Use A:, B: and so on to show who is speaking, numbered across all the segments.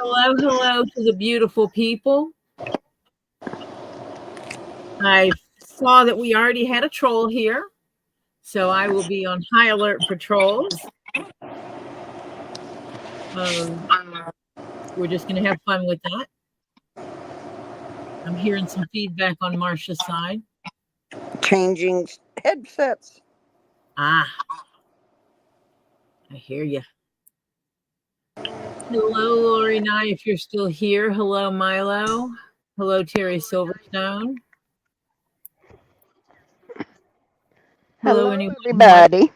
A: Hello, hello to the beautiful people. I saw that we already had a troll here, so I will be on high alert for trolls. We're just going to have fun with that. I'm hearing some feedback on Marcia's side.
B: Changing headsets.
A: I hear you. Hello, Lori Nye, if you're still here. Hello, Milo. Hello, Terry Silverstone.
B: Hello everybody.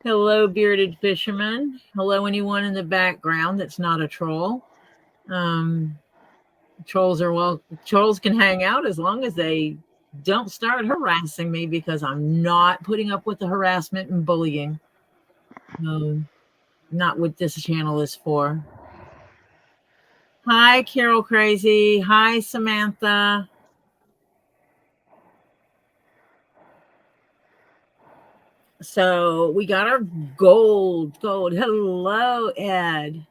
A: Hello, Bearded Fisherman. Hello, anyone in the background that's not a troll. Trolls can hang out as long as they don't start harassing me, because I'm not putting up with the harassment and bullying. Not what this channel is for. Hi, Carol Crazy. Hi, Samantha. So we got our gold. Hello, Ed.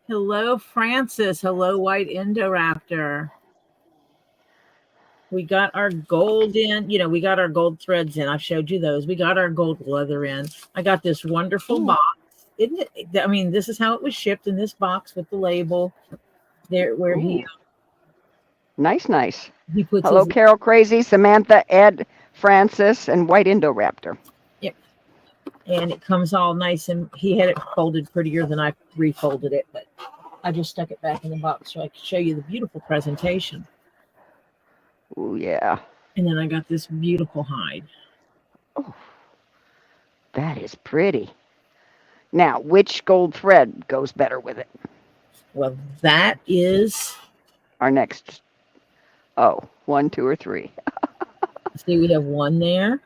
A: Hello, Francis. Hello, White Indoraptor. We got our gold in. We got our gold threads in. I've showed you those. We got our gold leather in. I got this wonderful box. Isn't it? I mean, this is how it was shipped, in this box with the label there where he.
B: Nice.
A: He puts
B: Hello, Carol Crazy, Samantha, Ed, Francis, and White Indoraptor.
A: Yep. And it comes all nice, and he had it folded prettier than I refolded it, but I just stuck it back in the box so I could show you the beautiful presentation.
B: Oh, yeah.
A: And then I got this beautiful hide.
B: Oh, that is pretty. Now, which gold thread goes better with it?
A: Well, that is
B: our next. Oh, 1, 2, or 3.
A: See, we have 1 there.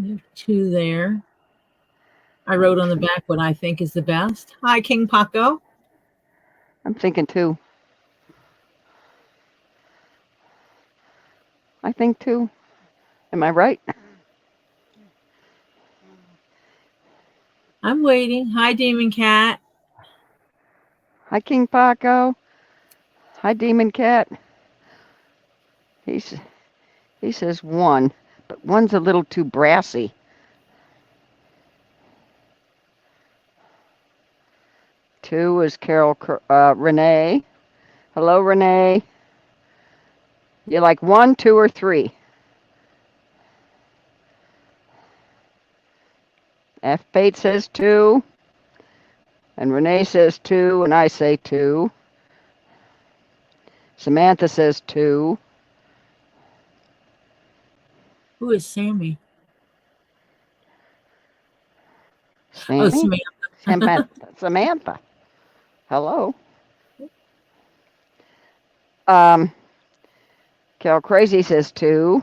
A: We have 2 there. I wrote on the back what I think is the best. Hi, King Paco.
B: I'm thinking 2. I think 2. Am I right?
A: I'm waiting. Hi, Demon Cat.
B: Hi, King Paco. Hi, Demon Cat. He says 1, but 1's a little too brassy. Two is Carol Renee. Hello, Renee. You like 1, 2, or 3? F. Bate says 2. And Renee says 2, and I say 2. Samantha says 2.
A: Who is Sammy?
B: Sammy?
A: Oh, Samantha.
B: Samantha. Hello. Carol Crazy says 2.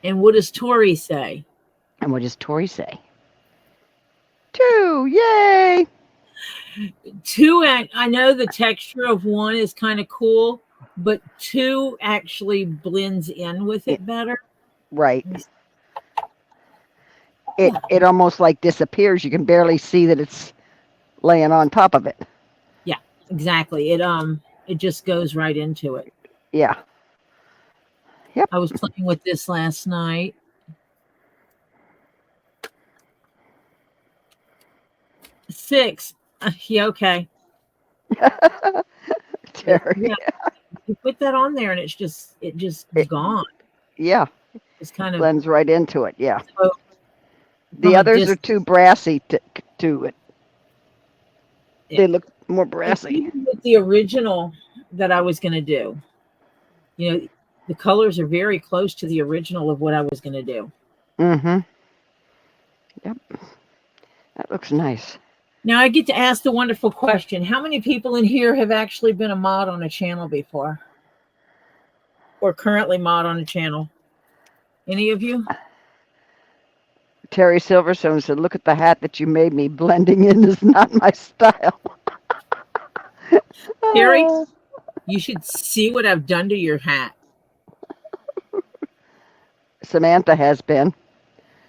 A: And what does Tori say?
B: And what does Tori say? 2. Yay!
A: 2, I know the texture of 1 is kind of cool, but 2 actually blends in with it better.
B: Right. It almost like disappears. You can barely see that it's laying on top of it.
A: Yeah, exactly. It just goes right into it.
B: Yeah. Yep.
A: I was playing with this last night. Six. Yeah, okay.
B: Terry.
A: Yeah. You put that on there and it's just gone.
B: Yeah.
A: It's kind of
B: blends right into it. Yeah.
A: So,
B: the others are too brassy to it. Yeah. They look more brassy.
A: With the original that I was going to do, the colors are very close to the original of what I was going to do.
B: Mm-hmm. Yep. That looks nice.
A: Now I get to ask the wonderful question. How many people in here have actually been a mod on a channel before? Or currently mod on a channel? Any of you?
B: Terry Silverstone said, look at the hat that you made me. Blending in is not my style.
A: Terry, you should see what I've done to your hat.
B: Samantha has been.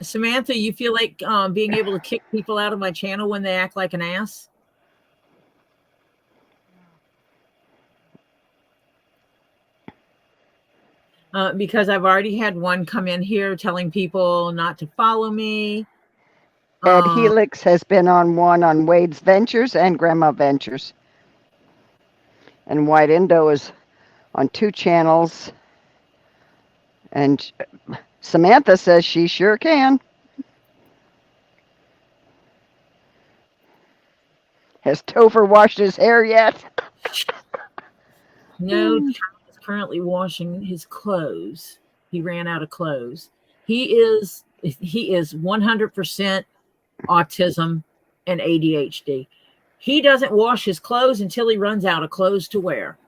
A: Samantha, you feel like being able to kick people out of my channel when they act like an ass? because I've already had one come in here telling people not to follow me.
B: Ed Helix has been on one on Wade's Ventures and Grandma Ventures. And White Indo is on 2 channels. And Samantha says she sure can. Has Topher washed his hair yet?
A: No, Charles is currently washing his clothes. He ran out of clothes. He is 100% autism and ADHD. He doesn't wash his clothes until he runs out of clothes to wear,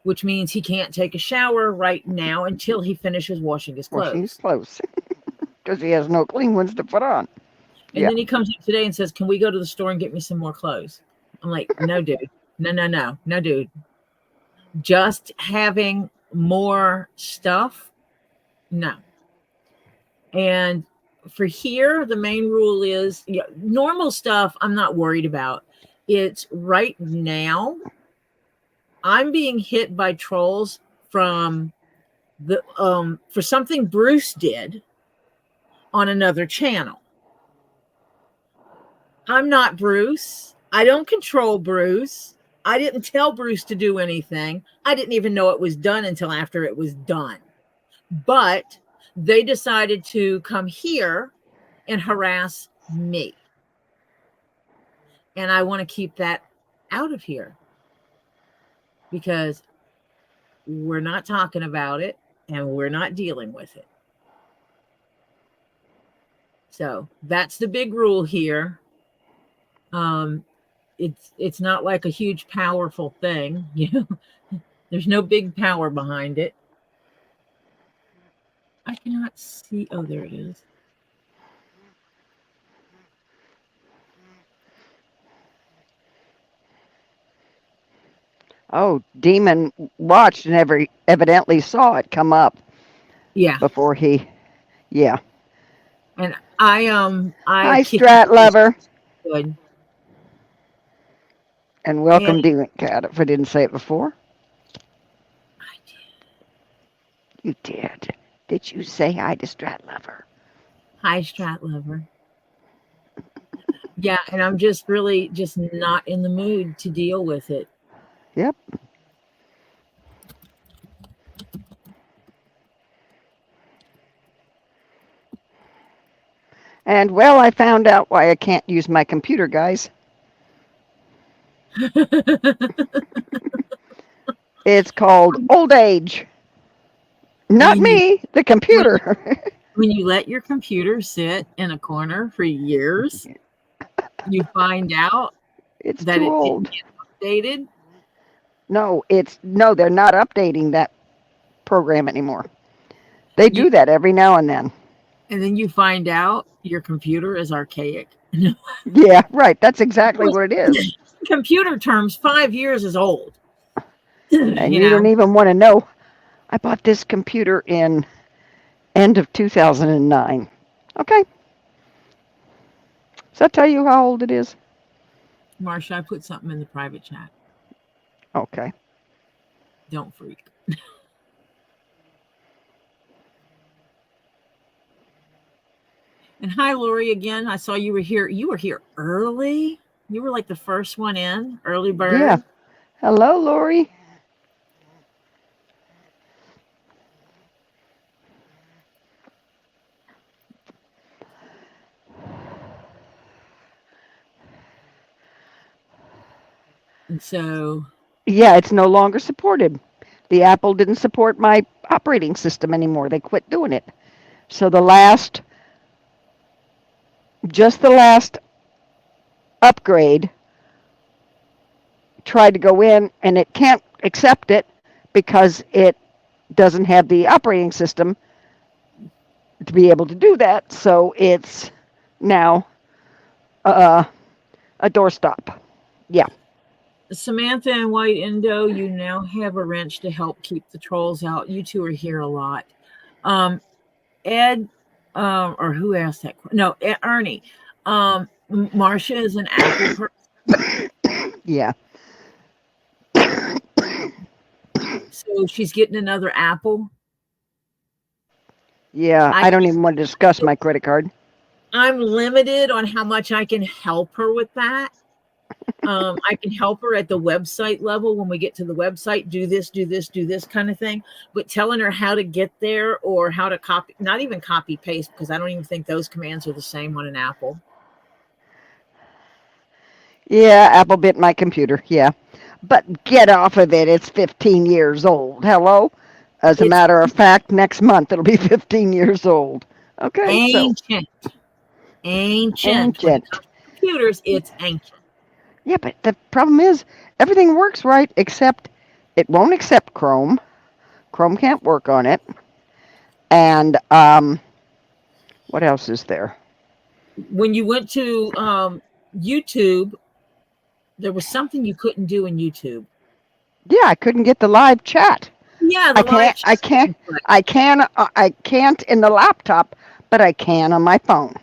A: which means he can't take a shower right now until he finishes washing his clothes.
B: Washing his clothes. Because he has no clean ones to put on.
A: And then he comes up today and says, "Can we go to the store and get me some more clothes?" I'm like, "No, dude. No, dude. Just having more stuff? No." And for here, the main rule is normal stuff I'm not worried about. It's right now I'm being hit by trolls from the for something Bruce did on another channel. I'm not Bruce. I don't control Bruce. I didn't tell Bruce to do anything. I didn't even know it was done until after it was done. But they decided to come here and harass me. And I want to keep that out of here because we're not talking about it and we're not dealing with it. So that's the big rule here. It's not like a huge powerful thing, There's no big power behind it. I cannot see. Oh, there it is.
B: Oh, Demon watched and evidently saw it come up.
A: Yeah.
B: Before he, yeah.
A: And hi,
B: Strat Lover.
A: Good.
B: And welcome, Demon Cat. If I didn't say it before.
A: I did.
B: You did. Did you say hi to Strat Lover?
A: Hi, Strat Lover. Yeah, and I'm just really just not in the mood to deal with it.
B: Yep. And well, I found out why I can't use my computer, guys. It's called old age. Not me, the computer.
A: When you let your computer sit in a corner for years, you find out
B: it's
A: that
B: too
A: it
B: old.
A: didn't get updated.
B: No, they're not updating that program anymore. They do that every now and then.
A: And then you find out your computer is archaic.
B: Yeah, right. That's exactly what it is.
A: Computer terms, 5 years is old.
B: And you don't even want to know. I bought this computer in end of 2009. Okay. Does that tell you how old it is?
A: Marsha, I put something in the private chat.
B: Okay.
A: Don't freak. And hi, Lori, again. I saw you were here. You were here early. You were like the first one in, early bird.
B: Yeah. Hello, Lori.
A: And so.
B: Yeah, it's no longer supported. The Apple didn't support my operating system anymore. They quit doing it. So the last upgrade tried to go in and it can't accept it because it doesn't have the operating system to be able to do that. So it's now a doorstop. Yeah.
A: Samantha and White Indo, you now have a wrench to help keep the trolls out. You two are here a lot. Ed, or who asked that? No, Ernie. Marsha is an Apple person.
B: Yeah.
A: So she's getting another Apple.
B: Yeah,
A: I
B: I don't even want to discuss my credit card.
A: I'm limited on how much I can help her with that. I can help her at the website level when we get to the website, do this kind of thing. But telling her how to get there or how to copy, not even copy paste, because I don't even think those commands are the same on an Apple.
B: Yeah, Apple bit my computer. Yeah. But get off of it. It's 15 years old. Hello? As a
A: It's
B: matter of fact, next month it'll be 15 years old. Okay, so
A: ancient. Ancient. When it
B: ancient.
A: comes to computers, it's ancient.
B: Yeah, but the problem is everything works right except it won't accept Chrome. Chrome can't work on it. And what else is there?
A: When you went to YouTube, there was something you couldn't do in YouTube.
B: Yeah, I couldn't get the live chat.
A: Yeah,
B: I
A: the live
B: can't I
A: chat.
B: can't I can't in the laptop, but I can on my phone.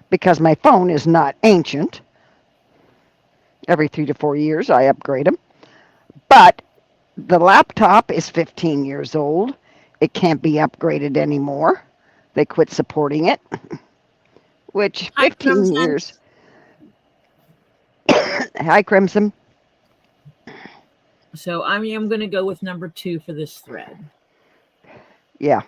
B: Because my phone is not ancient. Every 3 to 4 years I upgrade them. But the laptop is 15 years old. It can't be upgraded anymore. They quit supporting it, which
A: Hi,
B: 15
A: Crimson.
B: years. Hi, Crimson.
A: So I'm going to go with number 2 for this thread.
B: Yeah.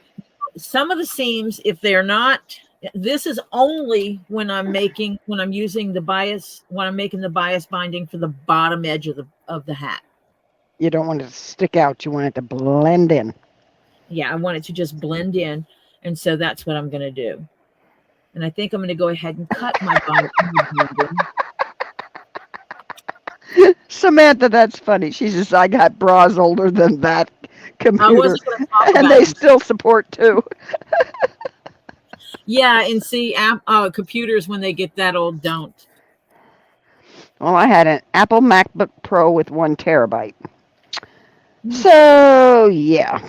A: Some of the seams, if they're not, this is only when I'm using the bias, when I'm making the bias binding for the bottom edge of the hat.
B: You don't want it to stick out. You want it to blend in.
A: Yeah, I want it to just blend in. And so that's what I'm going to do. And I think I'm going to go ahead and cut my binding.
B: Samantha, that's funny. She says, I got bras older than that computer.
A: I wasn't going to talk
B: and
A: about
B: they
A: it.
B: still support too.
A: Yeah, and see, computers when they get that old don't.
B: Well, I had an Apple MacBook Pro with 1 terabyte. So, yeah.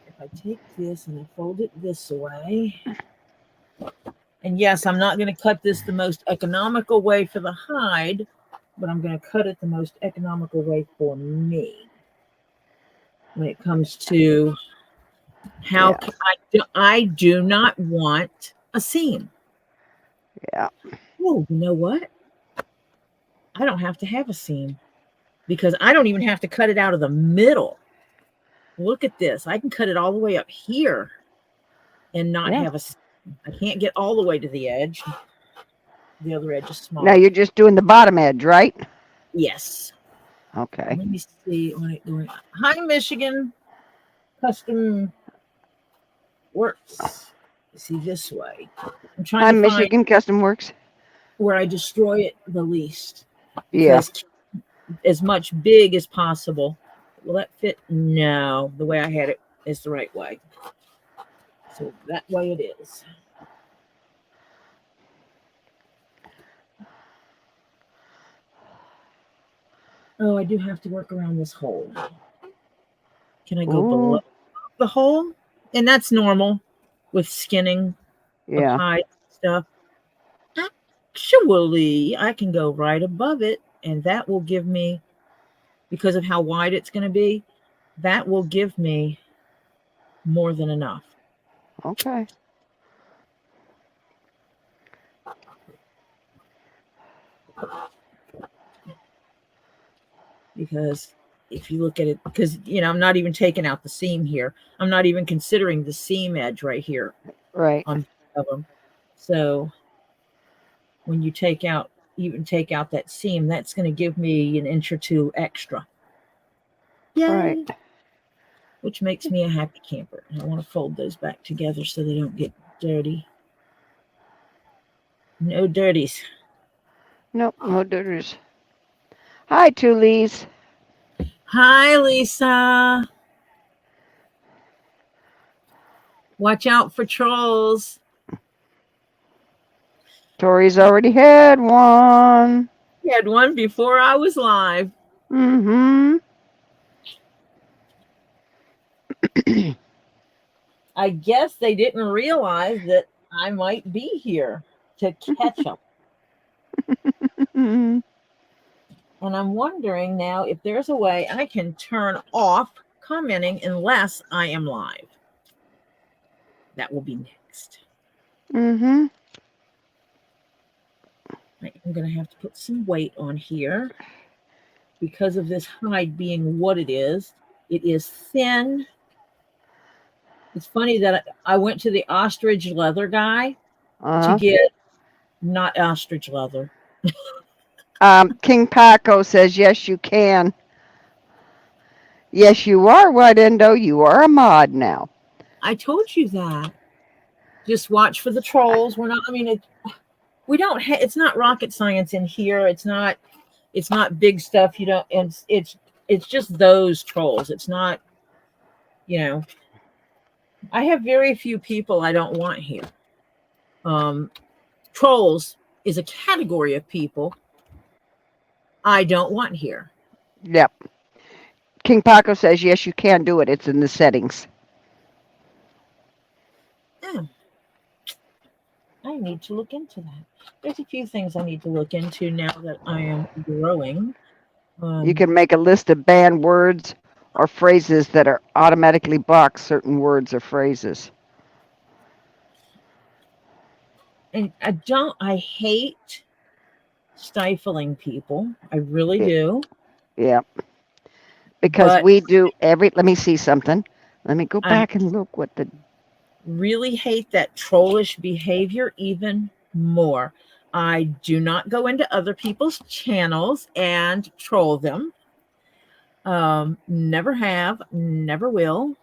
A: If I take this and I fold it this way, and yes, I'm not going to cut this the most economical way for the hide, but I'm going to cut it the most economical way for me when it comes to how I do not want a seam.
B: Yeah.
A: Oh, you know what? I don't have to have a seam because I don't even have to cut it out of the middle. Look at this. I can cut it all the way up here and not have a seam. I can't get all the way to the edge. The other edge is small.
B: Now you're just doing the bottom edge, right?
A: Yes.
B: Okay.
A: Let me see on it going. Hi, Michigan. Custom Works. See this way. I'm trying to find
B: Michigan Custom Works.
A: where I destroy it the least.
B: Yeah.
A: Because as much big as possible. Will that fit? No. The way I had it is the right way. So that way it is. Oh, I do have to work around this hole. Can I go below the hole? And that's normal with skinning of hide stuff. Actually, I can go right above it, and that will give me, because of how wide it's going to be, that will give me more than enough.
B: Okay.
A: Because if you look at it, because, I'm not even taking out the seam here. I'm not even considering the seam edge right here.
B: Right.
A: On both of them. So when you take out that seam, that's going to give me an inch or 2 extra. Yay.
B: Right.
A: Which makes me a happy camper. I want to fold those back together so they don't get dirty. No dirties.
B: Nope, no dirties. Hi, Tulise.
A: Hi, Lisa. Watch out for trolls.
B: Tori's already had one.
A: He had one before I was live.
B: Mm-hmm.
A: I guess they didn't realize that I might be here to catch them. And I'm wondering now if there's a way I can turn off commenting unless I am live. That will be next.
B: Mm-hmm.
A: I am going to have to put some weight on here because of this hide being what it is. It is thin. It's funny that I went to the ostrich leather guy to get not ostrich leather.
B: King Paco says, yes, you can. Yes, you are, White Endo. You are a mod now.
A: I told you that. Just watch for the trolls. We're not, I mean, we don't, it's not rocket science in here. It's not big stuff. You don't, it's just those trolls. It's not, I have very few people I don't want here. Trolls is a category of people I don't want here.
B: Yep. King Paco says, yes, you can do it. It's in the settings.
A: I need to look into that. There's a few things I need to look into now that I am growing.
B: You can make a list of banned words or phrases that are automatically blocked, certain words or phrases.
A: And I hate stifling people. I really do.
B: Yeah. Because we do let me see something. Let me go back and look what the.
A: Really hate that trollish behavior even more. I do not go into other people's channels and troll them. Never have, never will.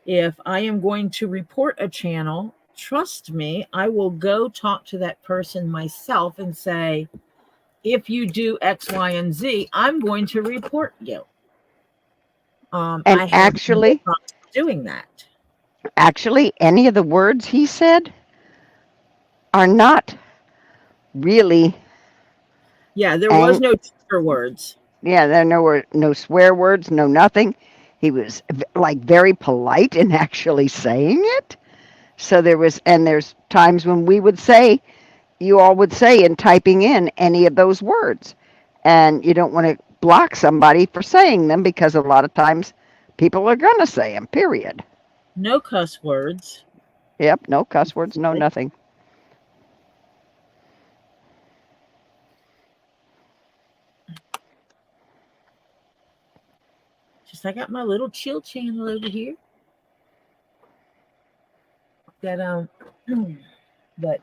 A: If I am going to report a channel, trust me, I will go talk to that person myself and say, if you do X, Y, and Z, I'm going to report you.
B: And
A: I have
B: actually,
A: no problem doing that.
B: Actually, any of the words he said are not really.
A: Yeah, there was no trigger words.
B: Yeah, there were no swear words, no nothing. He was like very polite in actually saying it. So there's times when we would say, you all would say in typing in any of those words. And you don't want to block somebody for saying them because a lot of times people are going to say them, period.
A: No cuss words.
B: Yep, no cuss words, no nothing.
A: Just I got my little chill channel over here. That but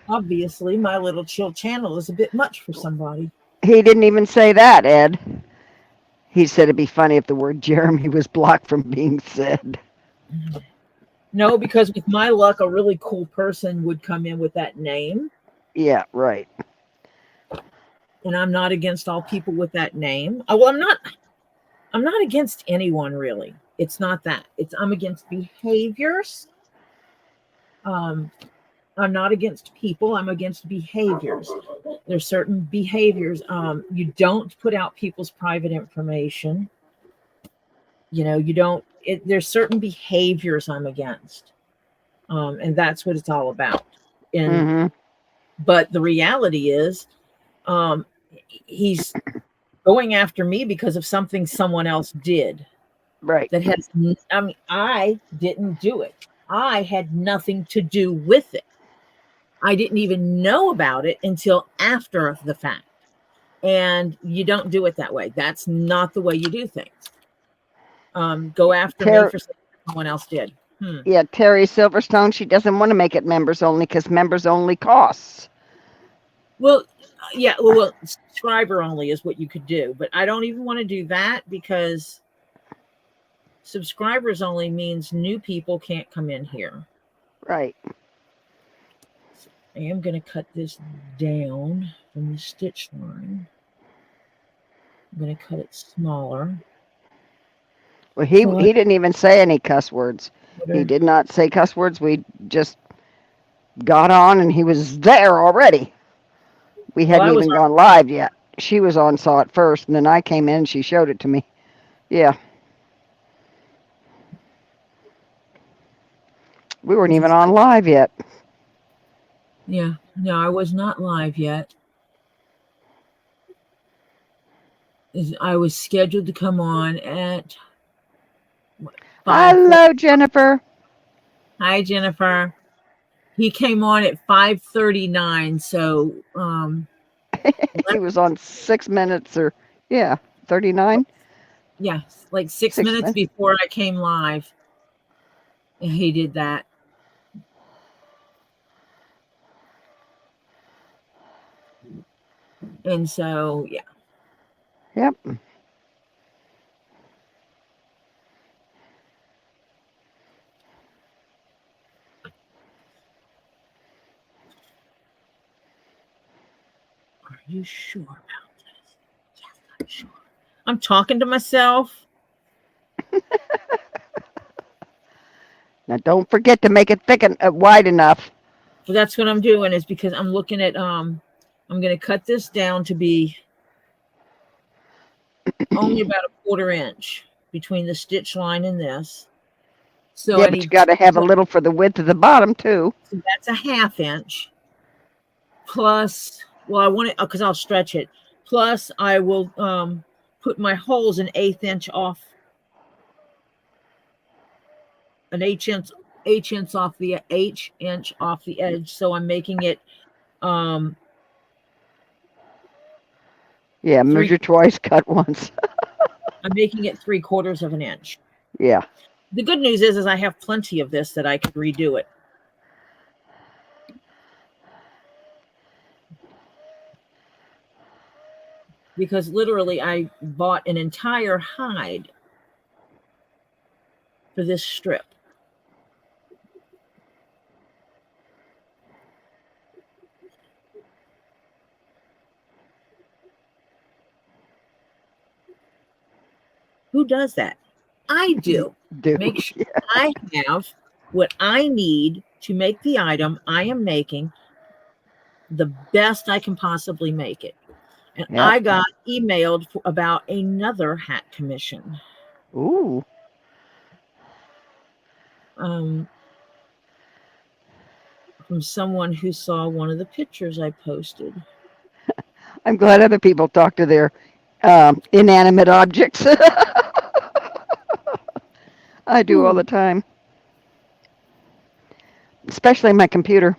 A: obviously my little chill channel is a bit much for somebody.
B: He didn't even say that, Ed. He said it'd be funny if the word Jeremy was blocked from being said.
A: No, because with my luck, a really cool person would come in with that name.
B: Yeah, right.
A: And I'm not against all people with that name. Well, I'm not against anyone really. It's not that. I'm against behaviors. I'm not against people. I'm against behaviors. There's certain behaviors. You don't put out people's private information. You don't. There's certain behaviors I'm against, and that's what it's all about. And but the reality is, he's going after me because of something someone else did.
B: Right.
A: That has. I mean, I didn't do it. I had nothing to do with it. I didn't even know about it until after the fact. And you don't do it that way. That's not the way you do things. Go after me for something someone else did.
B: Yeah, Terry Silverstone, she doesn't want to make it members only because members only costs.
A: Well, yeah, well, subscriber only is what you could do. But I don't even want to do that because subscribers only means new people can't come in here.
B: Right.
A: I am going to cut this down from the stitch line. I'm going to cut it smaller.
B: Well, he didn't even say any cuss words. He did not say cuss words. We just got on and he was there already. We hadn't even gone live yet. She was on, saw it first, and then I came in and she showed it to me. Yeah. We weren't even on live yet.
A: Yeah, no, I was not live yet. I was scheduled to come on at 5.
B: Hello, Jennifer.
A: Hi, Jennifer. He came on at 5:39, so
B: He was on 6 minutes or, yeah, 39.
A: yeah, like 6
B: 6
A: minutes
B: minutes.
A: before I came live. He did that. And so, yeah.
B: Yep.
A: Are you sure about this? Yes, I'm sure. I'm talking to myself.
B: Now, don't forget to make it thick and wide enough.
A: Well, that's what I'm doing, is because I'm looking at I'm going to cut this down to be only about a 1/4 inch between the stitch line and this. So
B: Yeah,
A: I
B: but you
A: need,
B: got to have a little for the width of the bottom, too.
A: so that's a 1/2 inch. Plus, well, I want it because I'll stretch it. Plus, I will put my holes an 1/8 inch off, an H inch off the edge. So I'm making it
B: Yeah, measure twice, cut once.
A: I'm making it 3/4 of an inch.
B: Yeah.
A: The good news is I have plenty of this that I could redo it. Because literally I bought an entire hide for this strip. Who does that? I do.
B: Do.
A: Make sure I have what I need to make the item I am making the best I can possibly make it. And
B: Yep.
A: I got emailed about another hat commission.
B: Ooh.
A: From someone who saw one of the pictures I posted.
B: I'm glad other people talk to their inanimate objects. I do all the time, especially my computer.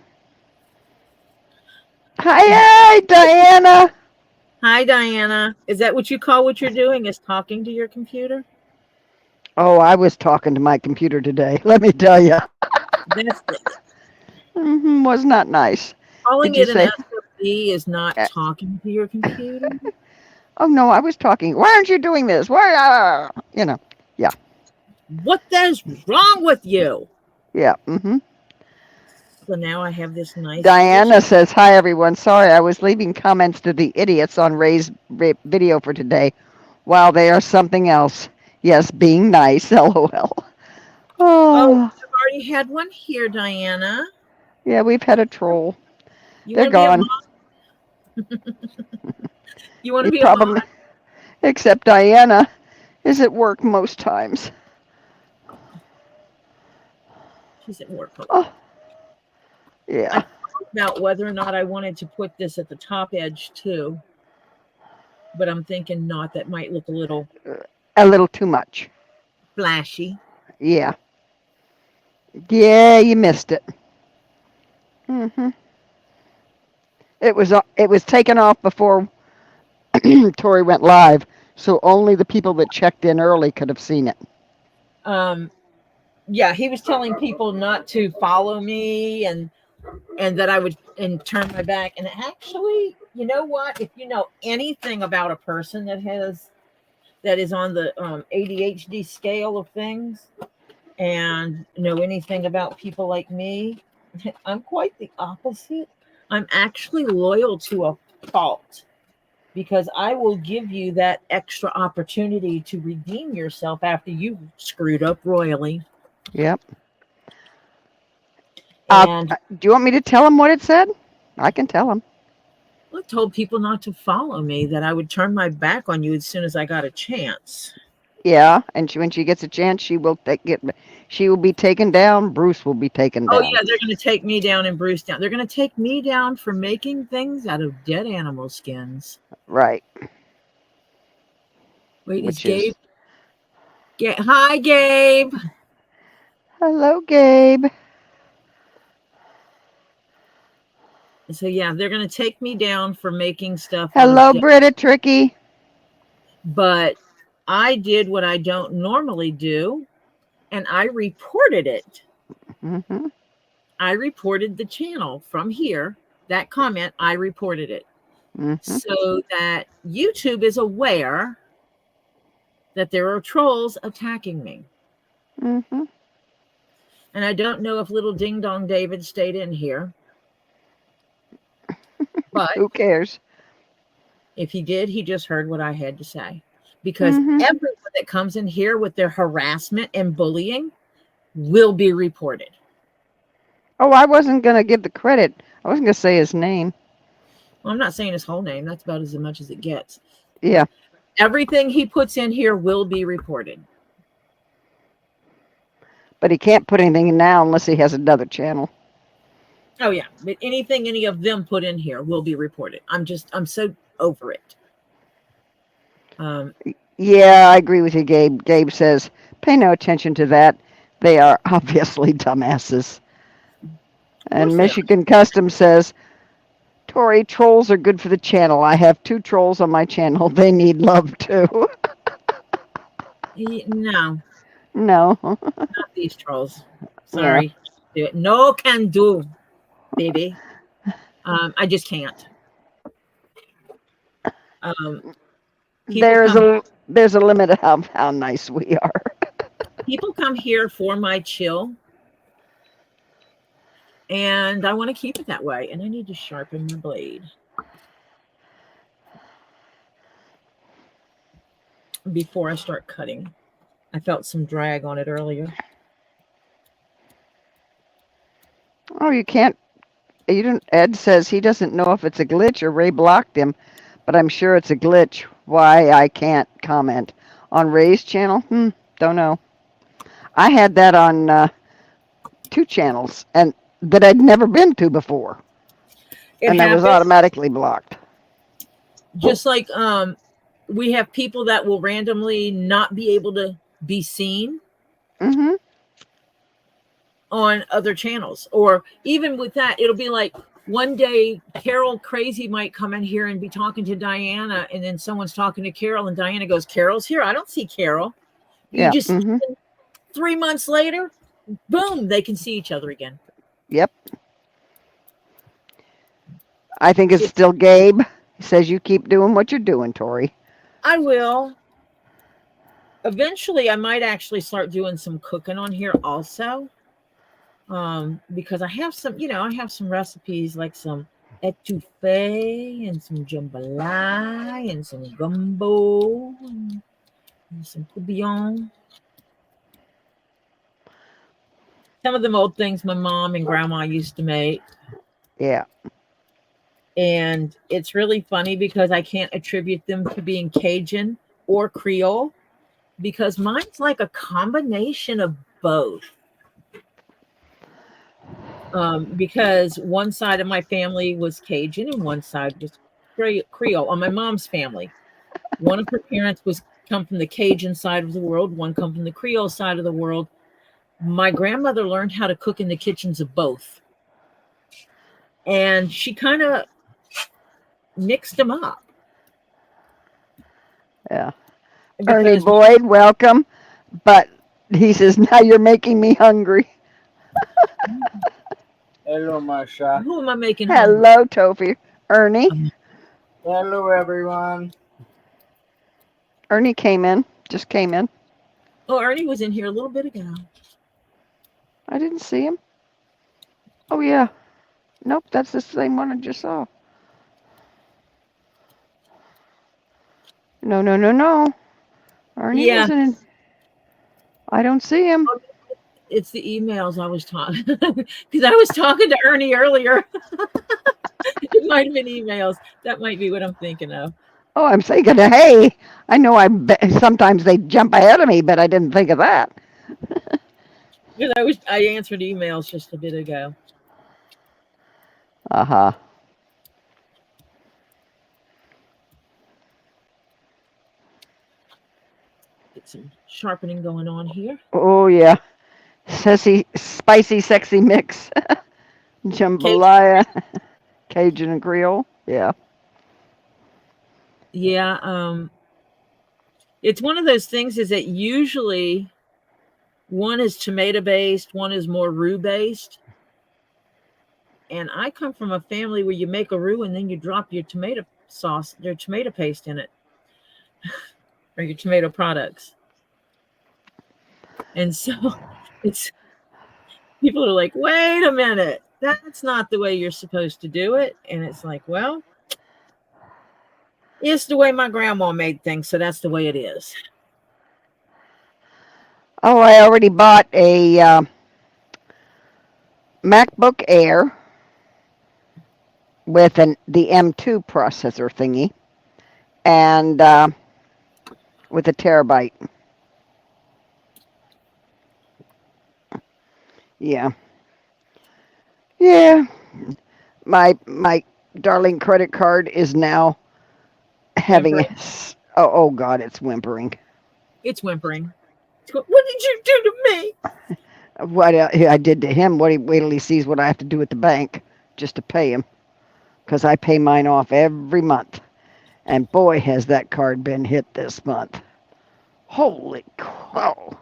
B: Hi, Diana.
A: Hi, Diana. Is that what you call what you're doing? Is talking to your computer?
B: Oh, I was talking to my computer today. Let me tell you.
A: That's
B: Was not nice.
A: calling
B: Did you
A: it an
B: say?
A: SOB is not talking to your computer.
B: Oh no, I was talking. Why aren't you doing this? Why? Yeah.
A: What is wrong with you?
B: Yeah.
A: So now I have this nice
B: Diana says, "Hi everyone. Sorry, I was leaving comments to the idiots on Ray's video for today, while they are something else. Yes, being nice. LOL."
A: Oh, I've already had one here, Diana.
B: Yeah, we've had a troll.
A: You
B: They're
A: want to be
B: gone.
A: a mom? You want to be a
B: Probably,
A: mom?
B: except Diana is at work most times.
A: She's at work.
B: Oh, yeah.
A: I thought about whether or not I wanted to put this at the top edge too, but I'm thinking not. That might look a little
B: too much.
A: flashy.
B: Yeah. Yeah, you missed it. It was taken off before Tori went live, so only the people that checked in early could have seen it.
A: Yeah, he was telling people not to follow me and that I would turn my back. And actually, you know what? If you know anything about a person that is on the ADHD scale of things, and know anything about people like me, I'm quite the opposite. I'm actually loyal to a fault, because I will give you that extra opportunity to redeem yourself after you screwed up royally.
B: Yep.
A: And
B: do you want me to tell him what it said? I can tell him.
A: I told people not to follow me, that I would turn my back on you as soon as I got a chance.
B: Yeah, and when she gets a chance, she will be taken down. Bruce will be taken down.
A: Oh yeah, they're going to take me down and Bruce down. They're going to take me down for making things out of dead animal skins.
B: Right.
A: Wait, is
B: which
A: Gabe?
B: is
A: Hi, Gabe.
B: hello, Gabe.
A: So yeah, they're gonna take me down for making stuff on the
B: Hello,
A: deck.
B: Britta Tricky.
A: But I did what I don't normally do, and I reported it.
B: Mm-hmm.
A: I reported the channel from here. That comment, I reported it.
B: Mm-hmm.
A: So that YouTube is aware that there are trolls attacking me.
B: Mm-hmm.
A: And I don't know if little Ding Dong David stayed in here. But
B: Who cares?
A: if he did, he just heard what I had to say. Because
B: Mm-hmm.
A: everyone that comes in here with their harassment and bullying will be reported.
B: Oh, I wasn't going to give the credit. I wasn't going to say his name.
A: Well, I'm not saying his whole name. That's about as much as it gets.
B: Yeah.
A: Everything he puts in here will be reported.
B: But he can't put anything in now unless he has another channel.
A: Oh, yeah. But anything any of them put in here will be reported. I'm so over it.
B: Yeah, I agree with you, Gabe. Gabe says, pay no attention to that. They are obviously dumbasses. And Michigan Custom says, Tori, trolls are good for the channel. I have 2 trolls on my channel. They need love too.
A: No,
B: No.
A: not these trolls.
B: Yeah.
A: Sorry. Do it. No can do, baby. I just can't. People
B: There's
A: come
B: a limit of how nice we are.
A: people come here for my chill, and I want to keep it that way. And I need to sharpen my blade before I start cutting. I felt some drag on it earlier.
B: Oh, you can't. You don't. Ed says he doesn't know if it's a glitch or Ray blocked him, but I'm sure it's a glitch. Why I can't comment on Ray's channel? Don't know. I had that on 2 channels and that I'd never been to before,
A: It
B: and I was
A: happens.
B: automatically blocked.
A: Just like we have people that will randomly not be able to be seen
B: Mm-hmm.
A: on other channels. Or even with that, it'll be like one day Carol Crazy might come in here and be talking to Diana, and then someone's talking to Carol, and Diana goes, Carol's here. I don't see Carol. You
B: Yeah.
A: just
B: Mm-hmm.
A: 3 months later, boom, they can see each other again.
B: Yep. I think it's still Gabe. He says you keep doing what you're doing, Tori.
A: I will. Eventually, I might actually start doing some cooking on here also. Because I have some, I have some recipes like some etouffee and some jambalaya and some gumbo and some courtbouillon. Some of them old things my mom and grandma used to make.
B: Yeah.
A: And it's really funny because I can't attribute them to being Cajun or Creole because mine's like a combination of both. Because one side of my family was Cajun and one side was Creole. On my mom's family, one of her parents was come from the Cajun side of the world, one come from the Creole side of the world. My grandmother learned how to cook in the kitchens of both, and she kind of mixed them up.
B: Yeah. Ernie
A: Because
B: Boyd, welcome. But he says, now you're making me hungry.
C: Hello, Marsha.
A: who am I making hungry?
B: Hello, Tofi. Ernie.
C: Hello, everyone.
B: Ernie just came in.
A: Oh, Ernie was in here a little bit ago.
B: I didn't see him. Oh, yeah. Nope, that's the same one I just saw. No. Ernie wasn't in. I don't see him.
A: It's the emails I was talking because I was talking to Ernie earlier. It might have been emails. That might be what I'm thinking of.
B: Oh, I'm thinking, hey, I know sometimes they jump ahead of me, but I didn't think of that.
A: Because I answered emails just a bit ago.
B: Uh-huh.
A: Some sharpening going on here.
B: Oh yeah. Spicy, sexy mix. Jambalaya, Cajun and Creole. Yeah.
A: Yeah, it's one of those things is that usually one is tomato based, one is more roux based. And I come from a family where you make a roux and then you drop your tomato sauce, your tomato paste in it, or your tomato products. And so it's people are like, wait a minute, that's not the way you're supposed to do it. And it's like, well, it's the way my grandma made things, so that's the way it is.
B: Oh, I already bought a MacBook Air with the M2 processor thingy and with a terabyte. Yeah. Yeah. My darling credit card is now having
A: Whimpering.
B: oh god, it's whimpering.
A: It's whimpering. What did you do to me?
B: What I did to him, wait till he sees what I have to do at the bank just to pay him, because I pay mine off every month. And boy, has that card been hit this month. Holy cow.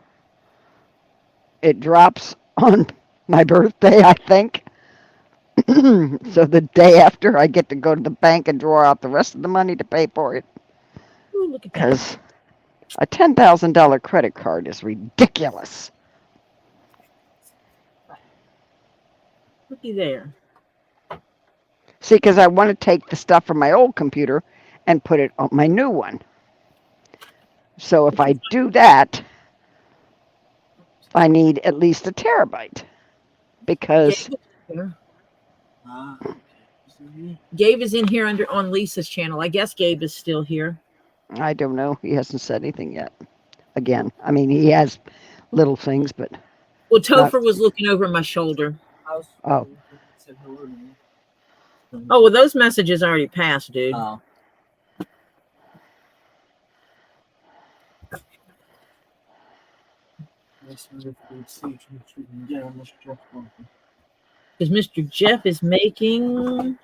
B: It drops on my birthday, I think. So the day after, I get to go to the bank and draw out the rest of the money to pay for it.
A: Ooh, look at that.
B: Because a $10,000 credit card is ridiculous.
A: Looky there.
B: See, because I want to take the stuff from my old computer and put it on my new one. So if I do that, I need at least a terabyte. Because
A: Gabe is in here on Lisa's channel. I guess Gabe is still here.
B: I don't know. He hasn't said anything yet. Again, I mean, he has little things, but.
A: Well, Topher was looking over my shoulder.
B: Oh.
A: Oh, well, those messages already passed, dude.
C: Oh.
A: Because Mr. Jeff is making.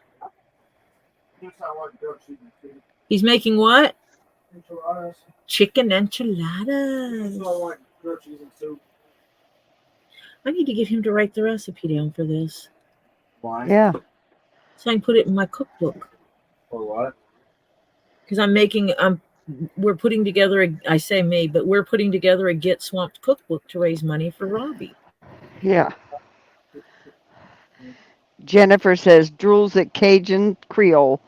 A: He's making what?
C: Enchiladas.
A: Chicken enchiladas. I need to get him to write the recipe down for this.
C: Why?
B: Yeah.
A: So I can put it in my cookbook.
C: For what?
A: Because we're putting together I say me, but we're putting together a Get Swamped cookbook to raise money for Robbie.
B: Yeah. Jennifer says, drools at Cajun Creole.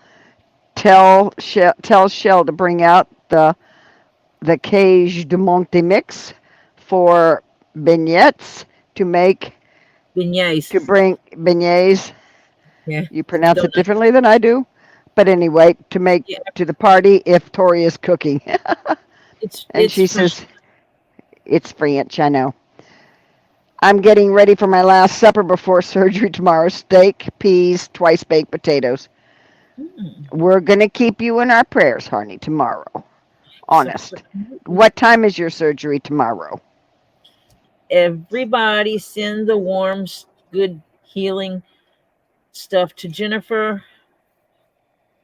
B: Tell Shell to bring out the Cage de Monte mix for beignets to make.
A: Beignets.
B: To bring beignets.
A: Yeah.
B: You pronounce it differently than I do. But anyway, to make to the party if Tori is cooking. She says, it's French, I know. I'm getting ready for my last supper before surgery tomorrow. Steak, peas, twice baked potatoes. We're going to keep you in our prayers, Harney, tomorrow. Honest. What time is your surgery tomorrow?
A: Everybody send the warm, good healing stuff to Jennifer.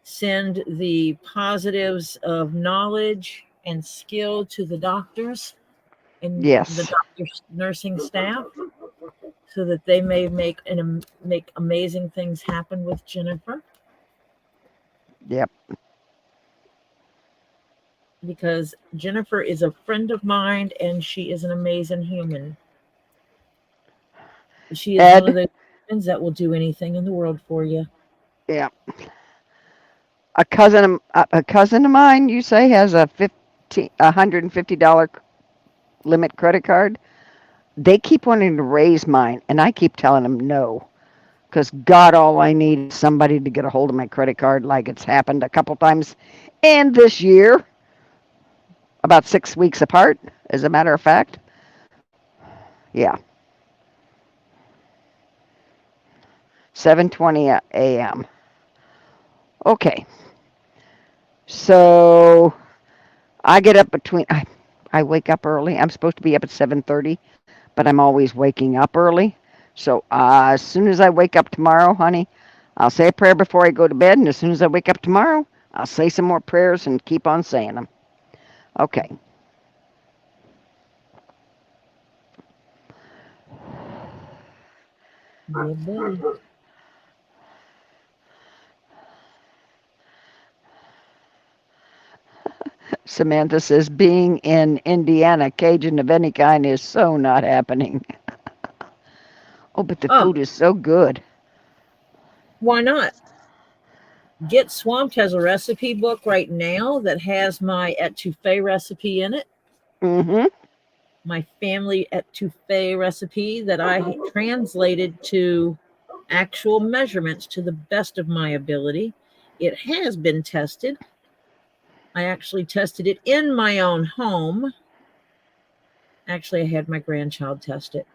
A: Send the positives of knowledge and skill to the doctors and the doctors' nursing staff, so that they may make amazing things happen with Jennifer.
B: Yep.
A: Because Jennifer is a friend of mine and she is an amazing human. She is one of those humans that will do anything in the world for you.
B: Yeah. A cousin of mine, you say, has a $150 limit credit card. They keep wanting to raise mine, and I keep telling them no. Because God, all I need is somebody to get a hold of my credit card, like it's happened a couple times in this year. About 6 weeks apart, as a matter of fact. Yeah. 7:20 a.m. Okay. So I get up I wake up early. I'm supposed to be up at 7:30, but I'm always waking up early. So as soon as I wake up tomorrow, honey, I'll say a prayer before I go to bed, and as soon as I wake up tomorrow, I'll say some more prayers and keep on saying them. Okay.
A: Yeah, buddy.
B: Samantha says being in Indiana, Cajun of any kind is so not happening. Oh, but the
A: Oh,
B: food is so good.
A: why not? Get Swamped has a recipe book right now that has my etouffee recipe in it.
B: Mm-hmm.
A: My family etouffee recipe that I translated to actual measurements to the best of my ability. It has been tested. I actually tested it in my own home. Actually, I had my grandchild test it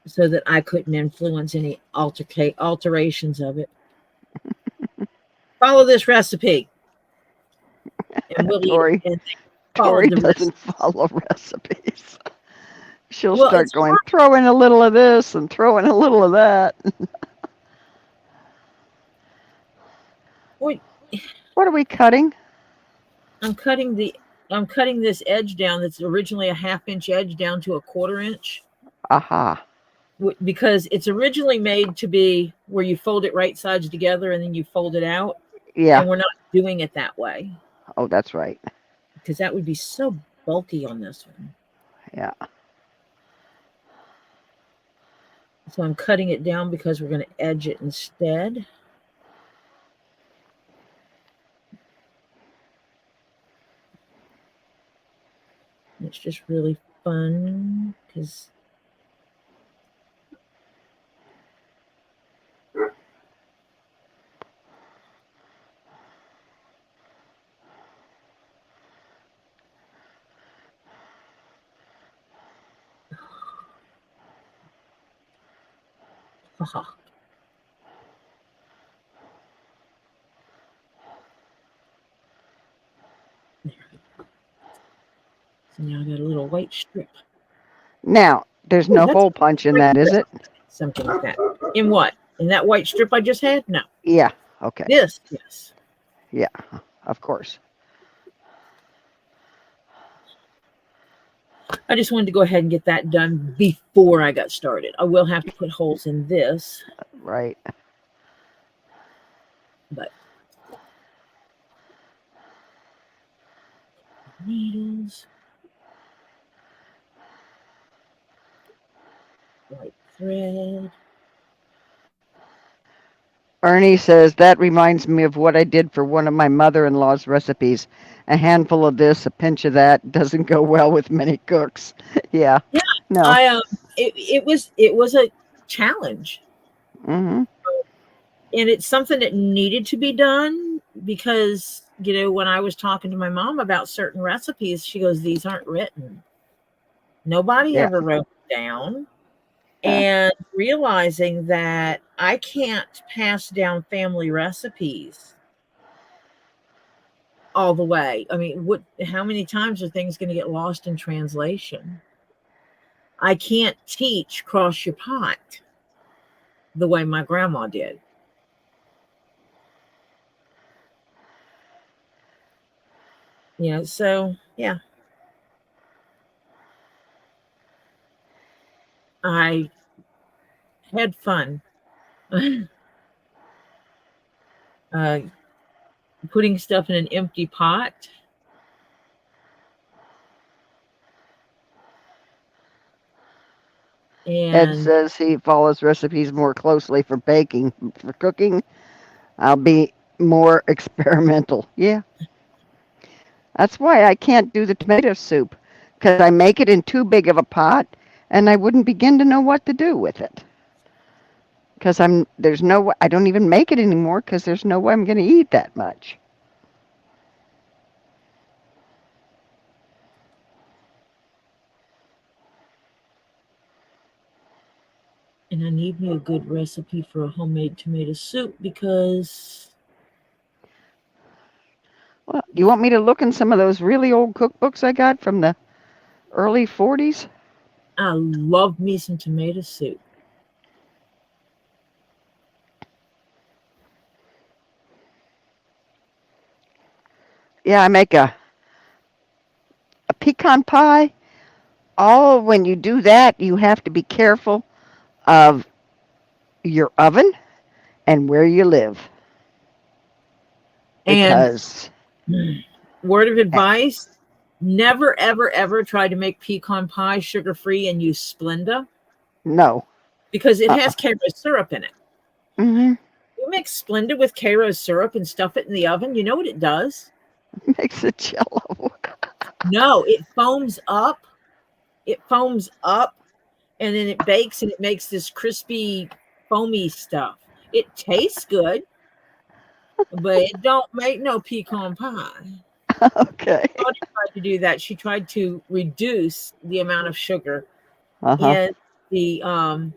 A: so that I couldn't influence any alterations of it. Follow this recipe, and we'll eat it.
B: Tori,
A: And they
B: Tori
A: followed the recipe.
B: doesn't follow recipes. She'll
A: Well,
B: start
A: it's
B: going,
A: hard.
B: throw in a little of this and throw in a little of that.
A: Wait,
B: What are we cutting?
A: I'm cutting the I'm cutting this edge down that's originally a 1/2 inch edge down to a 1/4 inch
B: Aha.
A: because it's originally made to be where you fold it right sides together and then you fold it out.
B: Yeah.
A: And we're not doing it that way
B: Oh, that's right.
A: because that would be so bulky on this one.
B: Yeah.
A: So I'm cutting it down because we're going to edge it instead. It's just really fun because haha. So now I got a little white strip.
B: Now, there's
A: Oh,
B: no
A: that's
B: hole punch in
A: right
B: that, is
A: there.
B: it?
A: Something like that. In what? In that white strip I just had? No.
B: Yeah. Okay.
A: This, yes.
B: Yeah. Of course.
A: I just wanted to go ahead and get that done before I got started. I will have to put holes in this,
B: Right.
A: but needles, white thread.
B: Ernie says that reminds me of what I did for one of my mother-in-law's recipes. A handful of this, a pinch of that doesn't go well with many cooks. Yeah.
A: Yeah,
B: No.
A: I it was a challenge,
B: Mhm.
A: and it's something that needed to be done because when I was talking to my mom about certain recipes, she goes, "These aren't written. Nobody
B: Yeah.
A: ever wrote it down."
B: Yeah.
A: And realizing that I can't pass down family recipes all the way. I mean, how many times are things going to get lost in translation? I can't teach cross your pot the way my grandma did. So yeah, I had fun uh, putting stuff in an empty pot.
B: Ed
A: And
B: says he follows recipes more closely for baking. For cooking, I'll be more experimental. Yeah. That's why I can't do the tomato soup, because I make it in too big of a pot, and I wouldn't begin to know what to do with it. Because there's no way, I don't even make it anymore because there's no way I'm going to eat that much.
A: I need me a good recipe for a homemade tomato soup because
B: Well, you want me to look in some of those really old cookbooks I got from the early 40s?
A: I love me some tomato soup.
B: Yeah, I make a pecan pie. All when you do that, you have to be careful of your oven and where you live
A: And
B: because
A: word of
B: eh,
A: advice, never, ever, ever try to make pecan pie sugar free and use Splenda
B: no.
A: because it
B: Uh-uh.
A: has Karo syrup in it.
B: Mhm.
A: You mix Splenda with Karo syrup and stuff it in the oven, you know what it does?
B: Makes it jello.
A: No, it foams up. It foams up and then it bakes and it makes this crispy, foamy stuff. It tastes good, but it don't make no pecan pie.
B: Okay.
A: Claudia tried to do that. She tried to reduce the amount of sugar
B: Uh-huh.
A: in the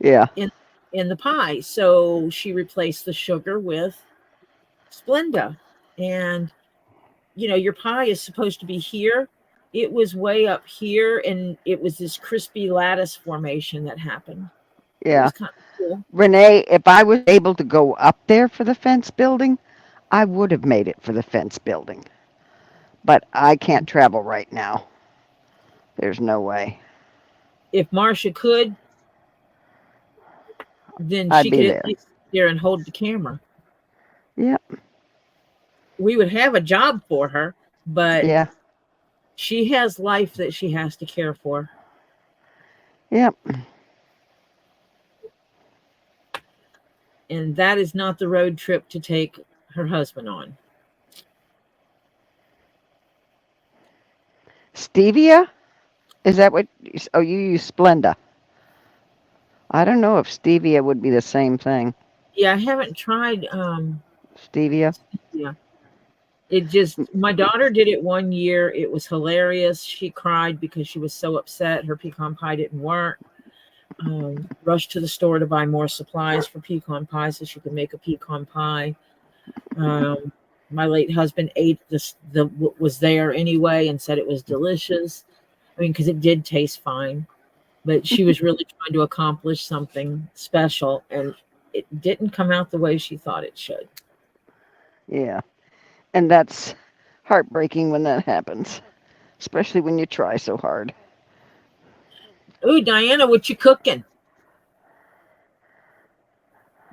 B: Yeah.
A: in in the pie. So she replaced the sugar with Splenda. And your pie is supposed to be here. It was way up here and it was this crispy lattice formation that happened. It
B: Yeah.
A: was kind of cool.
B: Renee, if I was able to go up there for the fence building, I would have made it for the fence building. But I can't travel right now. There's no way.
A: If Marcia could, then
B: I'd
A: she
B: be
A: could at
B: there.
A: least sit there and hold the camera.
B: Yep.
A: We would have a job for her, but
B: Yeah.
A: she has life that she has to care for.
B: Yep.
A: And that is not the road trip to take her husband on.
B: Stevia? Is that what? Oh, you use Splenda. I don't know if stevia would be the same thing.
A: Yeah, I haven't tried
B: Stevia.
A: yeah. It just my daughter did it one year. It was hilarious. She cried because she was so upset her pecan pie didn't work. Rushed to the store to buy more supplies for pecan pie so she could make a pecan pie. My late husband ate the what was there anyway and said it was delicious. I mean, because it did taste fine, but she was really trying to accomplish something special, and it didn't come out the way she thought it should.
B: Yeah. And that's heartbreaking when that happens, especially when you try so hard.
A: Ooh, Diana, what you cooking?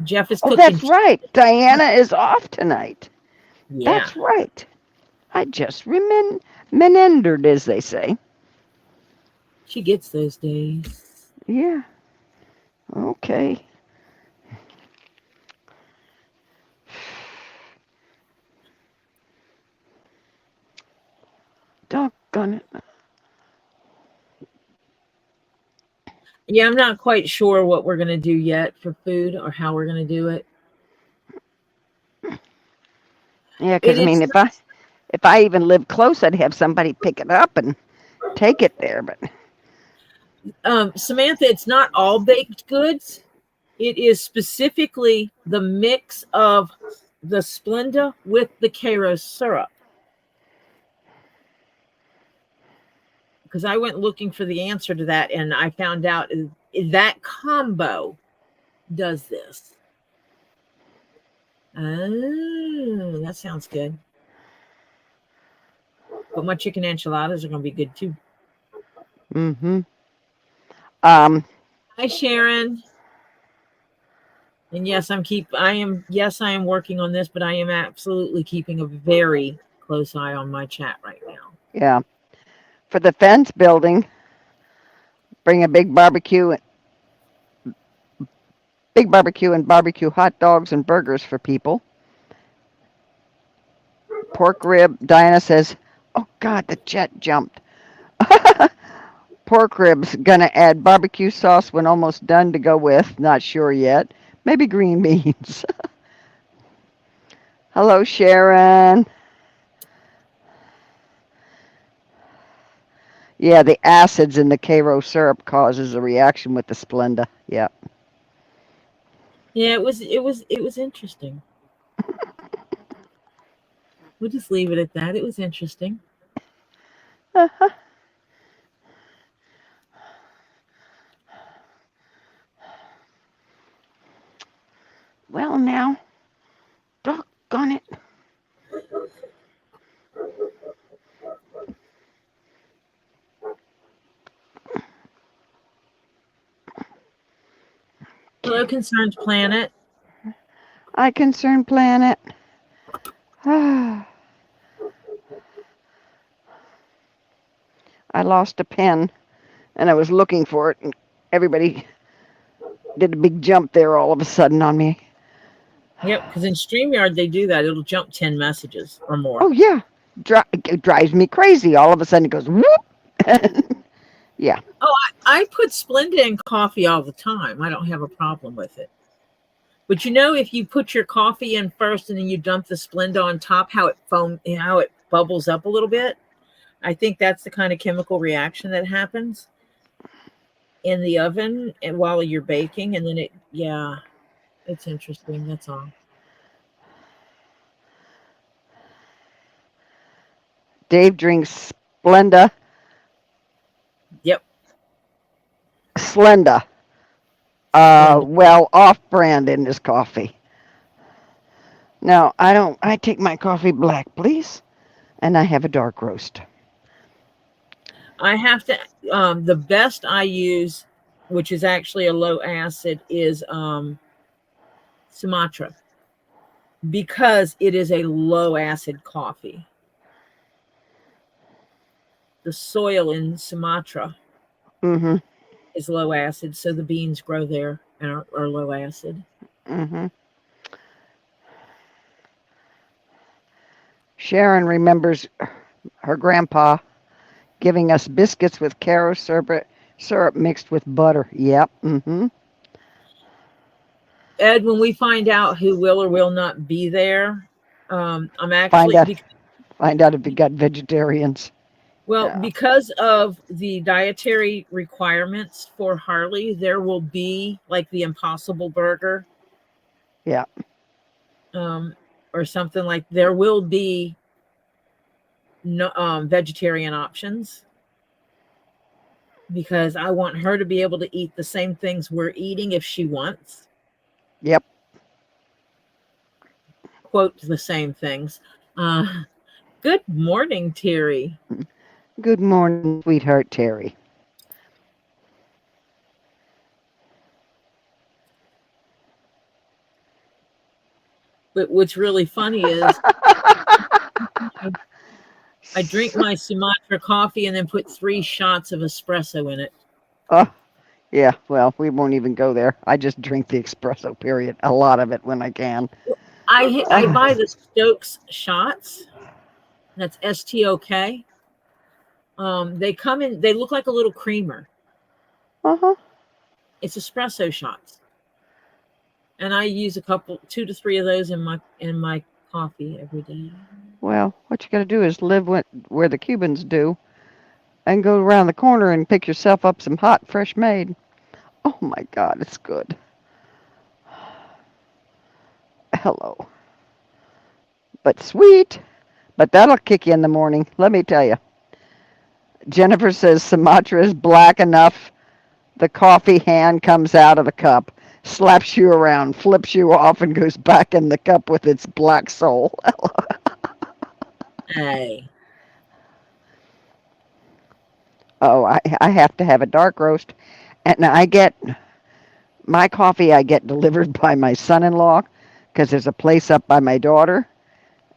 A: Jeff is
B: Oh,
A: cooking.
B: that's right. Diana is off tonight.
A: Yeah,
B: That's right. I just remembered, as they say.
A: she gets those days.
B: Yeah. Okay. Doggone it.
A: Yeah, I'm not quite sure what we're gonna do yet for food or how we're gonna do it.
B: Yeah,
A: It
B: because I
A: is
B: mean, if I even lived close, I'd have somebody pick it up and take it there. But
A: Samantha, it's not all baked goods. It is specifically the mix of the Splenda with the Karo syrup. Because I went looking for the answer to that and I found out that combo does this. Oh, that sounds good. But my chicken enchiladas are going to be good too.
B: mm-hmm. Um,
A: Hi, Sharon. And yes, I am working on this, but I am absolutely keeping a very close eye on my chat right now.
B: yeah. For the fence building, bring a big barbecue and barbecue hot dogs and burgers for people. Pork rib. Diana says, "Oh God, the jet jumped." Pork ribs. Gonna add barbecue sauce when almost done to go with. Not sure yet. Maybe green beans. Hello, Sharon. Yeah, the acids in the Karo syrup causes a reaction with the Splenda. Yeah.
A: Yeah, it was interesting. We'll just leave it at that. It was interesting.
B: Uh-huh. Well, now, doggone it.
A: Hello, Concerned Planet.
B: I concern planet. I lost a pen, and I was looking for it, and everybody did a big jump there all of a sudden on me.
A: Yep, because in StreamYard they do that. It'll jump 10 messages or more.
B: Oh, yeah. It drives me crazy. All of a sudden it goes whoop. Yeah.
A: Oh, I put Splenda in coffee all the time. I don't have a problem with it. But you know, if you put your coffee in first and then you dump the Splenda on top, how it bubbles up a little bit. I think that's the kind of chemical reaction that happens in the oven and while you're baking, and then it's interesting. That's all.
B: Dave drinks Splenda.
A: Yep.
B: Splenda. Well, off-brand in his coffee. No, I don't. I take my coffee black, please, and I have a dark roast.
A: I have to. The best I use, which is actually a low acid, is Sumatra, because it is a low acid coffee. The soil in Sumatra
B: Mm-hmm.
A: is low acid, so the beans grow there and are low acid.
B: Mm-hmm. Sharon remembers her grandpa giving us biscuits with caro syrup mixed with butter. Yep. Mm-hmm.
A: Ed, when we find out who will or will not be there, I'm
B: Find
A: actually
B: out. Find out if you got vegetarians. Yeah.
A: because of the dietary requirements for Harley, there will be like the Impossible Burger,
B: Yeah.
A: or something like. There will be no vegetarian options, because I want her to be able to eat the same things we're eating if she wants.
B: Yep.
A: Quote the same things. Good morning, Terry.
B: Good morning, sweetheart Terry.
A: But what's really funny is I drink my Sumatra coffee and then put 3 shots of espresso in it.
B: Oh, yeah. Well, we won't even go there. I just drink the espresso. Period. A lot of it when I can.
A: I buy the Stokes shots. That's STOK. They come in. They look like a little creamer.
B: Uh-huh.
A: It's espresso shots, and I use 2 to 3 of those in my coffee every day.
B: Well, what you got to do is live where the Cubans do, and go around the corner and pick yourself up some hot, fresh made. Oh my God, it's good. Hello. But sweet. But that'll kick you in the morning, let me tell you. Jennifer says Sumatra is black enough the coffee hand comes out of the cup, slaps you around, flips you off, and goes back in the cup with its black soul.
A: Hey.
B: Oh, I have to have a dark roast. And my coffee I get delivered by my son-in-law, because there's a place up by my daughter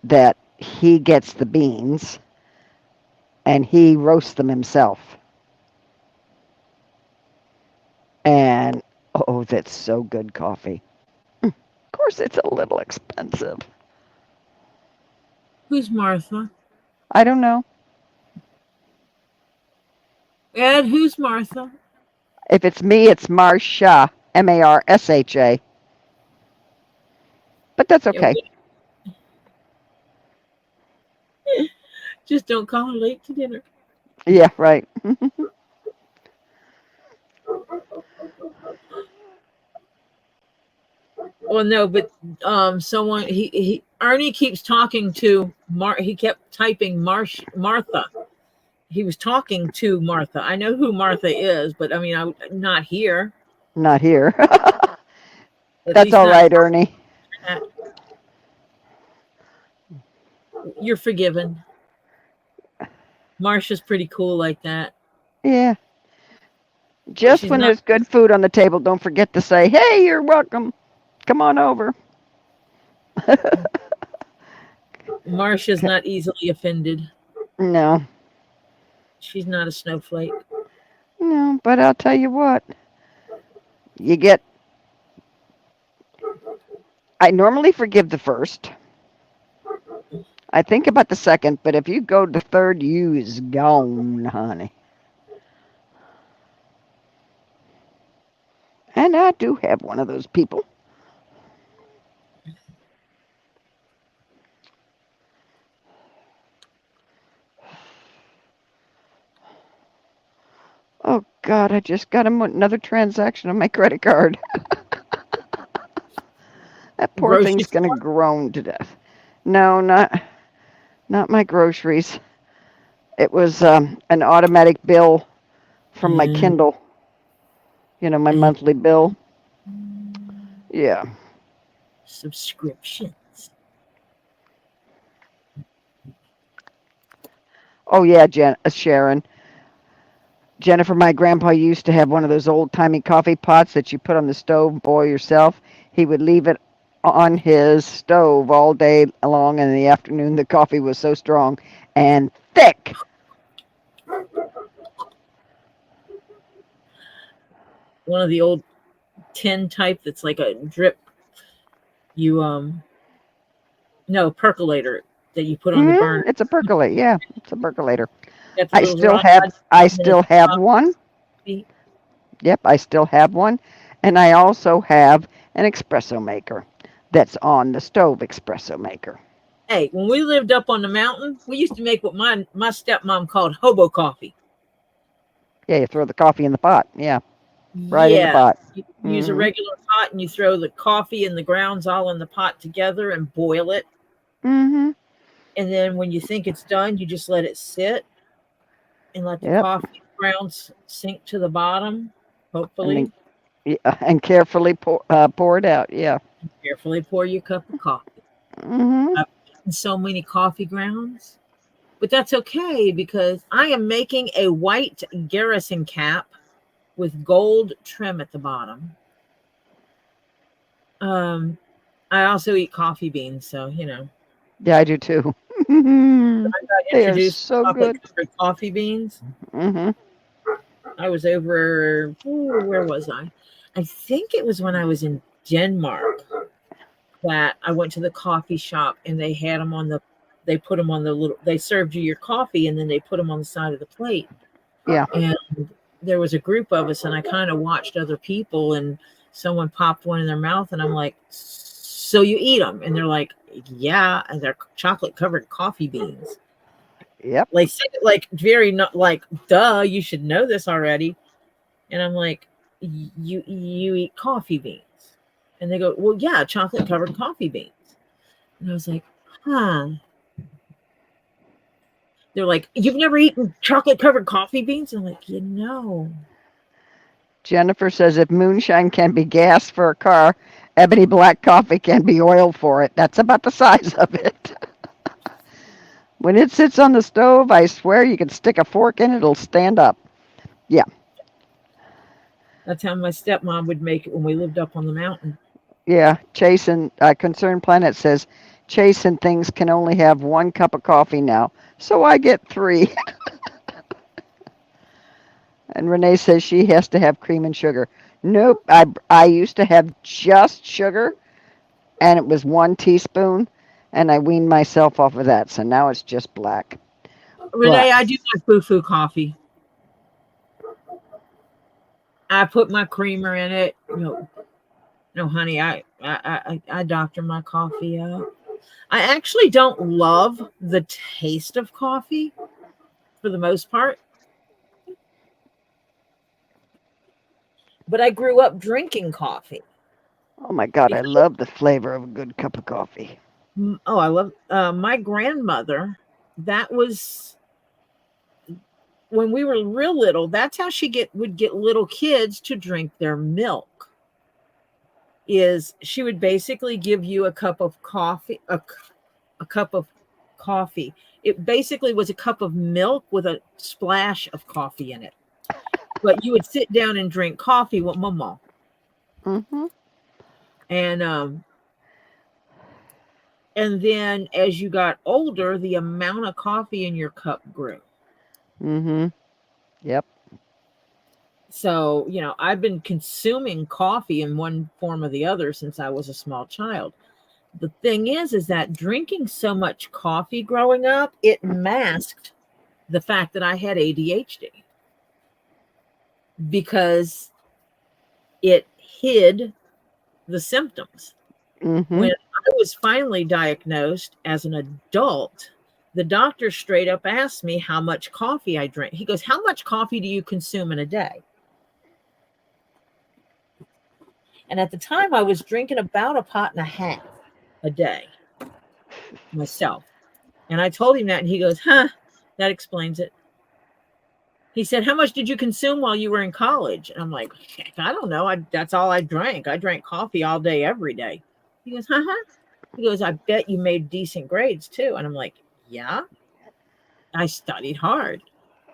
B: that he gets the beans and he roasts them himself. And oh, that's so good coffee. Of course, it's a little expensive.
A: Who's Martha?
B: I don't know.
A: Ed, who's Martha?
B: If it's me, it's Marsha, Marsha. But that's okay.
A: Just don't call her late to dinner.
B: Yeah, right.
A: Well, no, but someone he Ernie keeps talking to he kept typing Martha. He was talking to Martha. I know who Martha is, but I mean, I'm not here.
B: Not here.
A: At
B: That's
A: least
B: all
A: not.
B: right, Ernie.
A: You're forgiven. Marsha's pretty cool like that.
B: Yeah. Just
A: She's
B: when
A: not.
B: there's good food on the table, don't forget to say, "Hey, you're welcome. Come on over."
A: Marsha's not easily offended.
B: No,
A: She's not a snowflake.
B: no, but I'll tell you what. You get. I normally forgive the first. I think about the second, but if you go to third, you is gone, honey. And I do have one of those people. Oh God, I just got another transaction on my credit card. That poor
A: Grocery
B: thing's gonna
A: store.
B: groan to death. No, not my groceries. It was an automatic bill from my
A: Mm,
B: Kindle. You know, my
A: mm,
B: monthly bill. Yeah.
A: subscriptions.
B: Oh yeah, Sharon. Jennifer, my grandpa used to have one of those old timey coffee pots that you put on the stove and boil yourself. He would leave it on his stove all day long, and in the afternoon the coffee was so strong and thick.
A: One of the old tin type that's like a drip. You no percolator that you put on the burner.
B: It's a percolate. Yeah, it's a percolator.
A: Got the
B: I
A: little
B: still
A: rod
B: have I
A: and it's
B: still have one.
A: coffee.
B: Yep, I still have one. And I also have an espresso maker that's on the stove espresso maker.
A: Hey, when we lived up on the mountain, we used to make what my stepmom called hobo coffee.
B: Yeah, you throw the coffee in the pot. Yeah, right in the
A: Yeah,
B: pot.
A: you use a
B: Mhm.
A: regular pot and you throw the coffee and the grounds all in the pot together and boil it.
B: Mhm.
A: And then when you think it's done, you just let it sit and let the
B: Yep.
A: coffee grounds sink to the bottom,
B: And
A: hopefully.
B: then and carefully pour it out. Yeah.
A: Carefully pour your cup of coffee.
B: Mhm.
A: I've eaten so many coffee grounds, but that's okay because I am making a white garrison cap with gold trim at the bottom. I also eat coffee beans, so you know.
B: Yeah, I do too.
A: I got
B: They are
A: introduced to
B: so
A: chocolate
B: good.
A: covered coffee beans.
B: Mhm.
A: I was over, where was I? I think it was when I was in Denmark that I went to the coffee shop and they had them on they put them on the little, they served you your coffee and then they put them on the side of the plate.
B: Yeah.
A: And there was a group of us and I kind of watched other people and someone popped one in their mouth and I'm like, so you eat them? And they're like, yeah. And they're chocolate covered coffee beans.
B: Yep.
A: Like, like very not like, duh, you should know this already. And I'm like, you eat coffee beans? And they go, well, yeah, chocolate covered coffee beans. And I was like, huh. They're like, you've never eaten chocolate covered coffee beans? And I'm like,
B: Jennifer says if moonshine can be gas for a car, ebony black coffee can be oil for it. That's about the size of it. When it sits on the stove, I swear you can stick a fork in it, it'll stand up. Yeah.
A: That's how my stepmom would make it when we lived up on the mountain.
B: Yeah. Chasing Concerned Planet says chasing things can only have one cup of coffee now, so I get three. And Renee says she has to have cream and sugar. Nope. I used to have just sugar, and it was 1 teaspoon, and I weaned myself off of that. So now it's just black.
A: Renee,
B: But
A: I do my foo-foo coffee. I put my creamer in it. No, honey, I doctor my coffee up. I actually don't love the taste of coffee for the most part, but I grew up drinking coffee.
B: oh my God, I
A: Because
B: love the flavor of a good cup of coffee.
A: Oh, I love my grandmother. That was when we were real little. That's how she would get little kids to drink their milk. Is she would basically give you a cup of coffee, a cup of coffee. It basically was a cup of milk with a splash of coffee in it. But you would sit down and drink coffee with mama.
B: Mm-hmm.
A: And then as you got older, the amount of coffee in your cup grew.
B: Mm-hmm. Yep.
A: So, I've been consuming coffee in one form or the other since I was a small child. The thing is that drinking so much coffee growing up, it masked the fact that I had ADHD because it hid the symptoms.
B: Mm-hmm.
A: When I was finally diagnosed as an adult, the doctor straight up asked me how much coffee I drink. He goes, "How much coffee do you consume in a day?" And at the time, I was drinking about a pot and a half a day myself. And I told him that, and he goes, "Huh, that explains it." He said, "How much did you consume while you were in college?" And I'm like, "Heck, I don't know. That's all I drank. I drank coffee all day, every day." He goes, "Huh?" He goes, "I bet you made decent grades too." And I'm like, "Yeah, I studied hard."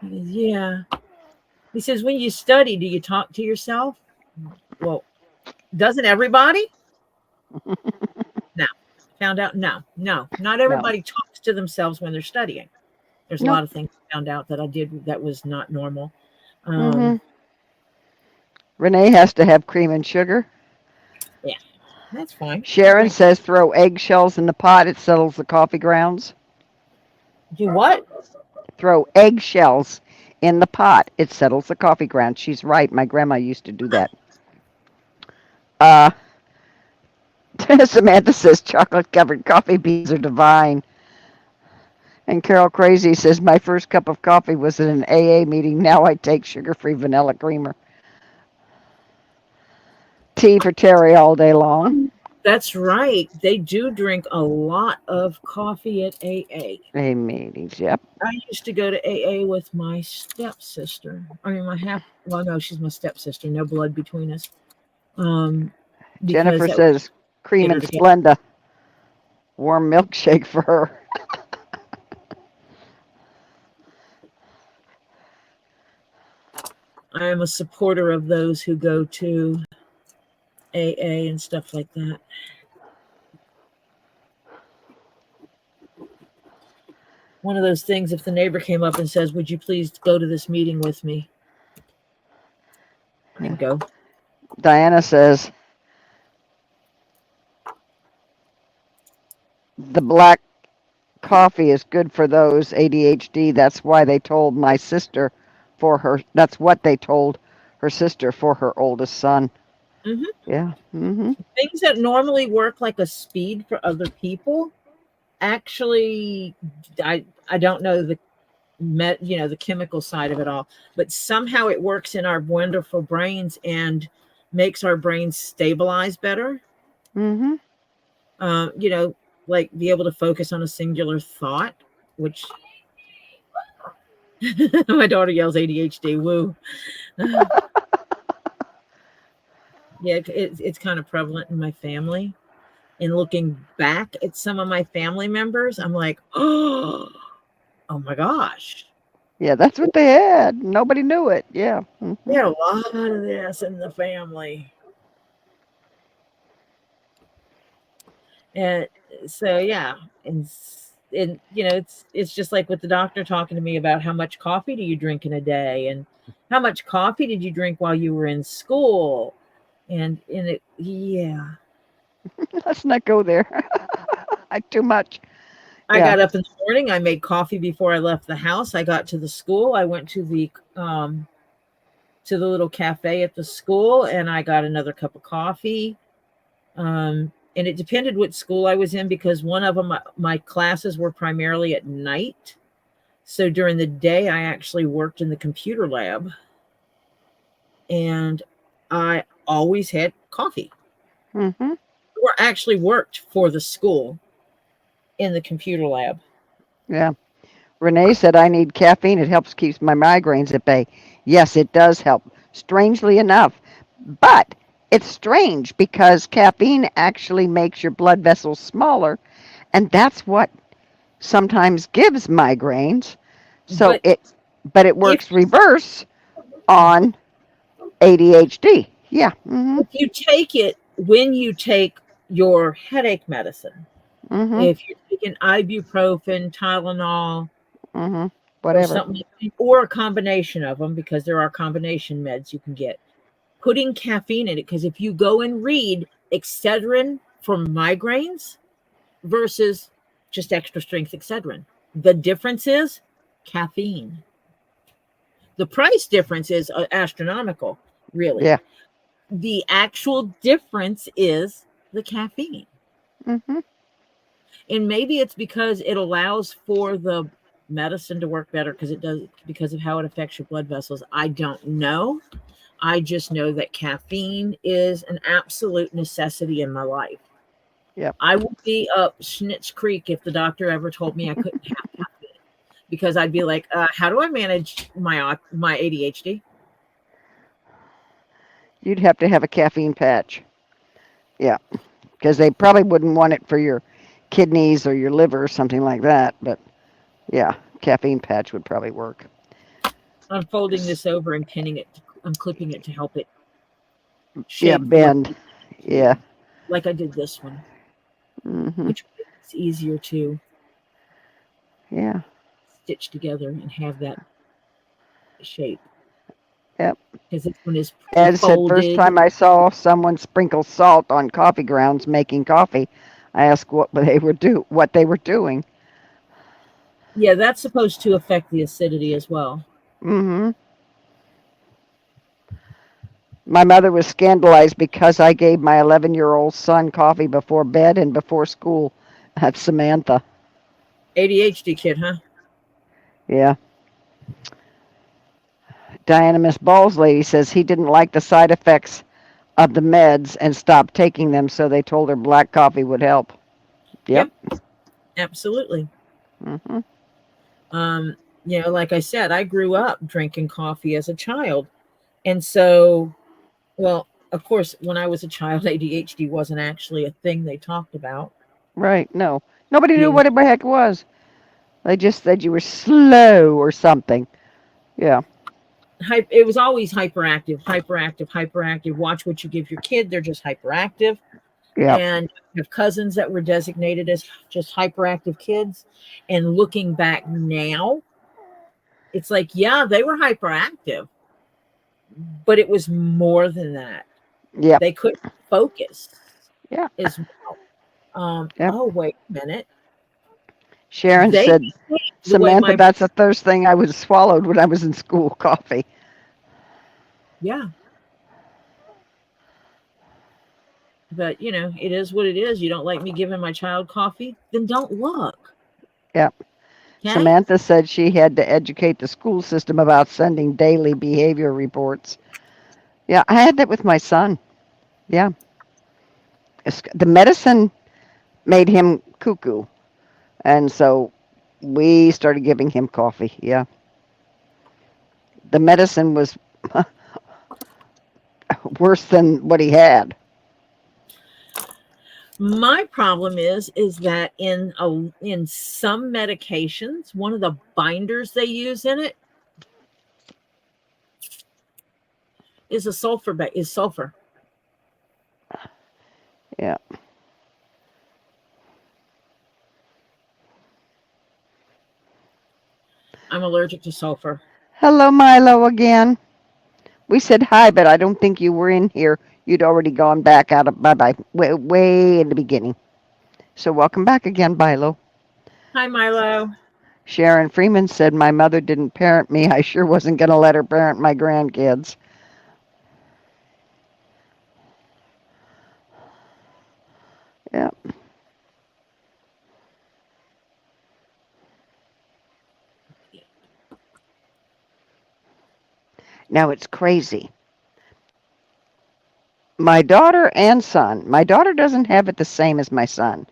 A: He goes, "Yeah." He says, "When you study, do you talk to yourself?" Well, doesn't everybody? No. Found out, no, not
B: No.
A: everybody talks to themselves when they're studying. There's a
B: Nope.
A: lot of things I found out that I did that was not normal.
B: Mm-hmm.
A: Um,
B: Renee has to have cream and sugar.
A: yeah, that's fine. I
B: Sharon
A: drink.
B: says throw eggshells in the pot. It settles the coffee grounds.
A: Do what?
B: Throw eggshells in the pot. It settles the coffee grounds. She's right. My grandma used to do that. Uh, Samantha says chocolate covered coffee beans are divine. And Carol Crazy says my first cup of coffee was at an AA meeting. Now I take sugar free vanilla creamer. Tea for Terry all day long.
A: That's right. They do drink a lot of coffee at AA.
B: AA meetings, yep.
A: I used to go to AA with my stepsister. I mean, well, no, she's my stepsister. No blood between us. Because
B: Jennifer
A: that would
B: says cream
A: get her
B: and
A: to get.
B: Splenda. Warm milkshake for her.
A: I am a supporter of those who go to AA and stuff like that. One of those things, if the neighbor came up and says, "Would you please go to this meeting with me?" I'd go.
B: Diana says the black coffee is good for those ADHD. That's why they told my sister for her. That's what they told her sister for her oldest son.
A: Hmm.
B: Yeah. Mm-hmm.
A: Things that normally work like a speed for other people, actually, I don't know the chemical side of it all, but somehow it works in our wonderful brains and makes our brains stabilize better.
B: Mm-hmm.
A: Um, you know, like be able to focus on a singular thought, which my daughter yells ADHD. Woo. Yeah, it's kind of prevalent in my family. And looking back at some of my family members, I'm like, oh my gosh.
B: Yeah, that's what they had. Nobody knew it. Yeah.
A: We
B: Mm-hmm.
A: had a lot of this in the family. And so yeah, and it's just like with the doctor talking to me about how much coffee do you drink in a day and how much coffee did you drink while you were in school? And in it, yeah.
B: Let's not go there. Too much.
A: I
B: Yeah.
A: got up in the morning, I made coffee before I left the house. I got to the school, I went to the little cafe at the school and I got another cup of coffee. And it depended what school I was in because one of them, my classes were primarily at night. So during the day, I actually worked in the computer lab and I always had coffee
B: Mm-hmm.
A: or actually worked for the school. in the computer lab.
B: Yeah. Renee said, I need caffeine. It helps keeps my migraines at bay. Yes, it does help, strangely enough. But it's strange because caffeine actually makes your blood vessels smaller, and that's what sometimes gives migraines. So
A: But
B: but it
A: if
B: works reverse on ADHD. Yeah. Mhm.
A: if you take it when you take your headache medicine,
B: Mhm.
A: if you're taking ibuprofen, Tylenol,
B: Mhm.
A: or
B: Whatever.
A: something, or a combination of them, because there are combination meds you can get, putting caffeine in it, because if you go and read Excedrin for migraines versus just extra strength Excedrin, the difference is caffeine. The price difference is astronomical, really.
B: Yeah.
A: The actual difference is the caffeine.
B: Mhm.
A: And maybe it's because it allows for the medicine to work better because it does, because of how it affects your blood vessels. I don't know. I just know that caffeine is an absolute necessity in my life.
B: Yep.
A: I would be up Schnitz Creek if the doctor ever told me I couldn't have caffeine, because I'd be like, how do I manage my ADHD?
B: You'd have to have a caffeine patch. Yeah, because they probably wouldn't want it for your kidneys or your liver or something like that. But yeah, caffeine patch would probably work.
A: I'm folding this over and pinning it. I'm clipping it to help it
B: Yeah,
A: shape
B: bend. Yeah.
A: like I did this one,
B: Mhm.
A: which is easier to
B: Yeah.
A: stitch together and have that shape,
B: Yep.
A: because this one is
B: Ed said, first
A: pre-folded.
B: time I saw someone sprinkle salt on coffee grounds making coffee, I asked what they were doing.
A: Yeah, that's supposed to affect the acidity as well.
B: Mhm. My mother was scandalized because I gave my 11-year-old son coffee before bed and before school. That's Samantha.
A: ADHD kid, huh?
B: Yeah. Diana Miss Ball's lady says he didn't like the side effects of the meds and stopped taking them, so they told her black coffee would help. Yep.
A: Yep, absolutely.
B: Hmm.
A: Um, like I said, I grew up drinking coffee as a child. And so, well, of course, when I was a child, ADHD wasn't actually a thing they talked about.
B: Right. No. Nobody knew
A: Being
B: what the heck it was. They just said you were slow or something. Yeah.
A: it was always hyperactive, hyperactive, hyperactive. Watch what you give your kid; they're just hyperactive.
B: Yep.
A: And I have cousins that were designated as just hyperactive kids. And looking back now, it's like, yeah, they were hyperactive, but it was more than that.
B: Yep.
A: They couldn't focus
B: Yeah.
A: as well.
B: Yep.
A: Oh, wait a minute.
B: Sharon
A: They
B: said,
A: think the way
B: Samantha,
A: my,
B: that's the first thing I was swallowed when I was in school, coffee.
A: yeah, but it is what it is. You don't like me giving my child coffee, then don't look.
B: Yep.
A: Okay.
B: Samantha said she had to educate the school system about sending daily behavior reports. Yeah, I had that with my son. Yeah. The medicine made him cuckoo. And so we started giving him coffee. Yeah. The medicine was worse than what he had.
A: My problem is that in some medications, one of the binders they use in it is a sulfur.
B: Yeah.
A: I'm allergic to sulfur.
B: Hello, Milo again. We said hi, but I don't think you were in here. You'd already gone back out of bye bye way in the beginning. So welcome back again, Milo.
A: Hi, Milo.
B: Sharon Freeman said my mother didn't parent me. I sure wasn't going to let her parent my grandkids. Yeah. Now it's crazy. My daughter and son. My daughter doesn't have it the same as my son.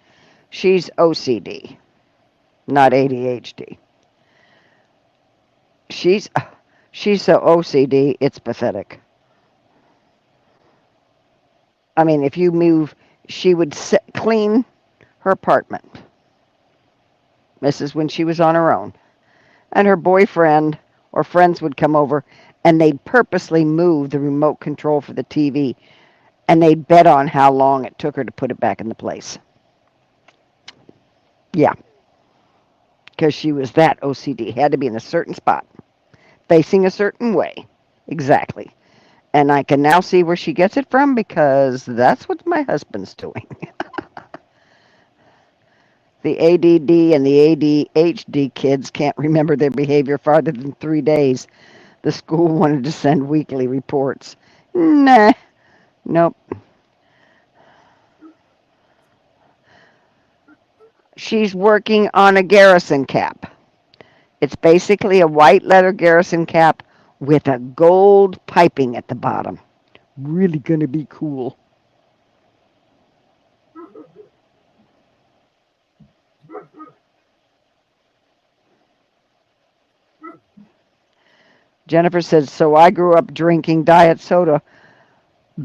B: She's OCD, not ADHD. She's so OCD, it's pathetic. I mean, if you move, she would clean her apartment. This is when she was on her own. And her boyfriend or friends would come over and they'd purposely move the remote control for the TV and they'd bet on how long it took her to put it back into place. Yeah, because she was that OCD. Had to be in a certain spot, facing a certain way. Exactly. And I can now see where she gets it from because that's what my husband's doing. The ADD and the ADHD kids can't remember their behavior farther than 3 days. The school wanted to send weekly reports. Nah, nope. She's working on a garrison cap. It's basically a white leather garrison cap with a gold piping at the bottom. Really gonna be cool. Jennifer says, so I grew up drinking diet soda,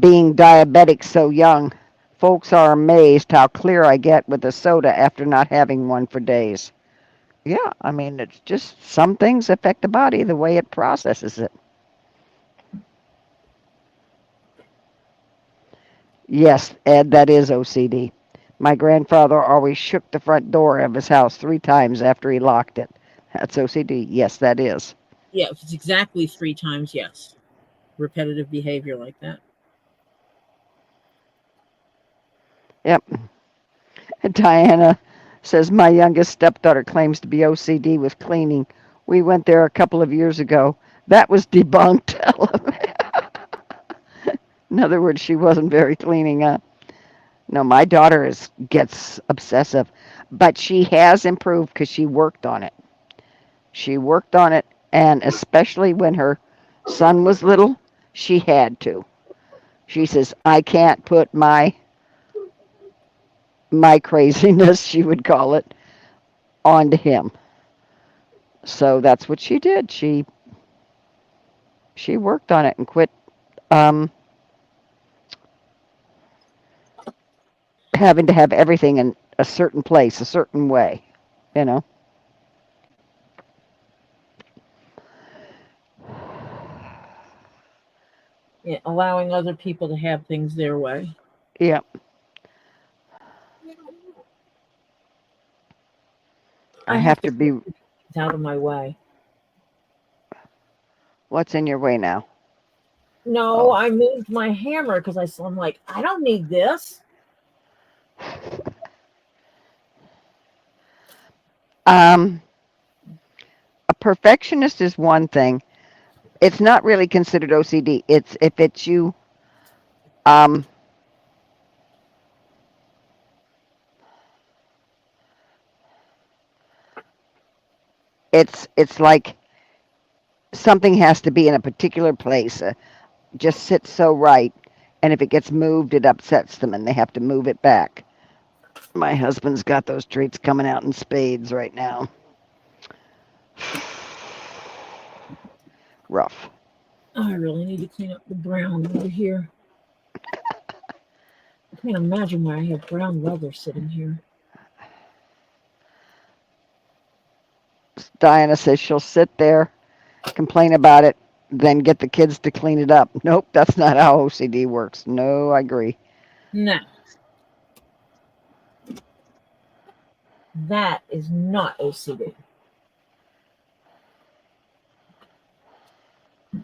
B: being diabetic so young. Folks are amazed how clear I get with a soda after not having one for days. Yeah, I mean, it's just some things affect the body the way it processes it. Yes, Ed, that is OCD. My grandfather always shook the front door of his house 3 times after he locked it. That's OCD. Yes, that is.
A: Yeah, if it's exactly 3 times, yes. Repetitive behavior like that.
B: Yep. Diana says, my youngest stepdaughter claims to be OCD with cleaning. We went there a couple of years ago. That was debunked. In other words, she wasn't very cleaning up. No, my daughter gets obsessive, but she has improved because she worked on it. She worked on it, and especially when her son was little, she had to. She says, I can't put my craziness, she would call it, onto him. So that's what she did. She worked on it and quit having to have everything in a certain place, a certain way, you know.
A: Yeah, allowing other people to have things their way.
B: Yeah. I have to be.
A: It's out of my way.
B: What's in your way now?
A: No, I moved my hammer because I'm like, I don't need this.
B: A perfectionist is one thing. It's not really considered OCD. It's if it's you. It's like something has to be in a particular place. Just sits so right, and if it gets moved, it upsets them, and they have to move it back. My husband's got those traits coming out in spades right now. Rough.
A: Oh, I really need to clean up the brown over here. I can't imagine why I have brown leather sitting here.
B: Diana says she'll sit there, complain about it, then get the kids to clean it up. Nope, that's not how OCD works. No, I agree.
A: No. That is not OCD.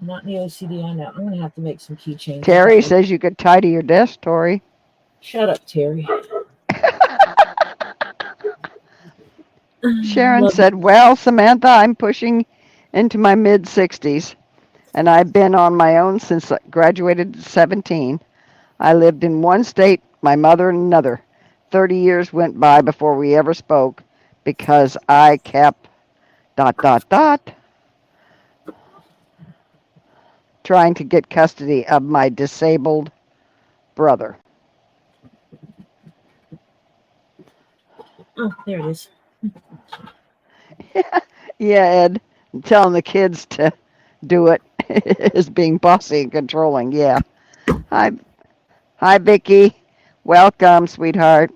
A: Not the OCD I know. I'm going to have to make some keychains.
B: Terry says you could tidy your desk, Tori.
A: Shut up, Terry.
B: Sharon said, well, Samantha, I'm pushing into my mid-60s, and I've been on my own since I graduated at 17. I lived in one state, my mother in another. 30 years went by before we ever spoke because I kept ... trying to get custody of my disabled brother.
A: Oh, there it is.
B: Yeah, Ed. Telling the kids to do it is being bossy and controlling. Yeah. Hi, hi, Vicky. Welcome, sweetheart.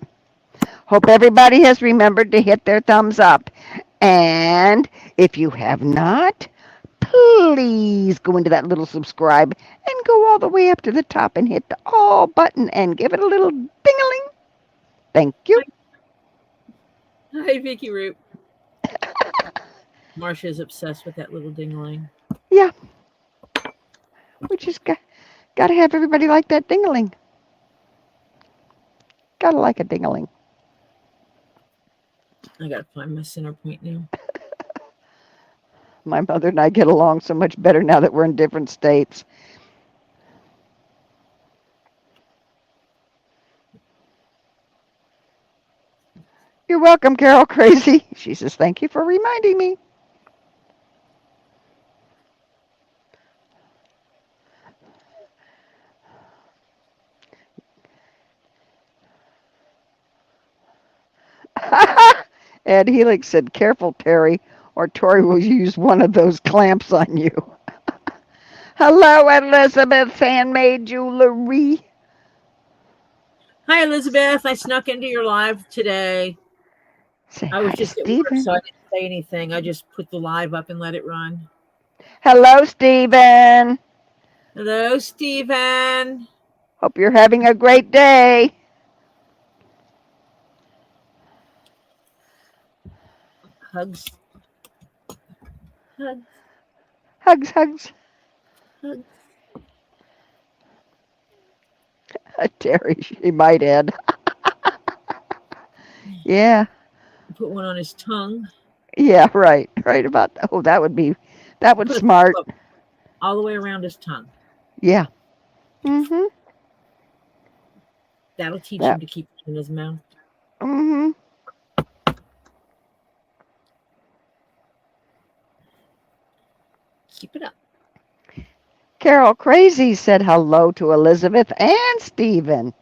B: Hope everybody has remembered to hit their thumbs up. And if you have not, please go into that little subscribe and go all the way up to the top and hit the all button and give it a little ding-a-ling. Thank you.
A: Hi, Vicky Root. Marcia is obsessed with that little dingling.
B: Yeah, we just got to have everybody like that ding-a-ling. Got to like a ding-a-ling.
A: I gotta find my center point now.
B: My mother and I get along so much better now that we're in different states. You're welcome, Carol Crazy. She says, thank you for reminding me. Ed Helix said, careful, Terry, or Tori will use one of those clamps on you. Hello, Elizabeth Handmade Jewelry.
A: Hi, Elizabeth. I snuck into your live today.
B: Say
A: I
B: hi
A: was
B: to
A: just at work,
B: Stephen.
A: so I didn't say anything. I just put the live up and let it run.
B: Hello, Stephen.
A: Hello, Stephen.
B: Hope you're having a great day.
A: Hugs. Hugs.
B: Hugs, hugs.
A: Hugs.
B: Terry, she might add. Yeah,
A: Put one on his tongue.
B: yeah, right, right about that. Oh, that would
A: Put a
B: smart.
A: pillow all the way around his tongue.
B: Yeah. Mhm.
A: That'll teach him
B: That.
A: to keep it in his mouth.
B: Mhm.
A: Keep it up.
B: Carol Crazy said hello to Elizabeth and Stephen.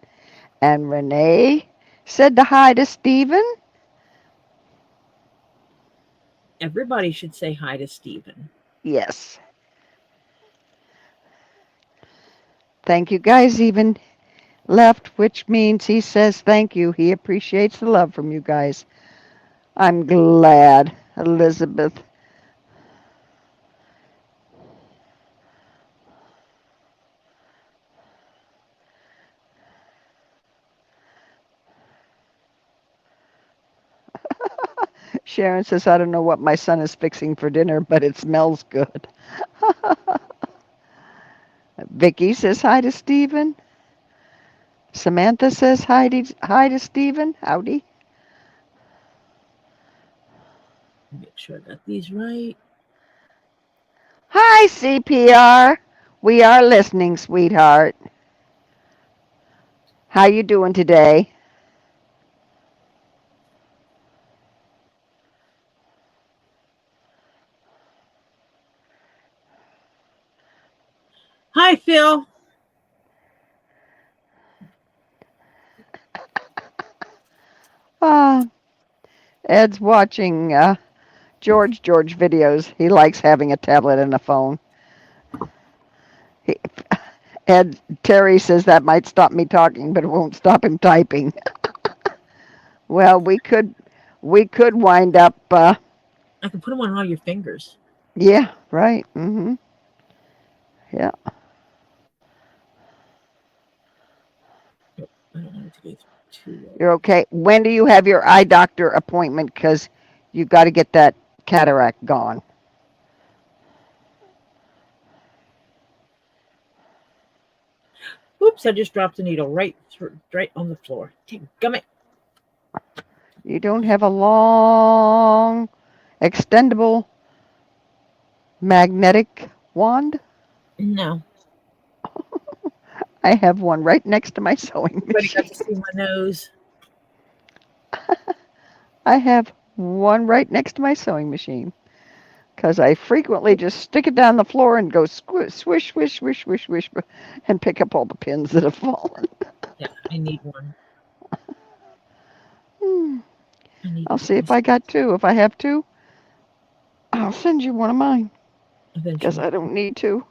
B: And Renee said to hi to Stephen.
A: Everybody should say hi to Stephen.
B: Yes. Thank you guys even left, which means he says thank you. He appreciates the love from you guys. I'm glad, Elizabeth. Sharon says, I don't know what my son is fixing for dinner, but it smells good. Vicky says hi to Stephen. Samantha says hi to Stephen. Howdy.
A: Make sure I got these right.
B: Hi, CPR. We are listening, sweetheart. How you doing today?
A: Hi, Phil.
B: Uh, Ed's watching George videos. He likes having a tablet and a phone. He, Terry says that might stop me talking, but it won't stop him typing. Well, we could wind up.
A: I can put them on all your fingers.
B: Yeah, right. Mhm. Yeah.
A: I don't want it to go too low.
B: You're okay. When do you have your eye doctor appointment? Because you've got to get that cataract gone.
A: Oops, I just dropped the needle right on the floor. Gummit.
B: You don't have a long, extendable magnetic wand?
A: No.
B: I have one right next to my sewing
A: Everybody got
B: machine.
A: to see my nose.
B: I have one right next to my sewing machine because I frequently just stick it down the floor and go swish, swish, swish, swish, swish, swish, and pick up all the pins that have fallen.
A: Yeah, I need one.
B: Hmm.
A: I need
B: I'll
A: to
B: see
A: get
B: if I
A: this
B: got two. If I have two, I'll send you one of mine because
A: eventually.
B: I don't need to.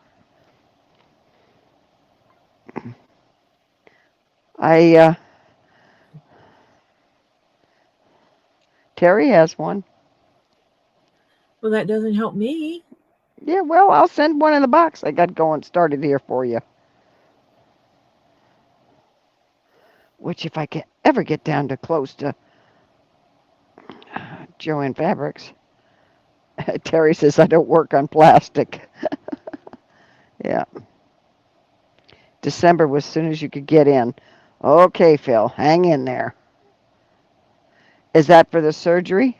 B: I Terry has one.
A: Well, that doesn't help me.
B: Yeah, well, I'll send one in the box I got going started here for you. Which, if I can ever get down to close to Joanne Fabrics, Terry says I don't work on plastic. Yeah, December was as soon as you could get in. Okay, Phil, hang in there. Is that for the surgery?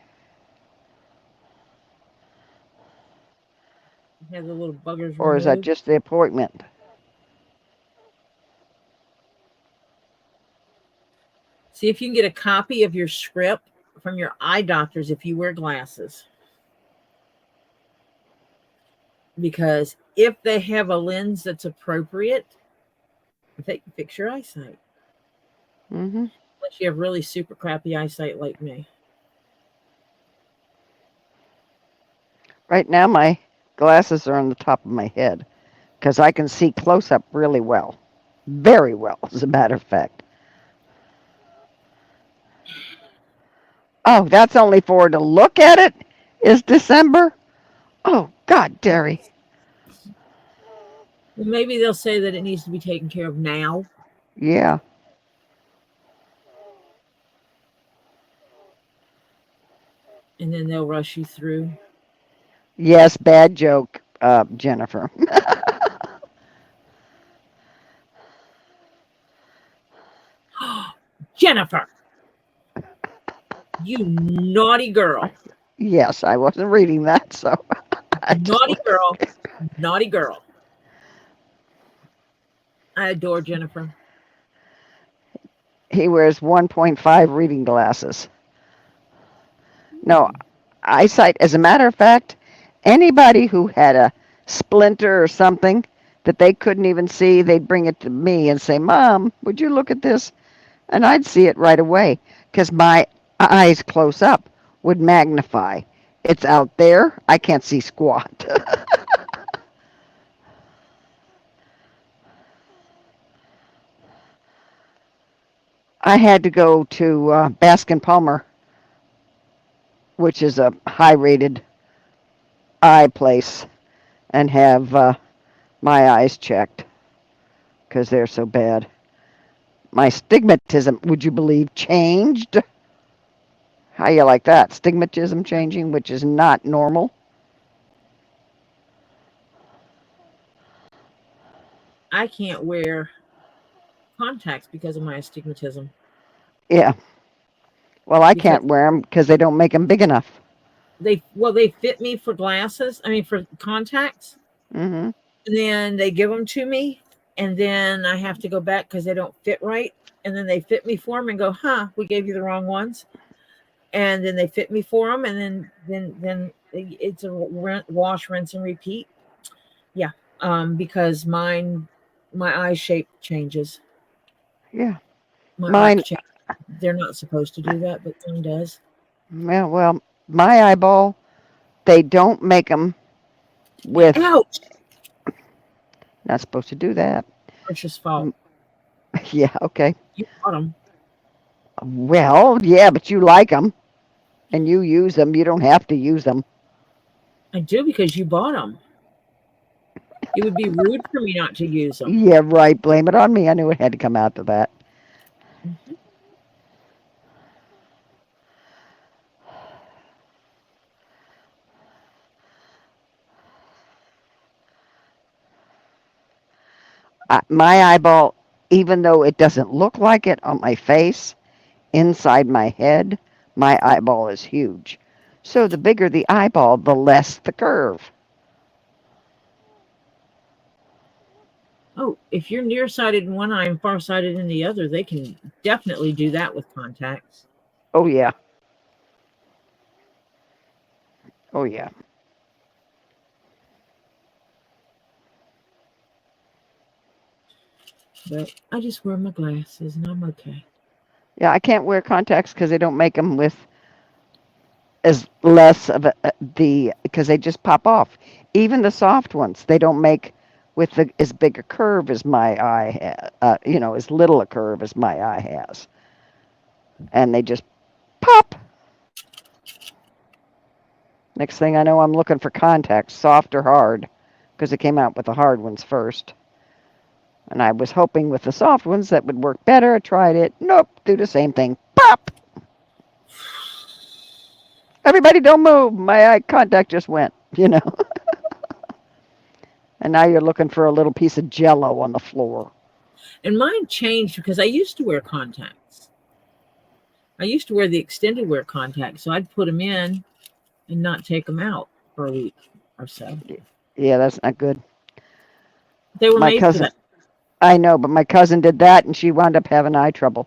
A: Have the little buggers
B: Or is that
A: removed.
B: just the appointment?
A: See if you can get a copy of your script from your eye doctors if you wear glasses. Because if they have a lens that's appropriate, they can fix your eyesight.
B: Mm-hmm.
A: Unless you have really super crappy eyesight like me.
B: Right now, my glasses are on the top of my head because I can see close up really well. Very well, as a matter of fact. Oh, that's only for to look at it? Is December? Oh, God, Terry.
A: Well, maybe they'll say that it needs to be taken care of now.
B: Yeah.
A: And then they'll rush you through.
B: Yes, bad joke, Jennifer.
A: Jennifer, you naughty girl.
B: Yes, I wasn't reading that, so I just
A: Naughty girl. Naughty girl. I adore Jennifer.
B: he wears 1.5 reading glasses. No, eyesight, as a matter of fact, anybody who had a splinter or something that they couldn't even see, they'd bring it to me and say, Mom, would you look at this? And I'd see it right away because my eyes close up would magnify. It's out there. I can't see squat. I had to go to Baskin Palmer, which is a high rated eye place, and have my eyes checked because they're so bad. My stigmatism, would you believe, changed? How you like that? Stigmatism changing, which is not normal.
A: I can't wear contacts because of my astigmatism.
B: Yeah. Well, I
A: Because
B: can't wear them because they don't make them big enough.
A: they fit me for glasses. I mean for contacts.
B: Hmm.
A: And then they give them to me, and then I have to go back because they don't fit right. And then they fit me for them and go, "Huh, we gave you the wrong ones." And then they fit me for them, and then it's a wash, rinse, and repeat. Yeah, because my eye shape changes.
B: Yeah.
A: My
B: Mine,
A: arc changes. They're not supposed to do that, but mine does.
B: well, my eyeball, they don't make them with,
A: Ouch!
B: not supposed to do that.
A: Precious fault.
B: Yeah, okay.
A: You bought them.
B: Well, yeah, but you like them and you use them. You don't have to use them.
A: I do because you bought them. It would be rude for me not to use them.
B: Yeah, right. Blame it on me. I knew it had to come out to that.
A: Mhm.
B: My eyeball, even though it doesn't look like it on my face, inside my head, my eyeball is huge. So the bigger the eyeball, the less the curve.
A: Oh, if you're nearsighted in one eye and farsighted in the other, they can definitely do that with contacts.
B: Oh, yeah. Oh, yeah.
A: But I just wear my glasses and I'm okay.
B: Yeah, I can't wear contacts because they don't make them with as less of because they just pop off. Even the soft ones, they don't make with as big a curve as my eye, as little a curve as my eye has, and they just pop. Next thing I know, I'm looking for contacts, soft or hard, because it came out with the hard ones first. And I was hoping with the soft ones that would work better. I tried it. Nope, do the same thing. Pop! Everybody don't move. My eye contact just went, And now you're looking for a little piece of Jello on the floor.
A: And mine changed because I used to wear contacts. I used to wear the extended wear contacts, so I'd put them in and not take them out for a week or so.
B: Yeah, that's not good.
A: They were
B: My
A: made
B: cousin,
A: for that.
B: I know, but my cousin did that, and she wound up having eye trouble.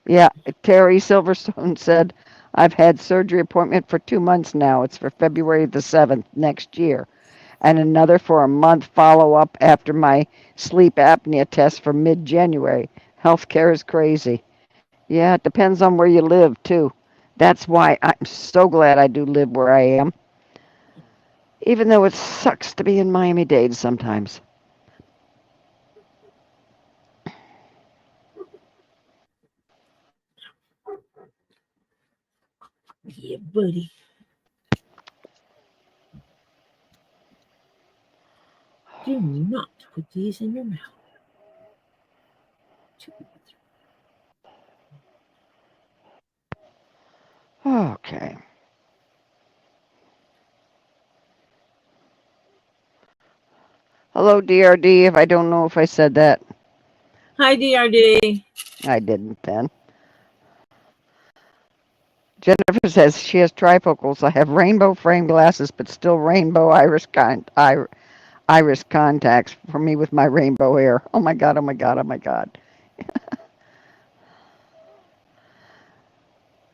B: Yeah, Terry Silverstone said, I've had surgery appointment for 2 months now. It's for February the 7th next year. And another for a month follow-up after my sleep apnea test for mid-January. Healthcare is crazy. Yeah, it depends on where you live, too. That's why I'm so glad I do live where I am. Even though it sucks to be in Miami-Dade sometimes.
A: Yeah, buddy. Do not put these in your mouth.
B: Okay. Hello, DRD, if I don't know if I said that.
A: Hi, DRD.
B: I didn't then. Jennifer says she has trifocals. I have rainbow frame glasses, but still rainbow iris contacts for me with my rainbow hair. Oh my god, oh my god, oh my god.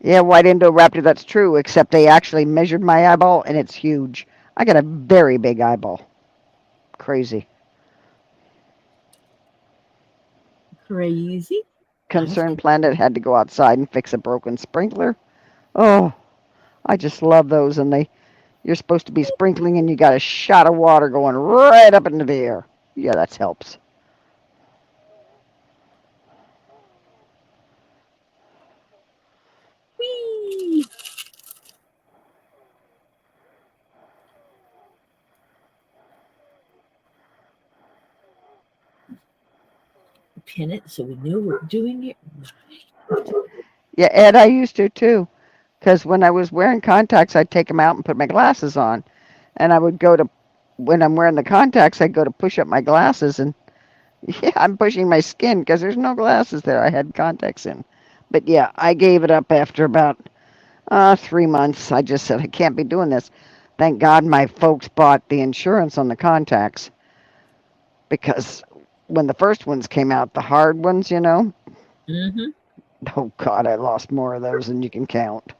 B: Yeah, white Indoraptor, that's true, except they actually measured my eyeball and it's huge. I got a very big eyeball. Crazy.
A: Crazy.
B: Concerned Planet had to go outside and fix a broken sprinkler. Oh, I just love those, and you're supposed to be sprinkling and you got a shot of water going right up into the air. Yeah, that helps.
A: Whee! Pin it so we know we're doing it right.
B: Yeah, Ed, I used to too. Because when I was wearing contacts, I'd take them out and put my glasses on. And I would when I'm wearing the contacts, I'd go to push up my glasses. And yeah, I'm pushing my skin because there's no glasses there. I had contacts in. But yeah, I gave it up after about 3 months. I just said, I can't be doing this. Thank God my folks bought the insurance on the contacts. Because when the first ones came out, the hard ones,
A: Mm-hmm.
B: oh God, I lost more of those than you can count.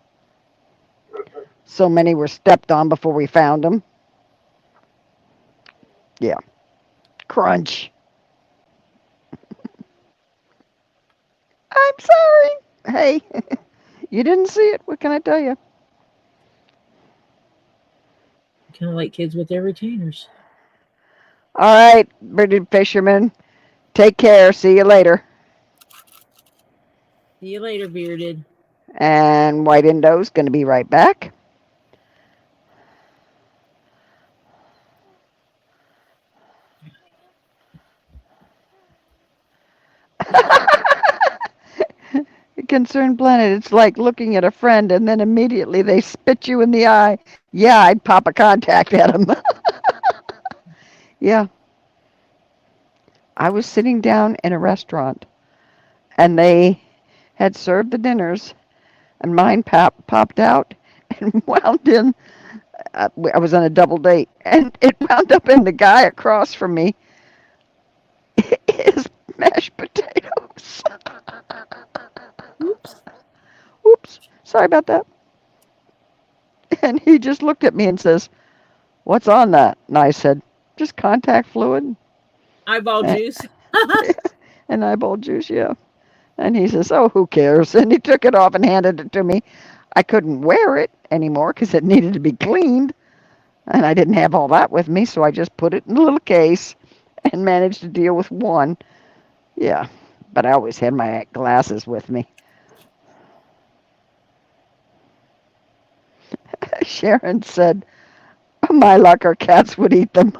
B: So many were stepped on before we found them. Yeah. Crunch. I'm sorry. Hey, you didn't see it. What can I tell you?
A: Kind of like kids with their retainers.
B: All right, bearded fisherman. Take care. See you later.
A: See you later, bearded.
B: And White Indo's going to be right back. Concerned Planet, it's like looking at a friend and then immediately they spit you in the eye. Yeah, I'd pop a contact at them. Yeah. I was sitting down in a restaurant and they had served the dinners and mine popped out and wound in. I was on a double date and it wound up in the guy across from me. His mashed potatoes.
A: Oops.
B: Oops, sorry about that. And he just looked at me and says, "What's on that?" And I said, "Just contact fluid."
A: Eyeball
B: And,
A: juice.
B: And eyeball juice, yeah. And he says, "Oh, who cares?" And he took it off and handed it to me. I couldn't wear it anymore because it needed to be cleaned, and I didn't have all that with me, so I just put it in a little case and managed to deal with one. Yeah, but I always had my glasses with me. Sharon said, "My luck, our cats would eat them."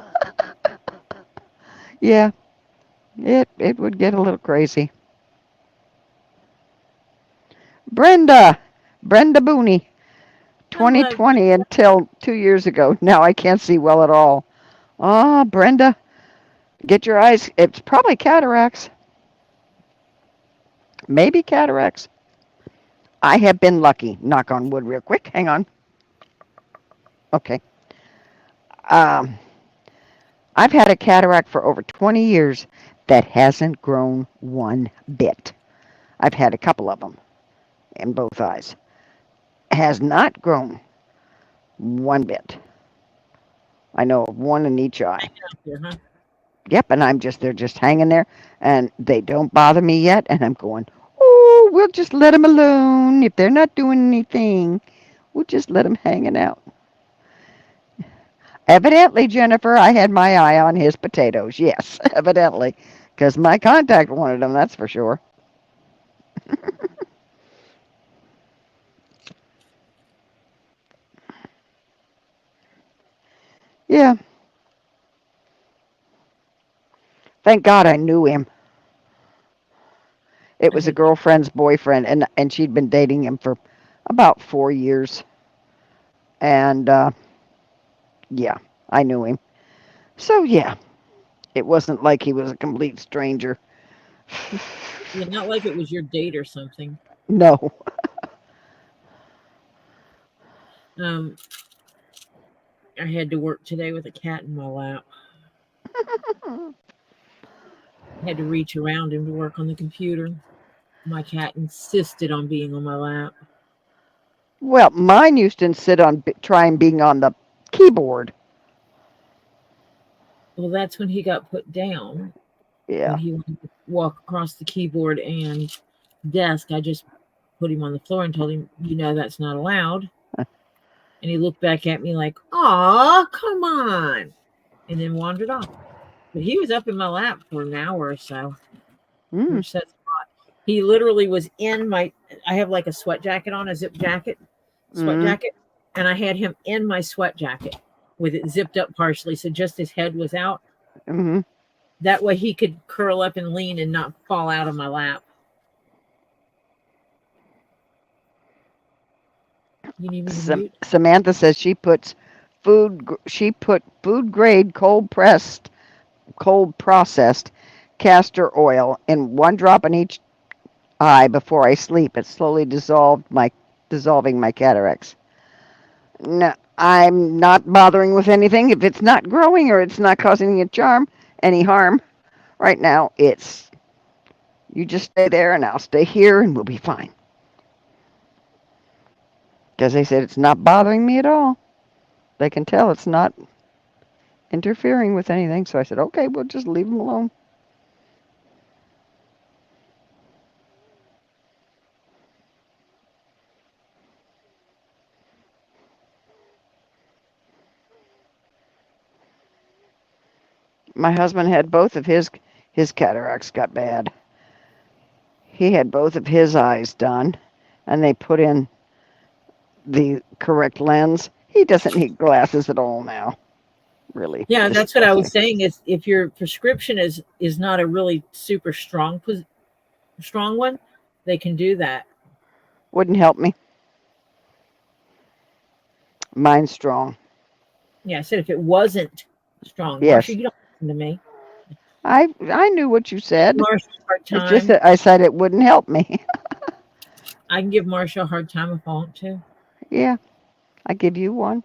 B: Yeah, it would get a little crazy. Brenda, Brenda Booney,
A: Hello.
B: 2020 until 2 years ago. Now I can't see well at all. Ah, Brenda, get your eyes. It's probably cataracts. Maybe cataracts. I have been lucky. Knock on wood, real quick. Hang on. Okay. Um, I've had a cataract for over 20 years that hasn't grown one bit. I've had a couple of them in both eyes. Has not grown one bit. I know of one in each eye.
A: Here, huh?
B: Yep, and they're just hanging there, and they don't bother me yet, and I'm going, oh, we'll just let them alone. If they're not doing anything, we'll just let them hanging out. Evidently, Jennifer, I had my eye on his potatoes. Yes, evidently, because my contact wanted them, that's for sure. Yeah, thank God I knew him. It
A: I
B: was a
A: hate
B: girlfriend's boyfriend, and she'd been dating him for about 4 years. And yeah, I knew him. So yeah, it wasn't like he was a complete stranger.
A: yeah, not like it was your date or something.
B: No.
A: Um, I had to work today with a cat in my lap. I had to reach around him to work on the computer. My cat insisted on being on my lap.
B: Well, mine used to insist on trying being on the keyboard.
A: Well, that's when he got put down. When
B: Yeah.
A: he wanted to walk across the keyboard and desk, I just put him on the floor and told him, that's not allowed. And he looked back at me like, "Aw, come on," and then wandered off. But he was up in my lap for an hour or so,
B: Mm,
A: which says a lot. He literally was in I have like a sweat jacket on, a zip jacket, sweat
B: mm,
A: jacket, and I had him in my sweat jacket with it zipped up partially, so just his head was out.
B: mm.
A: That way he could curl up and lean and not fall out of my lap. You need me to mute?
B: Samantha says she put food grade cold processed castor oil in 1 drop in each eye before I sleep. It slowly dissolving my cataracts. No, I'm not bothering with anything. If it's not growing or it's not causing any harm right now, you just stay there and I'll stay here and we'll be fine. Because they said it's not bothering me at all. They can tell it's not interfering with anything. So I said, okay, we'll just leave them alone. My husband had both of his cataracts got bad. He had both of his eyes done, and they put in the correct lens. He doesn't need glasses at all now. Really,
A: Yeah,
B: just
A: that's what I was
B: doesn't.
A: saying. Is if your prescription is not a really super strong one, they can do that.
B: Wouldn't help me. Mine's strong.
A: Yeah, I said if it wasn't strong, Marcia,
B: Yes,
A: you don't listen to me.
B: I knew what you said.
A: Marcia a hard
B: It's just
A: time.
B: that I said it wouldn't help me.
A: I can give Marcia a hard time if I want to.
B: Yeah, I give you one.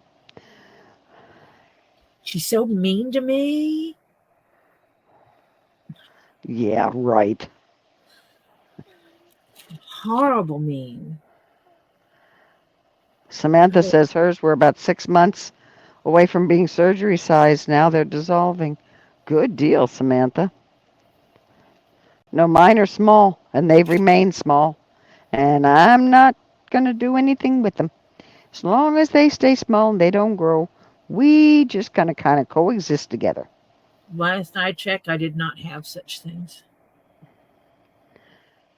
A: She's so mean to me.
B: Yeah, right.
A: Horrible mean.
B: Samantha says hers were about 6 months away from being surgery size. Now they're dissolving. Good deal, Samantha. No, mine are small, and they've remained small. And I'm not going to do anything with them. As long as they stay small and they don't grow, we just kind of coexist together.
A: Last I checked, I did not have such things.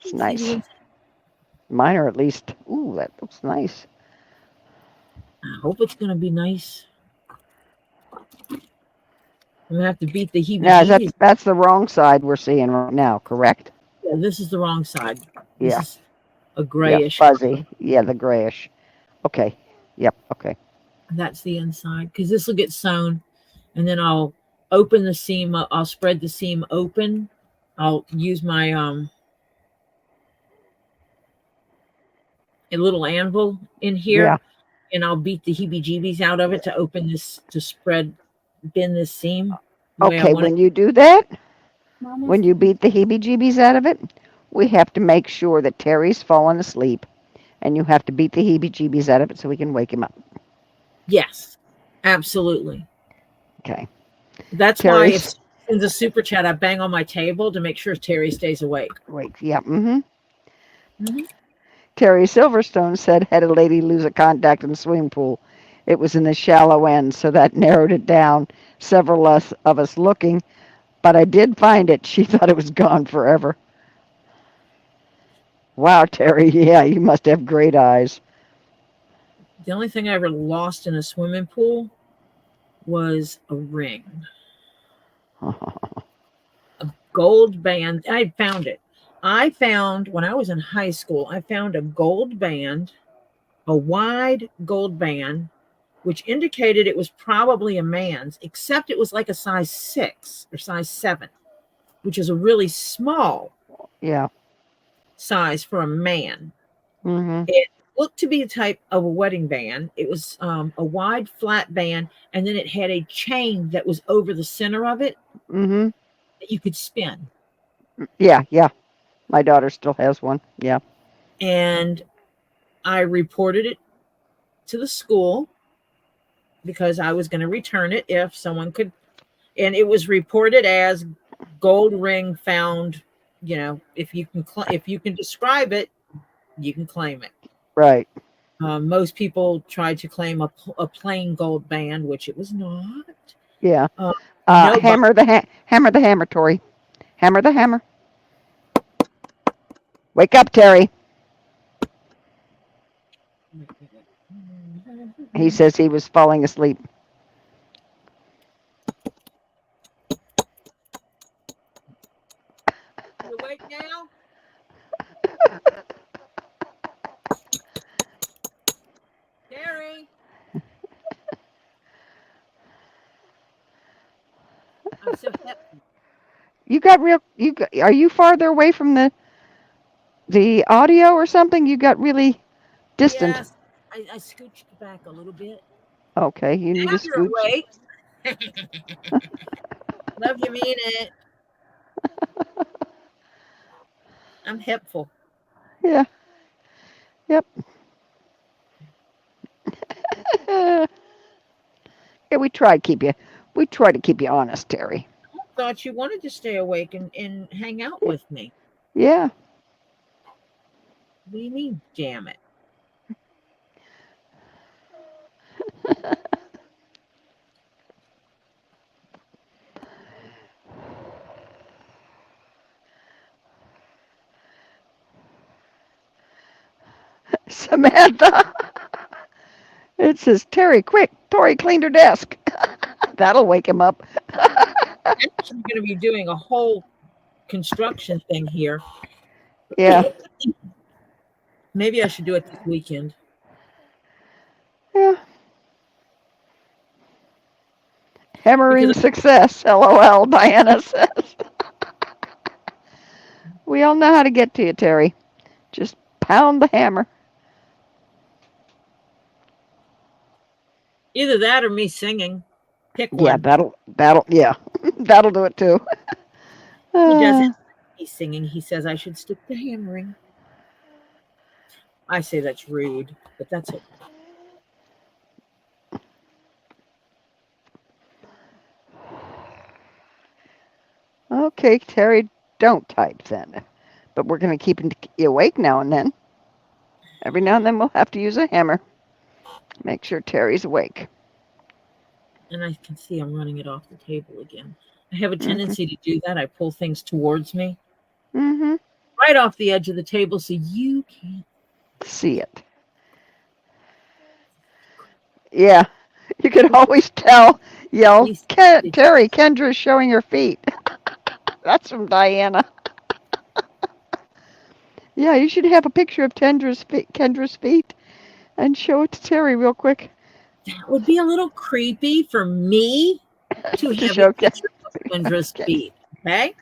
B: It's
A: See the
B: nice.
A: inside?
B: Mine are at least, ooh, that looks nice.
A: I hope it's going to be nice. I'm going to have to beat the
B: Now,
A: heebie-jeebies.
B: that's the wrong side we're seeing right now, correct?
A: Yeah, this is the wrong side. This
B: Yeah,
A: is a
B: yeah,
A: grayish color.
B: fuzzy. Yeah, the grayish. Okay, yep, okay.
A: That's the inside because this will get sewn, and then I'll open the seam. I'll spread the seam open. I'll use my a little anvil in here,
B: Yeah,
A: and I'll beat the heebie-jeebies out of it to open this to bend this seam the way I
B: okay,
A: want it.
B: when you do that, when you beat the heebie-jeebies out of it, we have to make sure that Terry's fallen asleep, and you have to beat the heebie-jeebies out of it so we can wake him up.
A: Yes, absolutely.
B: Okay.
A: That's why if
B: Terry's,
A: someone sends a super chat, I bang on my table to make sure Terry stays awake.
B: wait, yeah, mm-hmm.
A: Mm-hmm.
B: Terry Silverstone said, had a lady lose a contact in the swimming pool. It was in the shallow end, so that narrowed it down. Several less of us looking, but I did find it. She thought it was gone forever. Wow, Terry, yeah, you must have great eyes.
A: The only thing I ever lost in a swimming pool was a ring, a gold band. I found it. I found when I was in high school, I found a gold band, a wide gold band, which indicated it was probably a man's, except it was like a size 6 or size 7, which is a really small
B: Yeah.
A: size for a man.
B: Mm-hmm.
A: It looked to be a type of a wedding band. It was a wide, flat band, and then it had a chain that was over the center of it
B: Mm-hmm.
A: that you could spin.
B: Yeah, yeah. My daughter still has one. Yeah.
A: And I reported it to the school because I was going to return it if someone could. And it was reported as gold ring found. You know, if you can describe it, you can claim it.
B: Right.
A: Most people tried to claim a plain gold band, which it was not.
B: Yeah.
A: Uh, Nobody.
B: Hammer the hammer, Tori. Hammer the hammer. Wake up, Terry. He says he was falling asleep.
A: You awake now? Gary? I'm so happy.
B: Are you farther away from the audio or something? You got really distant.
A: Yes, I scooched back a little bit.
B: Okay, you need
A: Now
B: to
A: you're
B: scooch.
A: awake. Love you, mean it. I'm helpful.
B: Yeah. Yep. Yeah, we try to keep you honest, Terry.
A: Thought you wanted to stay awake and hang out with me.
B: Yeah.
A: What do you mean, damn it?
B: Samantha. It says, Terry, quick. Tori cleaned her desk. That'll wake him up.
A: I'm going to be doing a whole construction thing here.
B: Yeah.
A: Maybe I should do it this weekend.
B: Yeah. Hammering
A: Because
B: success. LOL, Diana says. We all know how to get to you, Terry. Just pound the hammer.
A: either that or me singing. Pick
B: Yeah,
A: one.
B: yeah. That'll do it too.
A: He doesn't.
B: Uh,
A: He's singing. He says I should stick to hammering. I say that's rude, but that's okay.
B: okay, Terry don't type then. But we're going to keep you awake now and then. Every now and then we'll have to use a hammer. Make sure Terry's awake.
A: And I can see I'm running it off the table again. I have a
B: Mm-hmm.
A: tendency to do that. I pull things towards me,
B: Mm-hmm.
A: right off the edge of the table, so you can't
B: See it. Yeah. You can always yell,
A: see it.
B: Terry, Kendra's showing her feet. That's from Diana. Yeah, you should have a picture of Kendra's feet and show it to Terry real quick.
A: That would be a little creepy for me to
B: To
A: have a
B: show
A: picture of Kendra's
B: Ken.
A: feet. Okay?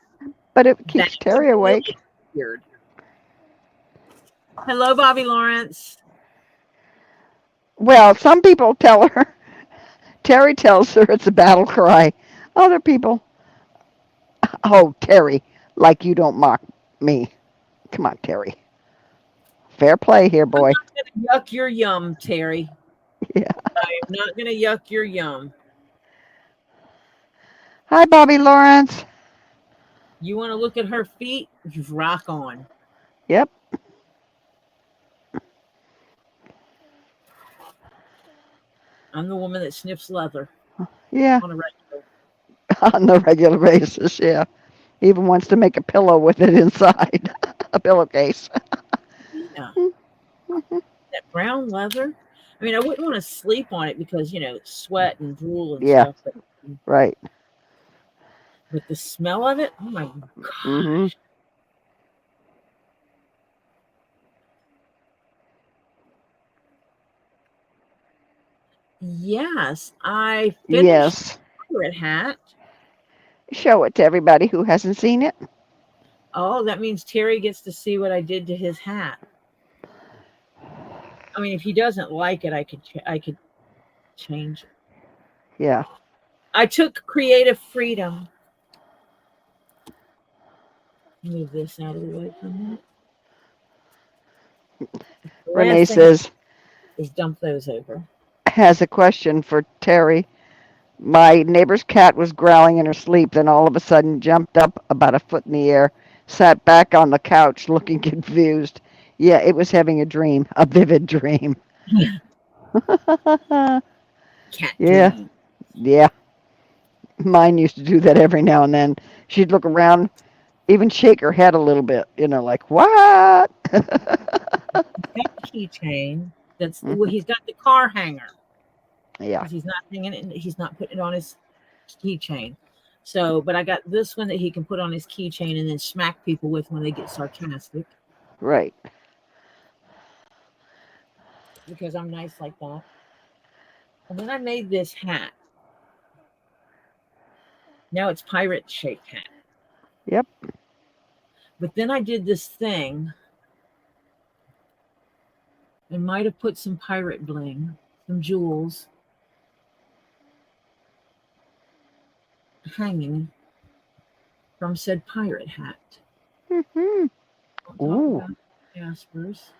B: But it
A: That
B: keeps
A: would
B: Terry
A: be a little
B: awake.
A: weird. Hello, Bobby Lawrence.
B: Well, some people tell her, Terry tells her it's a battle cry. Other people, oh, Terry, like you don't mock me. Come on, Terry. Fair play here, boy.
A: I'm not going to yuck your yum, Terry.
B: Yeah.
A: I am not going to yuck your yum.
B: Hi, Bobby Lawrence.
A: You want to look at her feet? You rock on.
B: Yep.
A: I'm the woman that sniffs leather
B: Yeah.
A: on a regular.
B: On a regular basis, yeah. Even wants to make a pillow with it inside. A pillowcase.
A: Yeah. That brown leather. I mean, I wouldn't want to sleep on it because, sweat and drool and
B: Yeah.
A: stuff. But
B: Right.
A: the smell of it, oh my God.
B: Mm-hmm.
A: Yes, I finished
B: Yes.
A: the pirate hat.
B: Show it to everybody who hasn't seen it.
A: Oh, that means Terry gets to see what I did to his hat. I mean, if he doesn't like it, I could change it.
B: Yeah.
A: I took creative freedom. Move this out of the way for a minute. The
B: Renee
A: last thing
B: says,
A: is dump those over.
B: has a question for Terry. My neighbor's cat was growling in her sleep, then all of a sudden jumped up about a foot in the air, sat back on the couch looking confused. Yeah, it was having a dream, a vivid dream.
A: Cat
B: Yeah,
A: dream.
B: yeah. Mine used to do that every now and then. She'd look around, even shake her head a little bit, like, what?
A: Keychain. Well, he's got the car hanger.
B: Yeah.
A: He's not hanging it. He's not putting it on his keychain. So, but I got this one that he can put on his keychain and then smack people with when they get sarcastic.
B: Right.
A: Because I'm nice like that. And then I made this hat. Now it's pirate shaped hat.
B: Yep.
A: But then I did this thing. I might have put some pirate bling, some jewels hanging from said pirate hat.
B: Mm-hmm. Ooh.
A: About Jaspers.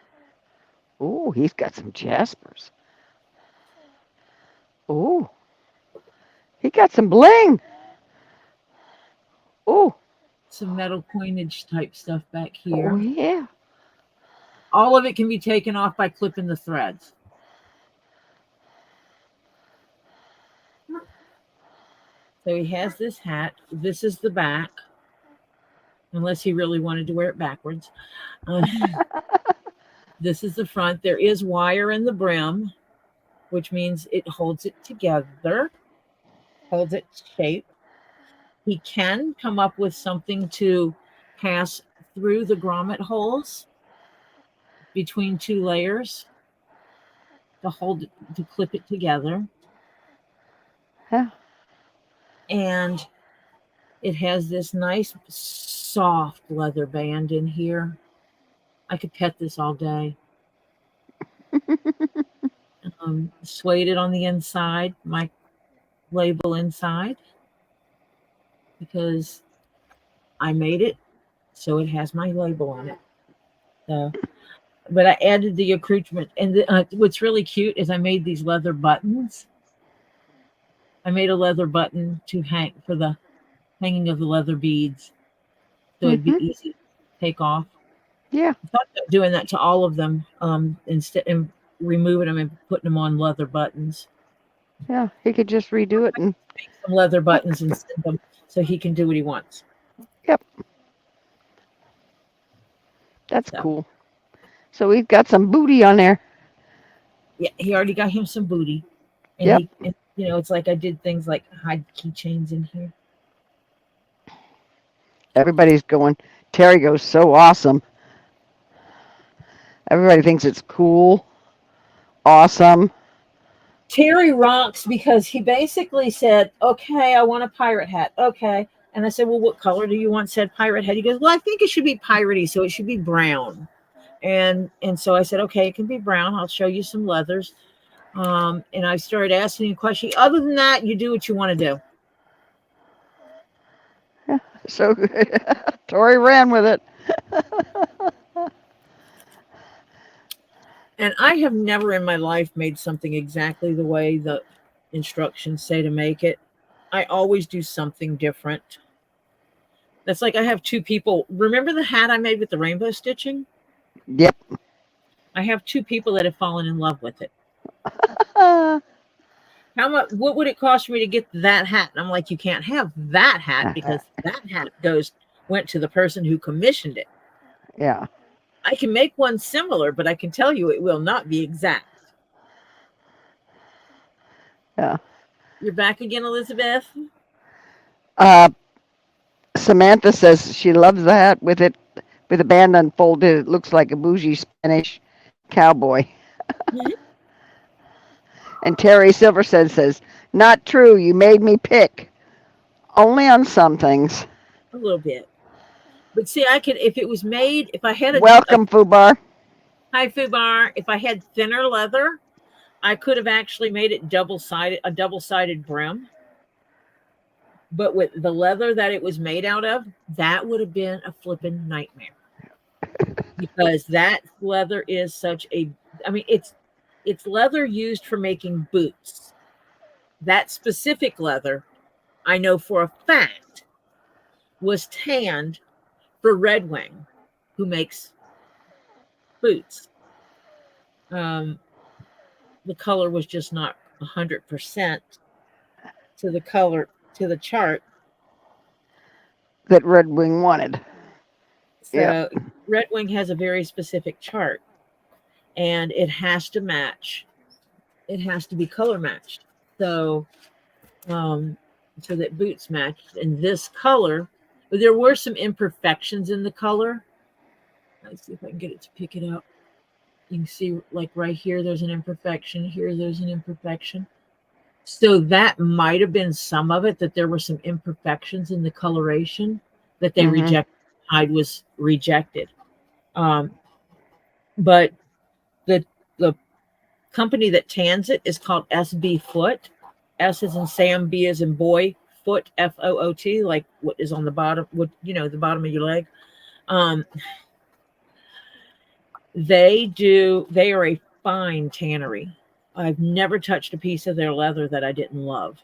B: Ooh, he's got some jaspers. Ooh. He got some bling. Ooh.
A: Some metal coinage type stuff back here.
B: Oh, yeah.
A: All of it can be taken off by clipping the threads. So he has this hat. This is the back. Unless he really wanted to wear it backwards. This is the front. There is wire in the brim, which means it holds it together, holds it shape. He can come up with something to pass through the grommet holes between two layers to hold it, to clip it together.
B: Yeah.
A: And it has this nice soft leather band in here. I could pet this all day. Suede it on the inside, my label inside, because I made it so it has my label on it. So, but I added the accoutrement, and what's really cute is I made these leather buttons. I made a leather button to hang for the hanging of the leather beads. so it'd be easy to take off.
B: Yeah.
A: I thought about doing that to all of them, instead and removing them and putting them on leather buttons.
B: Yeah. He could just redo it and
A: Make some leather buttons and send them so he can do what he wants.
B: yep. That's
A: So,
B: cool. So we've got some booty on there.
A: yeah, he already got him some booty, and
B: Yep.
A: and, it's like I did things like hide keychains in here.
B: Everybody's going. Terry goes, so awesome. Everybody thinks it's cool, awesome.
A: Terry rocks because he basically said, "Okay, I want a pirate hat." Okay. And I said, "Well, what color do you want?" Said pirate hat. He goes, "Well, I think it should be piratey, so it should be brown." And so I said, "Okay, it can be brown. I'll show you some leathers." And I started asking him questions. Other than that, you do what you want to do.
B: Yeah, so Tori ran with it.
A: And I have never in my life made something exactly the way the instructions say to make it. I always do something different. That's like I have two people. Remember the hat I made with the rainbow stitching?
B: Yep.
A: I have two people that have fallen in love with it.
B: Uh,
A: How much? What would it cost me to get that hat? And I'm like, you can't have that hat because that hat went to the person who commissioned it.
B: yeah.
A: I can make one similar, but I can tell you it will not be exact.
B: Yeah.
A: You're back again, Elizabeth?
B: Samantha says she loves the hat with a band unfolded. It looks like a bougie Spanish cowboy.
A: Mhm.
B: And Terry Silverstead says, not true. You made me pick. Only on some things.
A: A little bit. But see, I could, if it was made, if I had
B: Welcome, Fubar.
A: Hi, Fubar. If I had thinner leather, I could have actually made it a double-sided brim. But with the leather that it was made out of, that would have been a flippin' nightmare. Because that leather is it's leather used for making boots. That specific leather, I know for a fact, was tanned for Red Wing, who makes boots. The color was just not 100% to the chart
B: that Red Wing wanted.
A: So
B: yeah.
A: Red Wing has a very specific chart, and it has to match. It has to be color matched. So that boots matched. And this color, but there were some imperfections in the color. Let's see if I can get it to pick it up. You can see like right here, there's an imperfection. Here, there's an imperfection. So that might have been some of it, that there were some imperfections in the coloration that they rejected. Hide was rejected. But the company that tans it is called SB Foot. S is in Sam, B is in boy, foot, FOOT, like what is on the bottom, the bottom of your leg. They are a fine tannery. I've never touched a piece of their leather that I didn't love.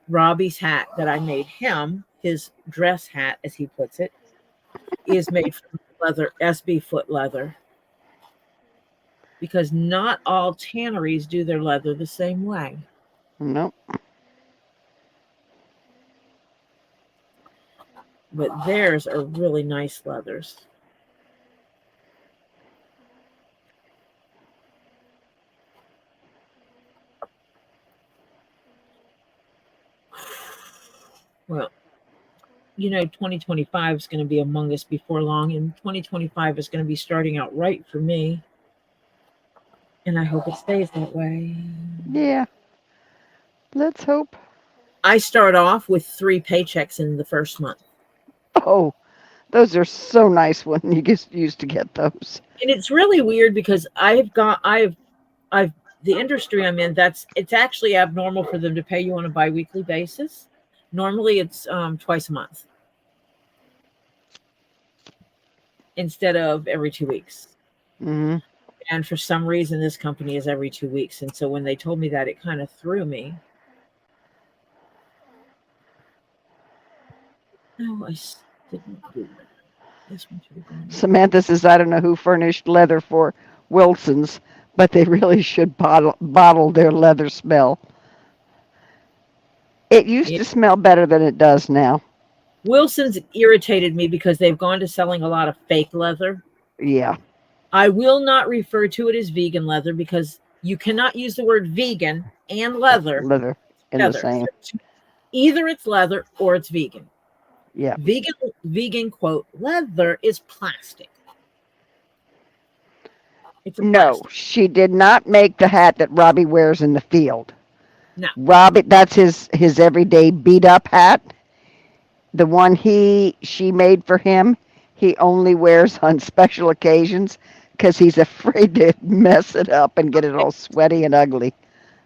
A: Robbie's hat that I made him, his dress hat, as he puts it, is made from leather, SB Foot leather. Because not all tanneries do their leather the same way.
B: Nope.
A: But theirs are really nice leathers. Well, 2025 is going to be among us before long, and 2025 is going to be starting out right for me. And I hope it stays that way.
B: Yeah. Let's hope.
A: I start off with 3 paychecks in the first month.
B: Oh, those are so nice when you get used to get those.
A: And it's really weird because the industry I'm in, it's actually abnormal for them to pay you on a biweekly basis. Normally it's twice a month instead of every 2 weeks.
B: Mm-hmm.
A: And for some reason, this company is every 2 weeks. And so when they told me that, it kind of threw me. Oh, Didn't include that. This one should have gone.
B: Samantha says, I don't know who furnished leather for Wilson's, but they really should bottle their leather smell. It used
A: Yeah.
B: to smell better than it does now.
A: Wilson's irritated me because they've gone to selling a lot of fake leather.
B: Yeah.
A: I will not refer to it as vegan leather because you cannot use the word vegan and leather
B: Leather in the same.
A: Either it's leather or it's vegan.
B: Yeah.
A: Vegan quote, leather is plastic. It's a
B: No,
A: plastic.
B: she did not make the hat that Robbie wears in the field.
A: No.
B: Robbie, that's his everyday beat up hat. The one she made for him, he only wears on special occasions because he's afraid to mess it up and get it all sweaty and ugly.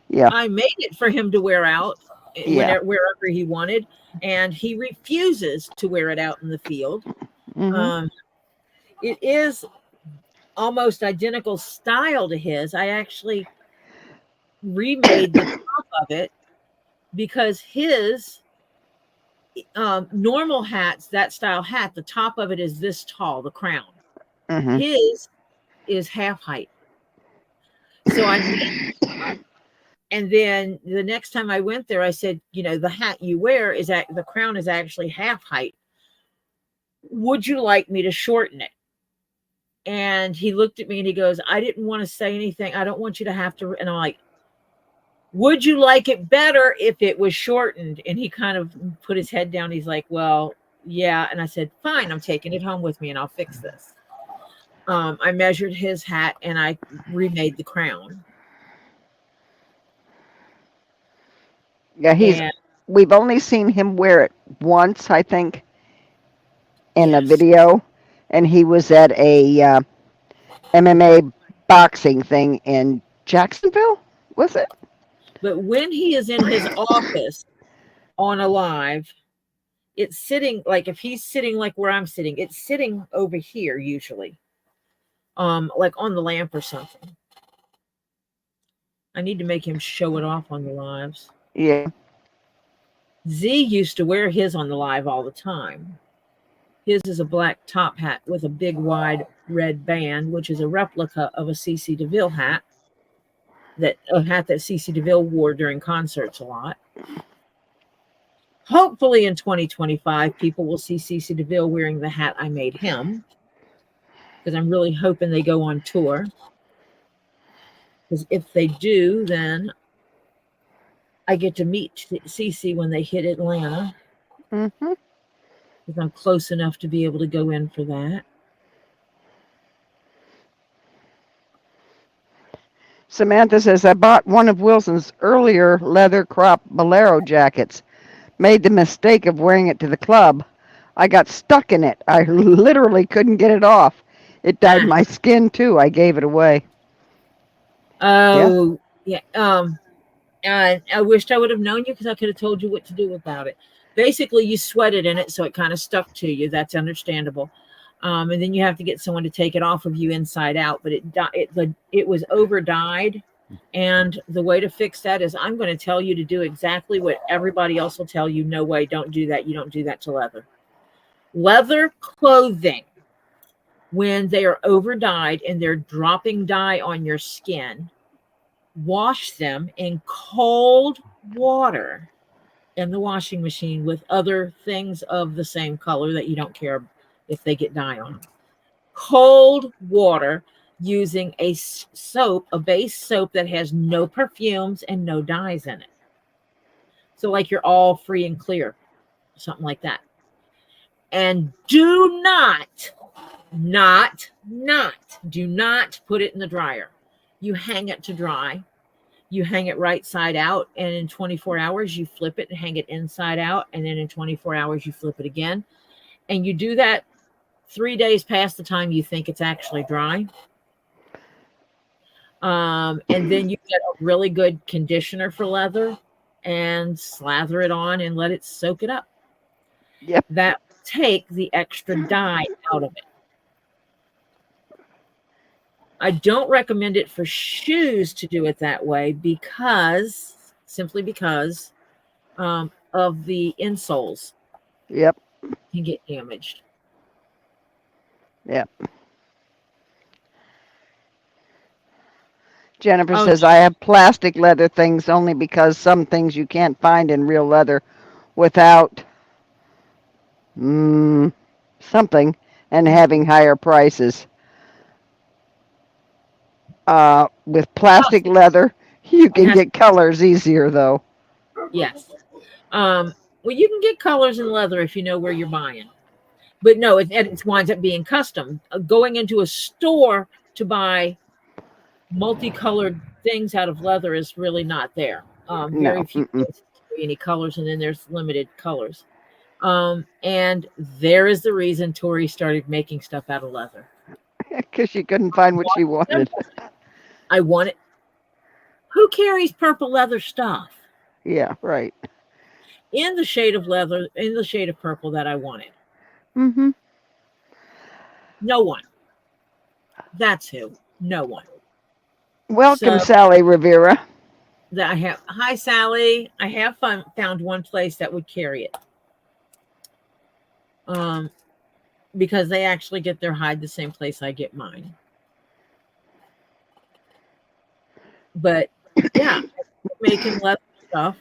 B: Yeah.
A: I made it for him to wear out wherever he wanted, and he refuses to wear it out in the field.
B: Mm-hmm.
A: It is almost identical style to his. I actually remade the top of it because his normal hats, that style hat, the top of it is this tall, the crown.
B: Mm-hmm.
A: His is half height. So and then the next time I went there, I said, the hat you wear the crown is actually half height. Would you like me to shorten it? And he looked at me and he goes, I didn't want to say anything. I don't want you to have to. And I'm like, would you like it better if it was shortened? And he kind of put his head down. He's like, well, yeah. And I said, fine, I'm taking it home with me and I'll fix this. I measured his hat and I remade the crown.
B: Yeah, we've only seen him wear it once, I think, in a video, and he was at a MMA boxing thing in Jacksonville, was it?
A: But when he is in his office on a live, it's sitting like if he's sitting like where I'm sitting, it's sitting over here usually, like on the lamp or something. I need to make him show it off on the lives.
B: Yeah.
A: Z used to wear his on the live all the time. His is a black top hat with a big wide red band, which is a replica of a CC DeVille hat. A hat that CC DeVille wore during concerts a lot. Hopefully in 2025, people will see CC DeVille wearing the hat I made him. Because I'm really hoping they go on tour. Because if they do, then I get to meet CC when they hit Atlanta.
B: Mm-hmm.
A: Because I'm close enough to be able to go in for that.
B: Samantha says, I bought one of Wilson's earlier leather crop bolero jackets. Made the mistake of wearing it to the club. I got stuck in it. I literally couldn't get it off. It dyed my skin too. I gave it away.
A: Oh, yeah. I wished I would have known you because I could have told you what to do about it. Basically, you sweated in it, so it kind of stuck to you. That's understandable. And then you have to get someone to take it off of you inside out. But it was over dyed. And the way to fix that is I'm going to tell you to do exactly what everybody else will tell you. No way, don't do that. You don't do that to leather. Leather clothing, when they are over dyed and they're dropping dye on your skin, wash them in cold water in the washing machine with other things of the same color that you don't care if they get dye on them. Cold water using a soap, a base soap that has no perfumes and no dyes in it. So like you're all free and clear, something like that. And do not put it in the dryer. You hang it to dry. You hang it right side out, and in 24 hours, you flip it and hang it inside out, and then in 24 hours, you flip it again. And you do that 3 days past the time you think it's actually dry. And then you get a really good conditioner for leather and slather it on and let it soak it up.
B: Yep.
A: That will take the extra dye out of it. I don't recommend it for shoes to do it that way simply because of the insoles.
B: Yep.
A: can get damaged.
B: Yeah. Jennifer
A: Oh,
B: says, I have plastic leather things only because some things you can't find in real leather without something and having higher prices. With plastic leather, you
A: it
B: can
A: has,
B: get colors easier, though.
A: yes. Well, you can get colors in leather if you know where you're buying. But no, it winds up being custom. Going into a store to buy multicolored things out of leather is really not there. Very
B: No.
A: few places carry any colors, and then there's limited colors. And there is the reason Tori started making stuff out of leather.
B: Because she couldn't find what she wanted.
A: Simple. I want it. Who carries purple leather stuff
B: Yeah, right.
A: in the shade of leather, in the shade of purple that I wanted?
B: Mm-hmm.
A: No one. That's who. No one.
B: Welcome,
A: So
B: Sally Rivera.
A: that I have. Hi, Sally. I have found one place that would carry it. Because they actually get their hide the same place I get mine. But yeah, making leather stuff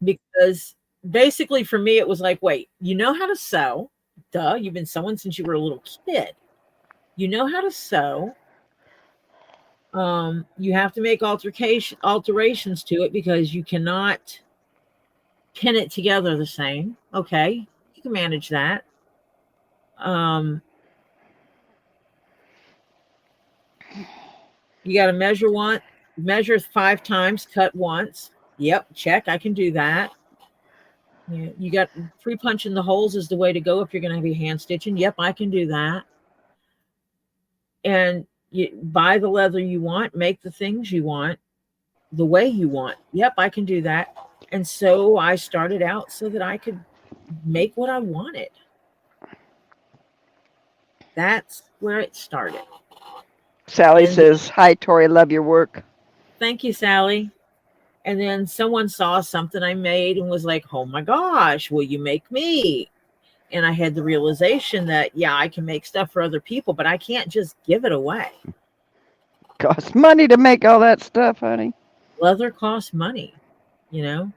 A: because basically for me it was like, wait, you know how to sew? Duh, you've been sewing since you were a little kid. You know how to sew. You have to make alterations to it because you cannot pin it together the same. Okay, you can manage that. You got to measure 5 times, cut once. Yep, check. I can do that. Yeah, you got pre-punching the holes is the way to go if you're going to be hand stitching. Yep, I can do that. And you buy the leather you want, make the things you want, the way you want. Yep, I can do that. And so I started out so that I could make what I wanted. That's where it started.
B: Sally
A: And
B: says, hi, Tori, love your work.
A: thank you, Sally. And then someone saw something I made and was like, oh my gosh, will you make me? And I had the realization that, yeah, I can make stuff for other people, but I can't just give it away.
B: Costs money to make all that stuff, honey.
A: Leather costs money, you know.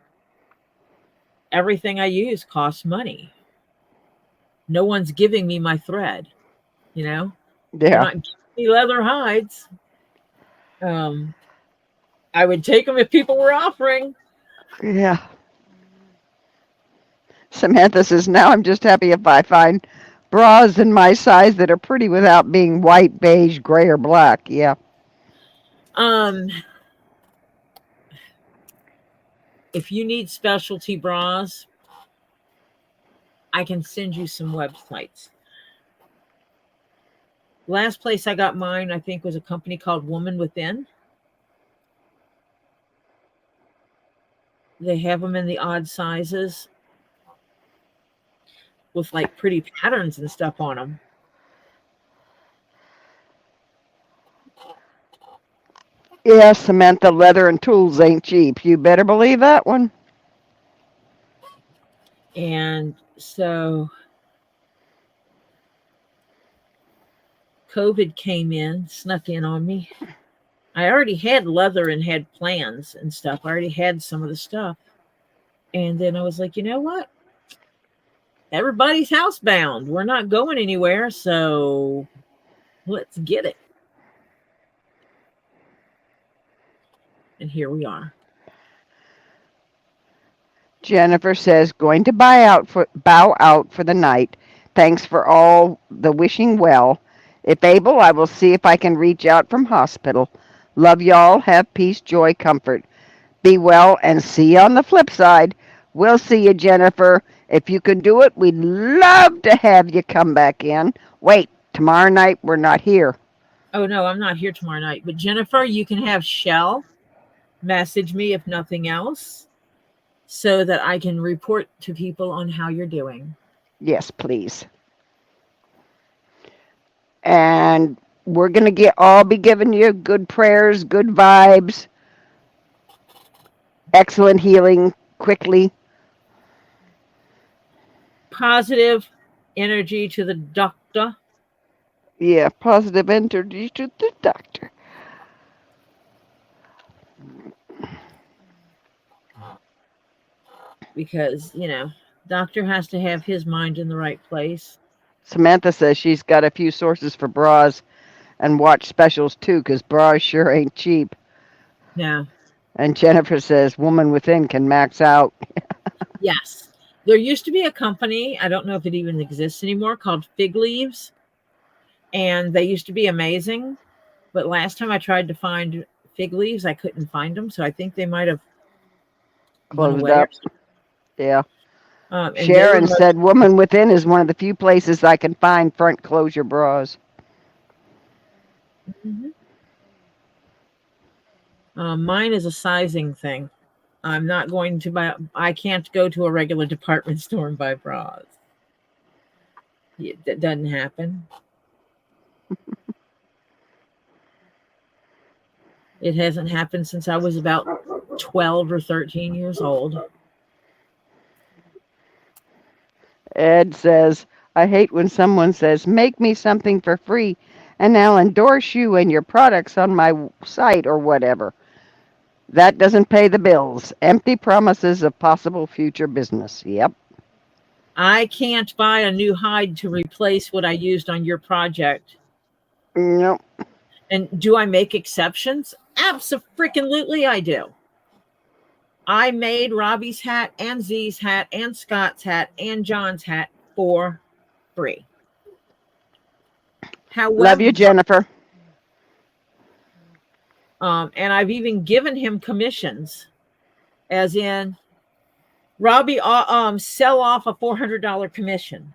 A: Everything I use costs money. No one's giving me my thread, you know. They're
B: Yeah.
A: not giving me leather hides. I would take them if people were offering.
B: Yeah. Samantha says, now I'm just happy if I find bras in my size that are pretty without being white, beige, gray, or black. Yeah.
A: If you need specialty bras, I can send you some websites. Last place I got mine, I think, was a company called Woman Within. They have them in the odd sizes with like pretty patterns and stuff on them.
B: Yeah, Samantha, leather and tools ain't cheap. You better believe that one.
A: And so COVID came in, snuck in on me. I already had leather and had plans and stuff. I already had some of the stuff. And then I was like, you know what? Everybody's housebound. We're not going anywhere. So let's get it. And here we are.
B: Jennifer says, going to bow out for the night. Thanks for all the wishing well. If able, I will see if I can reach out from hospital. Love y'all. Have peace, joy, comfort. Be well and see you on the flip side. We'll see you, Jennifer. If you can do it, we'd love to have you come back in. Wait, tomorrow night we're not here.
A: Oh, no, I'm not here tomorrow night. But Jennifer, you can have Shell message me if nothing else so that I can report to people on how you're doing.
B: Yes, please. And we're going to all be giving you good prayers, good vibes, excellent healing quickly.
A: Positive energy to the doctor.
B: Yeah, positive energy to the doctor.
A: Because, doctor has to have his mind in the right place.
B: Samantha says she's got a few sources for bras and watch specials too, because bras sure ain't cheap.
A: Yeah.
B: And Jennifer says woman within can max out.
A: Yes. There used to be a company, I don't know if it even exists anymore, called Fig Leaves. And they used to be amazing. But last time I tried to find Fig Leaves, I couldn't find them. So I think they might have went
B: Closed
A: away.
B: up. Yeah.
A: And
B: Sharon said woman within is one of the few places I can find front closure bras.
A: Mine is a sizing thing. I'm not going to buy, I can't go to a regular department store and buy bras. That doesn't happen. It hasn't happened since I was about 12 or 13 years old.
B: Ed says, I hate when someone says, make me something for free and I'll endorse you and your products on my site or whatever. That doesn't pay the bills. Empty promises of possible future business. Yep.
A: I can't buy a new hide to replace what I used on your project.
B: Nope.
A: And do I make exceptions? Abso-freaking-lutely I do. I made Robbie's hat and Z's hat and Scott's hat and John's hat for free. However,
B: Love you, Jennifer.
A: And I've even given him commissions, as in, Robbie, sell off a $400 commission.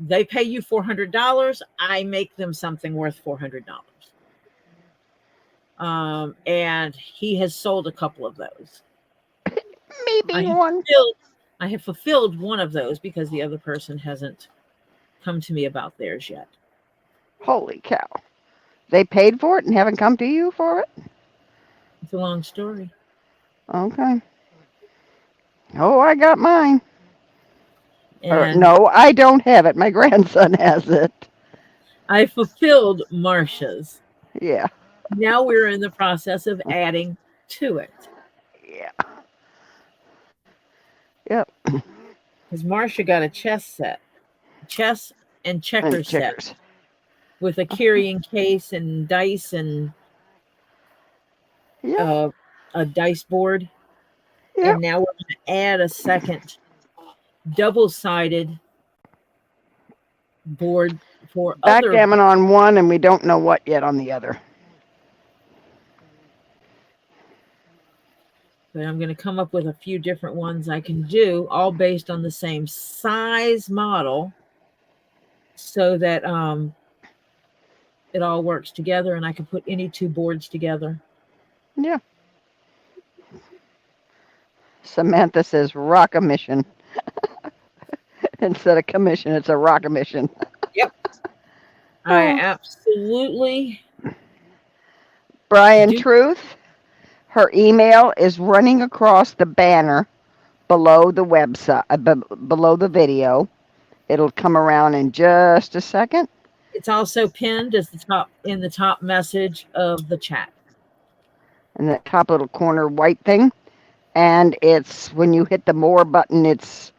A: They pay you $400. I make them something worth $400. And he has sold a couple of those.
B: Maybe one.
A: I have fulfilled one of those because the other person hasn't come to me about theirs yet.
B: Holy cow. They paid for it and haven't come to you for it?
A: It's a long story.
B: Okay. Oh, I got mine.
A: And
B: no, I don't have it. My grandson has it.
A: I fulfilled Marcia's.
B: Yeah.
A: Now we're in the process of adding to it.
B: Yeah. Yep.
A: Because Marcia got a chess and checkers set with a carrying case and dice and a dice board.
B: Yep.
A: And now we're going to add a second double-sided board for
B: backgammon on one, and we don't know what yet on the other.
A: But I'm going to come up with a few different ones I can do, all based on the same size model, so that it all works together, and I can put any two boards together.
B: Yeah. Samantha says rock a mission. Instead of commission, it's a rock a mission.
A: Yep. I absolutely.
B: Brian Truth, her email is running across the banner below the website, below the video. It'll come around in just a second.
A: It's also pinned as in the top message of the chat.
B: In the top little corner white thing. And it's when you hit the more button, it's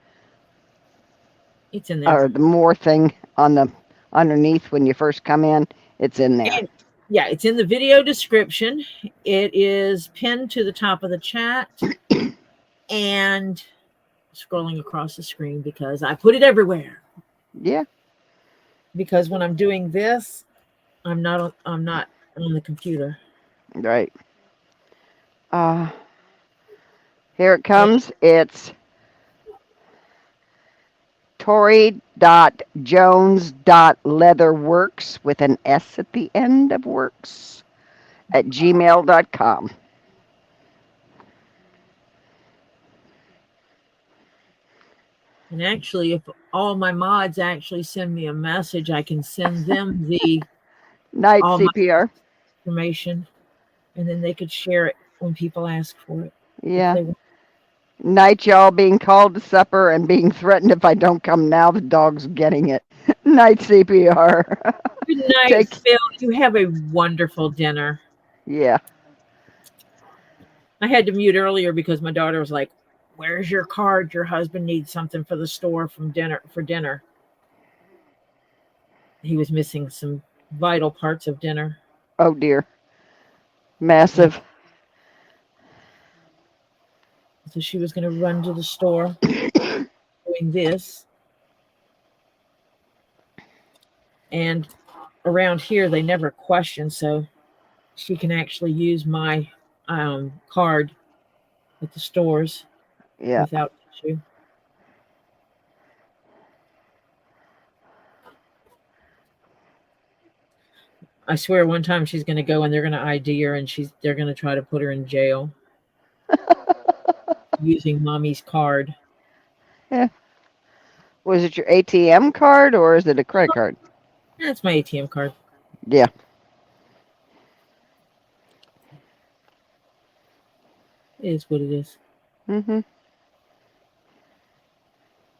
A: in there.
B: Or the more thing on the underneath when you first come in, it's in there.
A: And, yeah, it's in the video description. It is pinned to the top of the chat. And scrolling across the screen because I put it everywhere.
B: Yeah.
A: Because when I'm doing this, I'm not on the computer.
B: Right. Here it comes. It's Tori.Jones.Leatherworks with an S at the end of works at gmail.com.
A: And actually, if all my mods actually send me a message, I can send them the
B: Night CPR
A: information, and then they could share it when people ask for it.
B: Yeah. Night, y'all, being called to supper and being threatened if I don't come now, the dog's getting it. Night CPR.
A: Good night,
B: Take,
A: Phil. You have a wonderful dinner.
B: yeah.
A: I had to mute earlier because my daughter was like, "Where's your card? Your husband needs something for the store from dinner for dinner." He was missing some vital parts of dinner.
B: Oh dear.
A: Yeah.
B: Massive.
A: So she was going to run to the store doing this. And around here, they never question, so she can actually use my card at the stores
B: Yeah.
A: without issue. I swear one time she's going to go and they're going to ID her and they're going to try to put her in jail using mommy's card.
B: Yeah. Was it your ATM card or is it a credit card?
A: That's my ATM card.
B: Yeah.
A: It is what it is.
B: Mhm.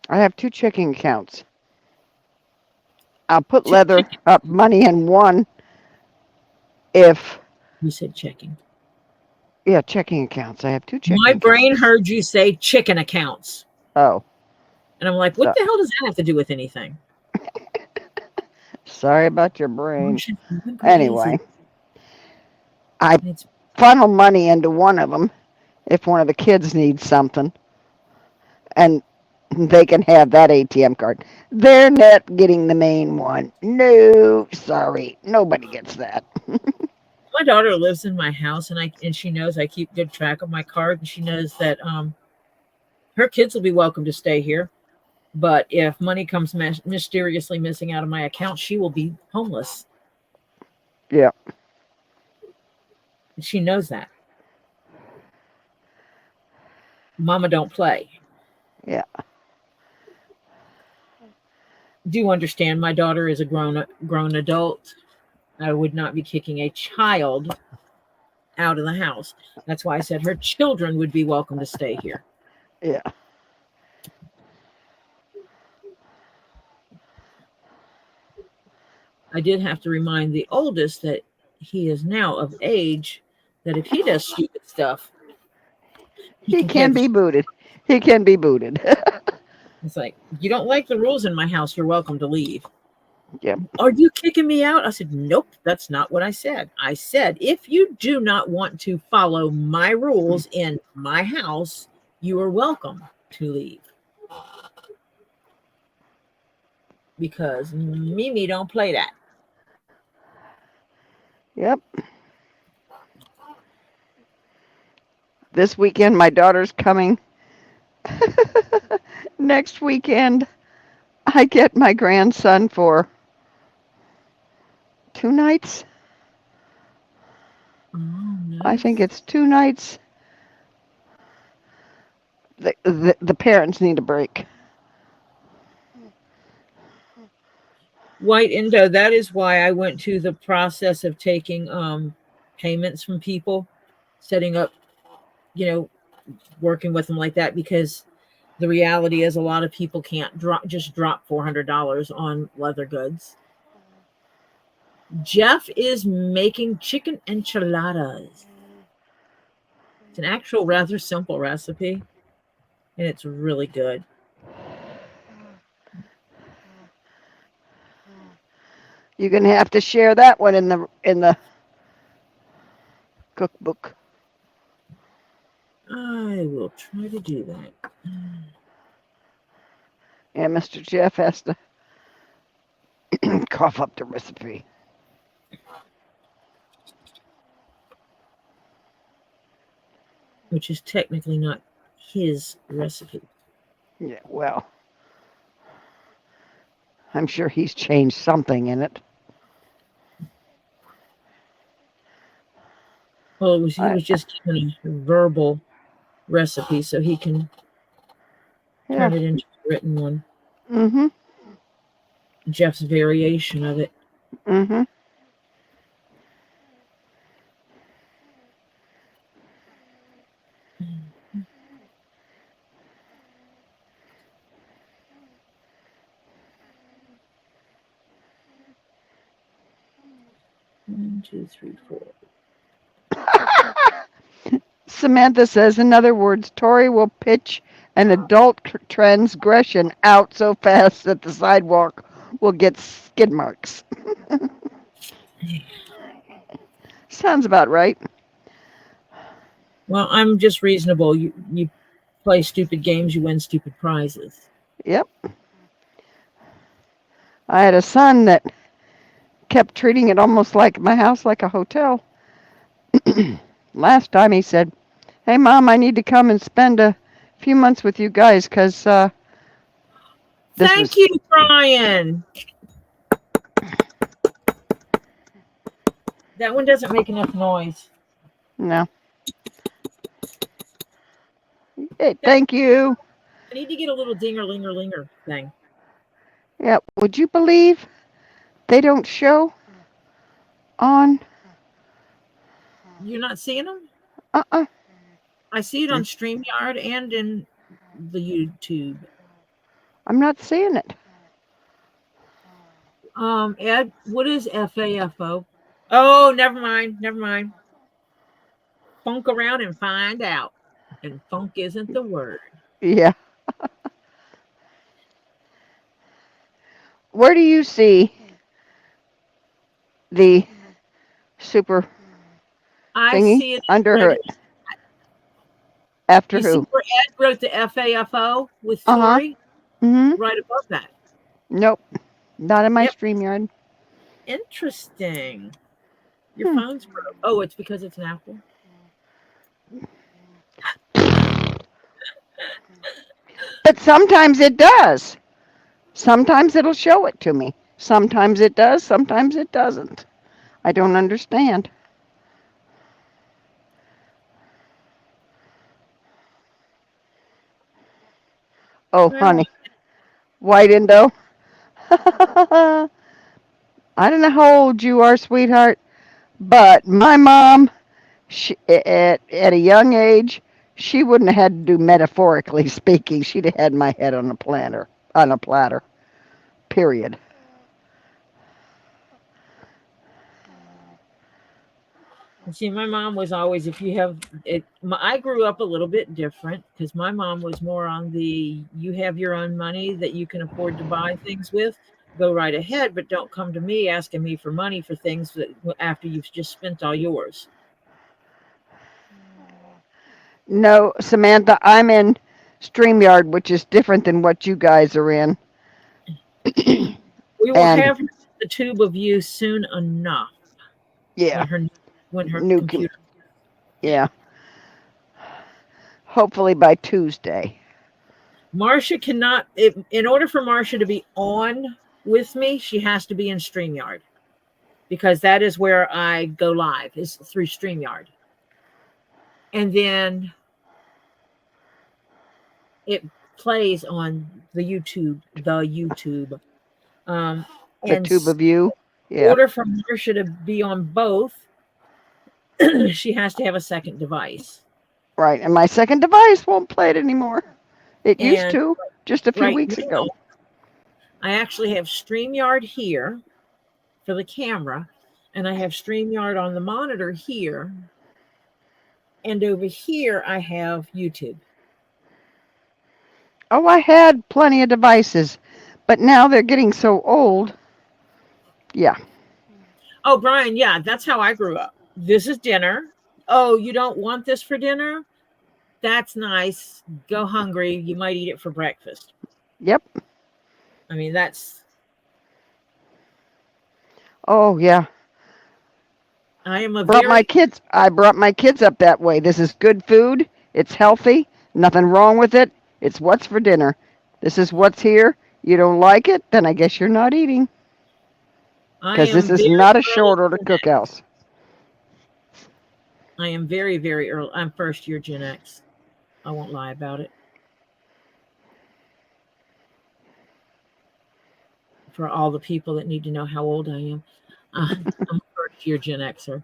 B: I have 2 checking accounts. I'll put leather up money in one if
A: You said checking.
B: yeah, checking accounts. I have 2 checking
A: My
B: accounts.
A: brain heard you say chicken accounts.
B: Oh.
A: And I'm like, what the hell does that have to do with anything?
B: Sorry about your brain.
A: Crazy.
B: Anyway, I
A: It's
B: funnel money into one of them if one of the kids needs something, and they can have that ATM card. They're not getting the main one. No, sorry, nobody gets that.
A: my daughter lives in my house and she knows I keep good track of my card and she knows that her kids will be welcome to stay here. But if money comes mysteriously missing out of my account, she will be homeless.
B: Yeah.
A: And she knows that. Mama don't play.
B: Yeah.
A: Do you understand? My daughter is a grown adult. I would not be kicking a child out of the house. That's why I said her children would be welcome to stay here.
B: Yeah.
A: I did have to remind the oldest that he is now of age, that if he does stupid stuff,
B: He can be booted. He can be booted.
A: It's like, you don't like the rules in my house, you're welcome to leave.
B: Yep.
A: Are you kicking me out? I said, nope, that's not what I said. I said, if you do not want to follow my rules in my house, you are welcome to leave. Because Mimi don't play that.
B: Yep. This weekend, my daughter's coming. Next weekend, I get my grandson for 2 nights.
A: Oh, nice.
B: I think it's 2 nights. The parents need a break.
A: White Indo, that is why I went to the process of taking payments from people, setting up, working with them like that, because the reality is a lot of people can't drop $400 on leather goods. Jeff is making chicken enchiladas. It's an actual rather simple recipe, and it's really good.
B: You're gonna have to share that one in the cookbook.
A: I will try to do that.
B: And Mr. Jeff has to cough up the recipe.
A: Which is technically not his recipe.
B: Yeah, well, I'm sure he's changed something in it.
A: Well, he was just given a verbal recipe, so he can turn it into a written one.
B: Mm-hmm.
A: Jeff's variation of it.
B: Mm-hmm.
A: 1, 2, 3, 4.
B: Samantha says, in other words, Tori will pitch an adult transgression out so fast that the sidewalk will get skid marks. Sounds about right.
A: Well, I'm just reasonable. You play stupid games, you win stupid prizes.
B: Yep. I had a son that kept treating it almost like my house like a hotel. Last time he said, "Hey, Mom, I need to come and spend a few months with you guys because
A: Thank you, Brian. That one doesn't make enough noise.
B: No. Hey, thank you.
A: I need to get a little dinger-linger-linger thing.
B: Yeah, would you believe they don't show on?
A: You're not seeing them?
B: Uh-uh.
A: I see it on StreamYard and in the YouTube.
B: I'm not seeing it.
A: Ed, what is FAFO? Oh, never mind. Funk around and find out. And funk isn't the word.
B: Yeah. Where do you see the super
A: I
B: thingy
A: see it
B: under
A: right
B: her? After
A: You see
B: who?
A: where Ed wrote the FAFO with
B: Uh-huh.
A: Tori?
B: Mm-hmm.
A: Right above that.
B: Nope. Not in my
A: Yep.
B: StreamYard.
A: Interesting. Your phone's broke. Oh, it's because it's an Apple?
B: But sometimes it does. Sometimes it'll show it to me. Sometimes it does, sometimes it doesn't. I don't understand. Oh,
A: Well,
B: honey. White Indo. I don't know how old you are, sweetheart, but my mom, at a young age, she wouldn't have had to do metaphorically speaking. She'd have had my head on a platter. Period.
A: see, my mom was always, if you have it, I grew up a little bit different because my mom was more on the, you have your own money that you can afford to buy things with, go right ahead, but don't come to me asking me for money for things that after you've just spent all yours.
B: No, Samantha, I'm in StreamYard, which is different than what you guys are in.
A: We will
B: And
A: have the tube of you soon enough.
B: yeah,
A: When her
B: new
A: computer.
B: yeah. Hopefully by Tuesday.
A: Marcia cannot, in order for Marcia to be on with me, she has to be in StreamYard because that is where I go live, is through StreamYard. And then it plays on the YouTube.
B: The
A: And
B: tube of you.
A: in
B: Yeah.
A: order for Marcia to be on both, she has to have a second device.
B: Right. And my second device won't play it anymore. It used
A: And
B: to just a few
A: right
B: weeks ago.
A: now, I actually have StreamYard here for the camera, and I have StreamYard on the monitor here. And over here, I have YouTube.
B: Oh, I had plenty of devices, but now they're getting so old. Yeah.
A: Oh, Brian, yeah, that's how I grew up. This is dinner. Oh, you don't want this for dinner? That's nice. Go hungry. You might eat it for breakfast.
B: Yep.
A: I mean, that's.
B: Oh, yeah.
A: I am a
B: Brought my
A: very.
B: kids. I brought my kids up that way. This is good food. It's healthy. Nothing wrong with it. It's what's for dinner. This is what's here. You don't like it, then I guess you're not eating.
A: I
B: Because this
A: am
B: is
A: very
B: not a
A: early
B: short order
A: Gen X.
B: cookhouse.
A: I am very, very early. I'm first year Gen X. I won't lie about it. For all the people that need to know how old I am, I'm a first year Gen Xer.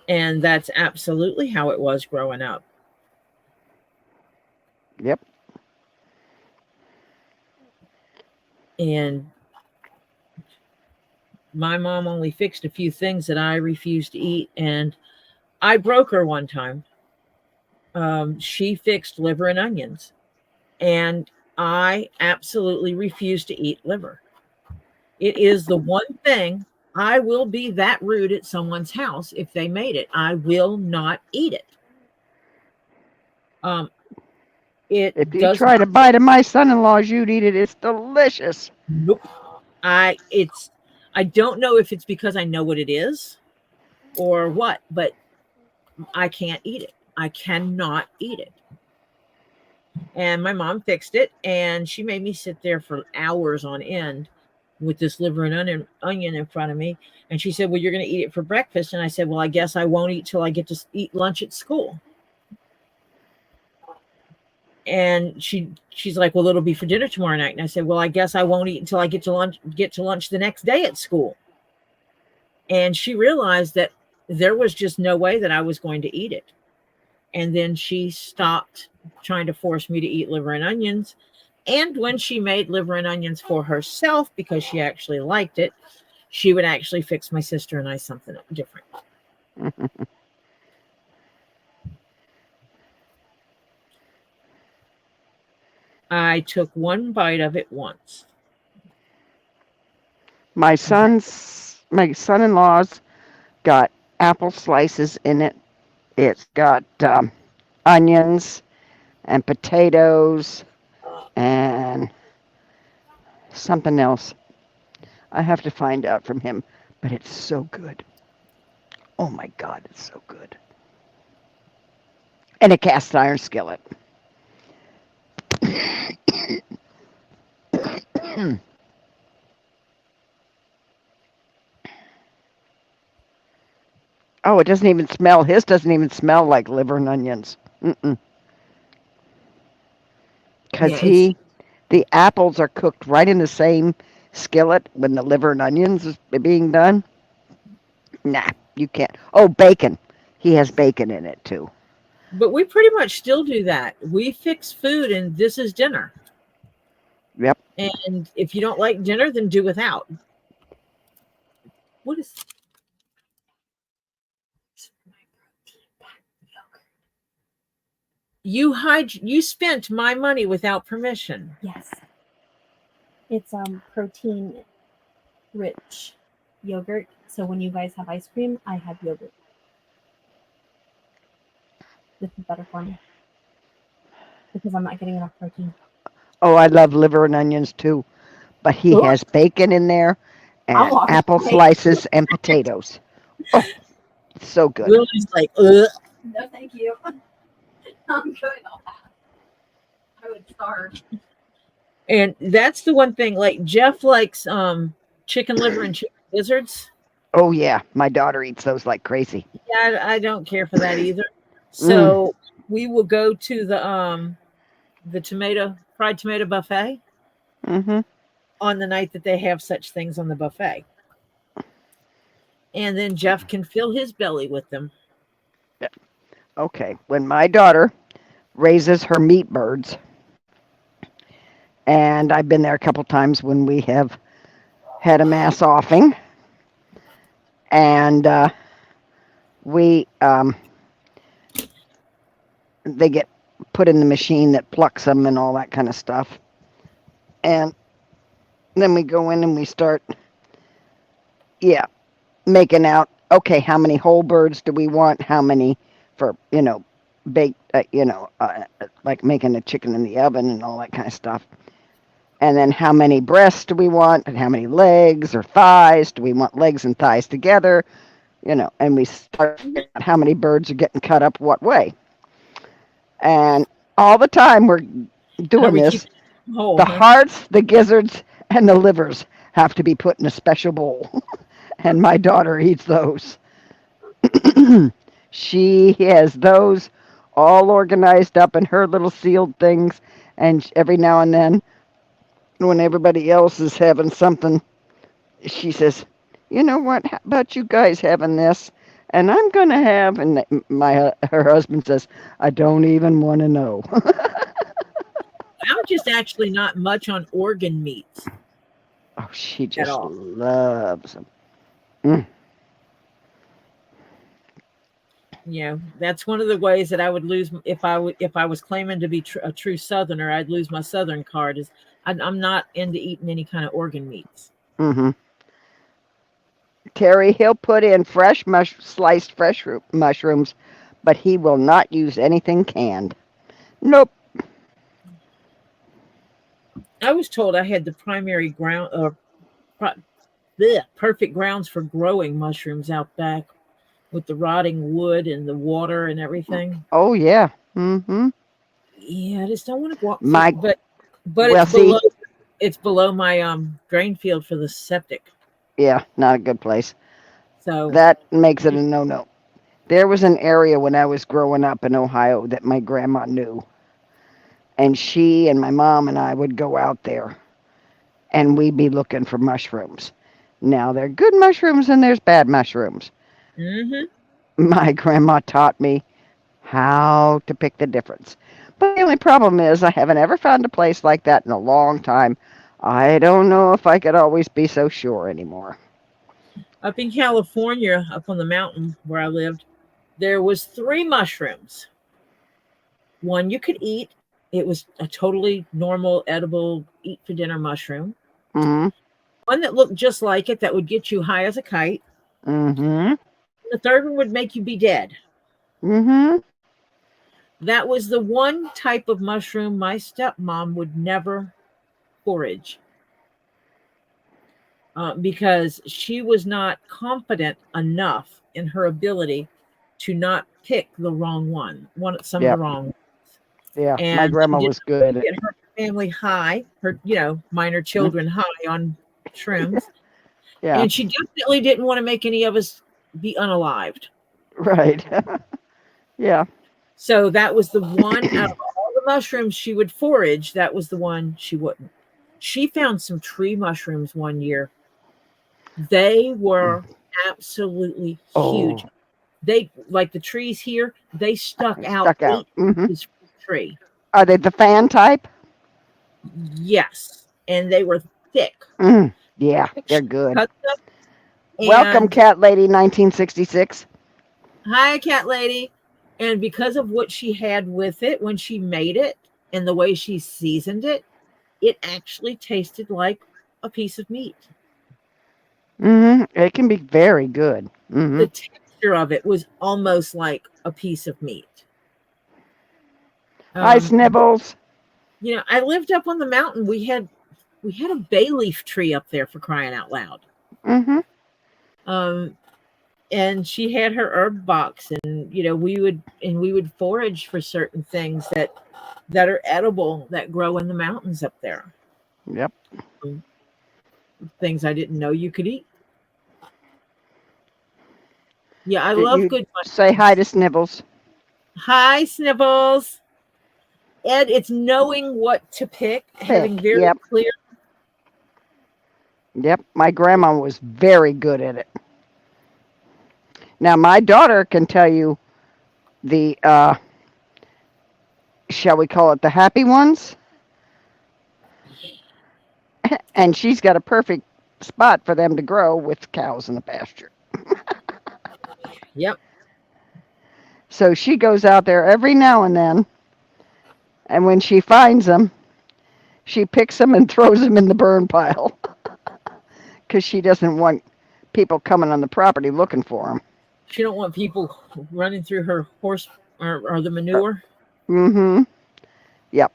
A: And that's absolutely how it was growing up.
B: Yep.
A: And my mom only fixed a few things that I refused to eat, and I broke her one time. She fixed liver and onions, and I absolutely refuse to eat liver. It is the one thing I will be that rude at someone's house if they made it. I will not eat it. It
B: If you
A: does
B: try to
A: not.
B: bite of my son-in-law's, you'd eat it. It's delicious.
A: Nope. I don't know if it's because I know what it is or what, but I can't eat it. I cannot eat it. And my mom fixed it, and she made me sit there for hours on end with this liver and onion in front of me. And she said, "Well, you're going to eat it for breakfast." And I said, "Well, I guess I won't eat till I get to eat lunch at school." And she's like, "Well, it'll be for dinner tomorrow night." And I said, "Well, I guess I won't eat until I get to lunch the next day at school." And she realized that there was just no way that I was going to eat it. And then she stopped trying to force me to eat liver and onions. And when she made liver and onions for herself, because she actually liked it, she would actually fix my sister and I something different. I took one bite of it once.
B: My son-in-law's got apple slices in it. It's got onions and potatoes and something else. I have to find out from him, but it's so good. Oh my God, it's so good. And a cast iron skillet. Oh, it doesn't even smell. His doesn't even smell like liver and onions. Because
A: Yeah,
B: the apples are cooked right in the same skillet when the liver and onions is being done. Nah, you can't. Oh, bacon. He has bacon in it too.
A: but we pretty much still do that. We fix food and this is dinner.
B: Yep.
A: And if you don't like dinner, then do without. What is you spent my money without permission?
D: Yes. It's protein rich yogurt. So when you guys have ice cream, I have yogurt. This is better for me because I'm not getting enough protein.
B: Oh, I love liver and onions too. But he
D: Ooh.
B: has bacon in there and
D: walk
B: apple
D: away.
B: slices and potatoes. Oh, it's so good.
A: Willie's like, ugh.
D: No, thank you. I'm good on that. I would starve.
A: And that's the one thing. Like Jeff likes chicken liver and chicken gizzards.
B: Oh yeah, my daughter eats those like crazy.
A: Yeah, I don't care for that either. So we will go to the fried tomato buffet on the night that they have such things on the buffet. And then Jeff can fill his belly with them.
B: Okay, when my daughter raises her meat birds, and I've been there a couple times when we have had a mass offing, and they get put in the machine that plucks them and all that kind of stuff, and then we go in and we start making out, okay, how many whole birds do we want, how many for baked, like making a chicken in the oven and all that kind of stuff. And then how many breasts do we want, and how many legs or thighs? Do we want legs and thighs together? And we start how many birds are getting cut up what way. And all the time we're doing this, the hearts, the gizzards, and the livers have to be put in a special bowl. And my daughter eats those. She has those all organized up in her little sealed things. And every now and then, when everybody else is having something, she says, "You know what? How about you guys having this? And I'm going to have," and her husband says, "I don't even want to know."
A: I'm just actually not much on organ meats.
B: Oh, she just loves them. Mm.
A: You know, that's one of the ways that I would lose if I was claiming to be a true Southerner. I'd lose my Southern card. Is I'm not into eating any kind of organ meats.
B: Mm-hmm. Terry, he'll put in sliced fresh mushrooms, but he will not use anything canned. Nope.
A: I was told I had the primary ground perfect grounds for growing mushrooms out back with the rotting wood and the water and everything.
B: Oh yeah. Mm-hmm.
A: Yeah, I just don't want to walk through,
B: My
A: but
B: well,
A: it's below my drain field for the septic.
B: yeah, not a good place.
A: So
B: That makes it a no-no. There was an area when I was growing up in Ohio that my grandma knew. And she and my mom and I would go out there and we'd be looking for mushrooms. Now, there are good mushrooms and there's bad mushrooms.
A: mhm.
B: My grandma taught me how to pick the difference. But the only problem is I haven't ever found a place like that in a long time. I don't know if I could always be so sure anymore.
A: Up in California, up on the mountain where I lived, there was 3 mushrooms. One you could eat. It was a totally normal, edible, eat for dinner mushroom.
B: Mm-hmm.
A: One that looked just like it that would get you high as a kite.
B: Mm-hmm.
A: The third one would make you be dead.
B: Mm-hmm.
A: That was the one type of mushroom my stepmom would never forage because she was not confident enough in her ability to not pick the wrong some of the wrong.
B: Yeah,
A: And
B: my grandma was good at it.
A: Get her family high, her minor children high on shrooms.
B: Yeah,
A: And she definitely didn't want to make any of us be unalived.
B: right. Yeah.
A: So that was the one out of all the mushrooms she would forage, that was the one she wouldn't. She found some tree mushrooms one year. They were absolutely huge.
B: Oh,
A: They, like the trees here, they stuck out
B: stuck out.
A: 8
B: Mm-hmm.
A: inches from the tree.
B: Are they the fan type?
A: Yes. And they were thick.
B: Mm, yeah, they're good.
A: Cut them,
B: Welcome,
A: and
B: Cat Lady 1966.
A: hi, Cat Lady. And because of what she had with it when she made it and the way she seasoned it, it actually tasted like a piece of meat.
B: Mm-hmm. It can be very good. Mm-hmm.
A: The texture of it was almost like a piece of meat.
B: Hi, Snibbles.
A: I lived up on the mountain. We had a bay leaf tree up there, for crying out loud.
B: Mm-hmm.
A: And she had her herb box, and we would forage for certain things that are edible that grow in the mountains up there.
B: Yep.
A: Things I didn't know you could eat. Yeah, I
B: Did
A: love
B: you
A: good mushrooms.
B: say hi to Snibbles?
A: Hi, Snibbles. Ed, it's knowing what to pick, having very
B: Yep.
A: clear.
B: Yep. My grandma was very good at it. Now, my daughter can tell you the, shall we call it the happy ones? And she's got a perfect spot for them to grow with cows in the pasture.
A: Yep.
B: So she goes out there every now and then, and when she finds them, she picks them and throws them in the burn pile because she doesn't want people coming on the property looking for them.
A: She don't want people running through her horse or the manure.
B: Mm-hmm. Yep.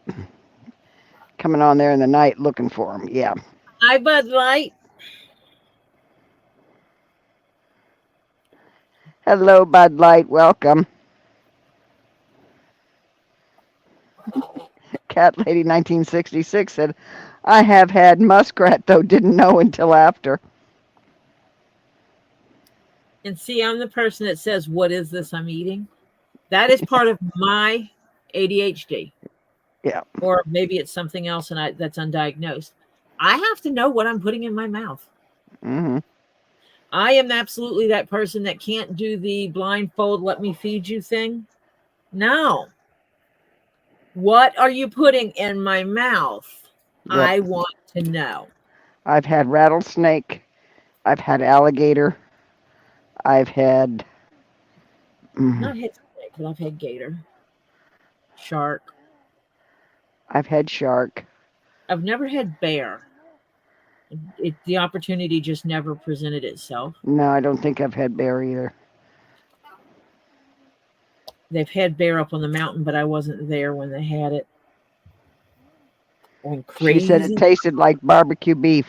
B: Coming on there in the night looking for them. Yeah.
A: Hi, Bud Light.
B: Hello, Bud Light. Welcome. Cat Lady 1966 said, I have had muskrat, though didn't know until after.
A: And see, I'm the person that says, what is this I'm eating? That is part of my ADHD.
B: Yeah.
A: Or maybe it's something else and that's undiagnosed. I have to know what I'm putting in my mouth.
B: Mm-hmm.
A: I am absolutely that person that can't do the blindfold, let me feed you thing. No. What are you putting in my mouth?
B: Yep.
A: I want to know.
B: I've had rattlesnake. I've had alligator. I've had
A: Not had snake, but I've had gator, shark.
B: I've had shark.
A: I've never had bear. The opportunity just never presented itself.
B: No, I don't think I've had bear either.
A: They've had bear up on the mountain, but I wasn't there when they had it. Going
B: She said
A: crazy,
B: it tasted like barbecue beef.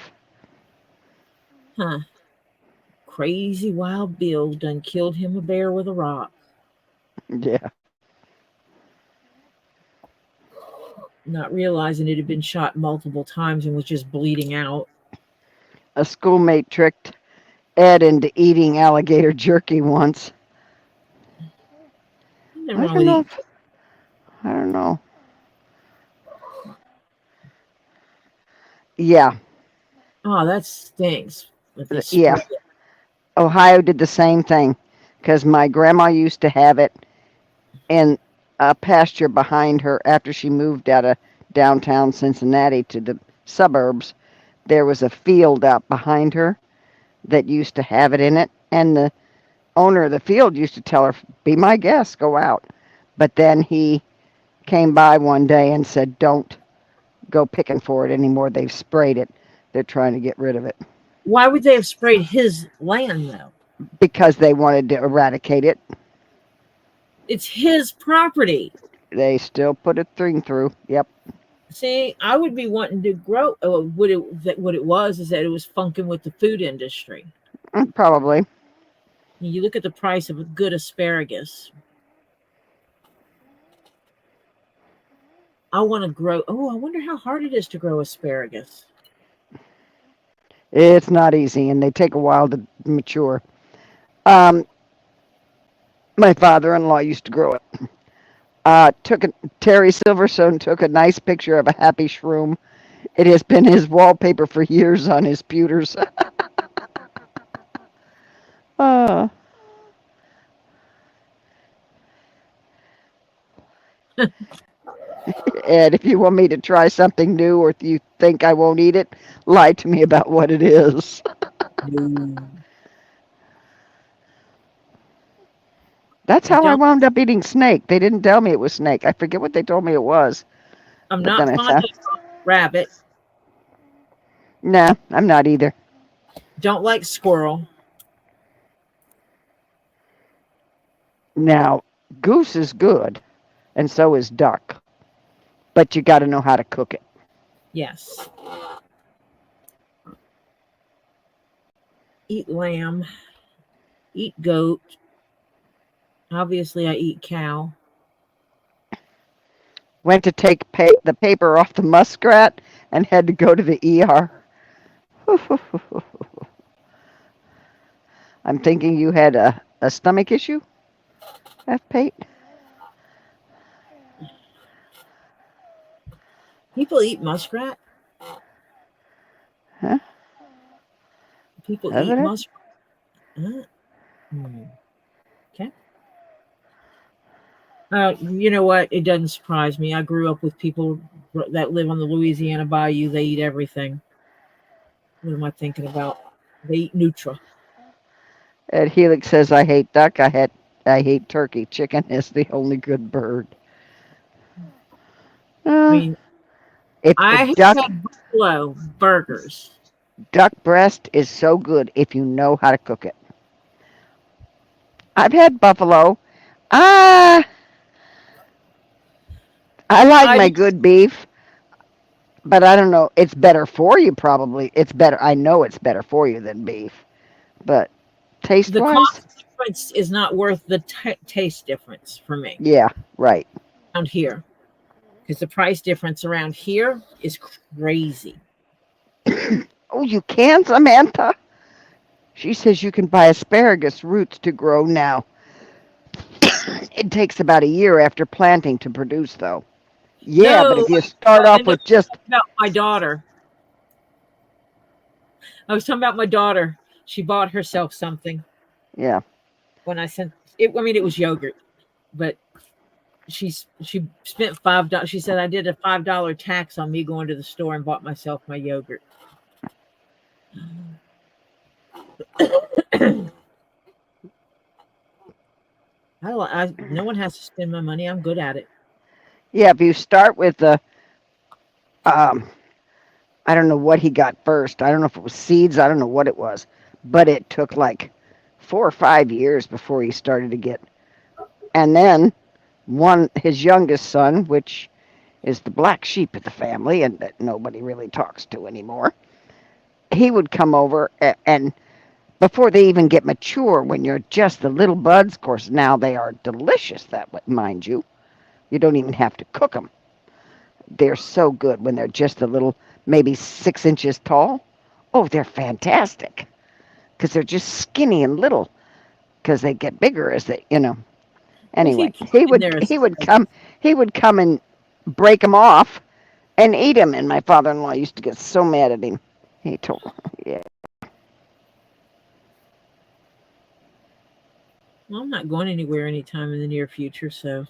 A: huh? Crazy Wild Bill done killed him a bear with a rock.
B: Yeah.
A: Not realizing it had been shot multiple times and was just bleeding out.
B: A schoolmate tricked Ed into eating alligator jerky once.
A: I don't know.
B: I don't know. Yeah.
A: Oh, that stinks. With this
B: Yeah. Ohio did the same thing because my grandma used to have it in a pasture behind her after she moved out of downtown Cincinnati to the suburbs. There was a field out behind her that used to have it in it, and the owner of the field used to tell her, "Be my guest, go out." But then he came by one day and said, "Don't go picking for it anymore. They've sprayed it. They're trying to get rid of it."
A: Why would they have sprayed his land though?
B: Because they wanted to eradicate it.
A: It's his property.
B: They still put a thing through. Yep.
A: See, I would be wanting to grow. What it was is that it was funking with the food industry.
B: Probably.
A: You look at the price of a good asparagus. I want to grow. Oh, I wonder how hard it is to grow asparagus.
B: It's not easy, and they take a while to mature. My father-in-law used to grow it. Terry Silverstone took a nice picture of a happy shroom. It has been his wallpaper for years on his pewters. uh, Ed, if you want me to try something new or if you think I won't eat it, lie to me about what it is. That's how I wound up eating snake. They didn't tell me it was snake. I forget what they told me it was.
A: I'm not fond of rabbit.
B: Nah, I'm not either.
A: Don't like squirrel.
B: Now, goose is good, and so is duck. But you got to know how to cook it.
A: Yes. Eat lamb. Eat goat. Obviously, I eat cow.
B: Went to take the paper off the muskrat and had to go to the ER. I'm thinking you had a stomach issue, F. Pate?
A: People eat muskrat.
B: Huh?
A: People
B: Have
A: eat
B: it?
A: muskrat. Okay. You know what? It doesn't surprise me. I grew up with people that live on the Louisiana Bayou. They eat everything. What am I thinking about? They eat Nutra.
B: Ed Helix says, I hate duck. I hate turkey. Chicken is the only good bird.
A: I mean, I have had buffalo burgers.
B: Duck breast is so good if you know how to cook it. I've had buffalo. I like my good beef, but I don't know. It's better for you, probably. It's better. I know it's better for you than beef, but taste-wise,
A: the cost difference is not worth the taste difference for me.
B: Yeah, right.
A: Around here, because the price difference around here is crazy.
B: Oh, you can, Samantha? She says you can buy asparagus roots to grow now. It takes about a year after planting to produce, though. Yeah,
A: No,
B: but if you start off with just...
A: about my daughter. I was talking about my daughter. She bought herself something.
B: Yeah.
A: When I sent it, I mean, it was yogurt, but she spent $5. She said I did a $5 tax on me going to the store and bought myself my yogurt. No one has to spend my money. I'm good at it.
B: Yeah, if you start with the, um, I don't know what he got first. I don't know if it was seeds. I don't know what it was, but it took like 4 or 5 years before he started to get. And then his youngest son, which is the black sheep of the family and that nobody really talks to anymore, he would come over and before they even get mature, when you're just the little buds, of course, now they are delicious, that mind you. You don't even have to cook them. They're so good when they're just a little, maybe 6 inches tall. Oh, they're fantastic because they're just skinny and little because they get bigger as they.
A: If you
B: Anyway,
A: put
B: he
A: in
B: would
A: there,
B: he would come and break them off and eat them. And my father-in-law used to get so mad at him. He told, yeah,
A: well, I'm not going anywhere anytime in the near future, so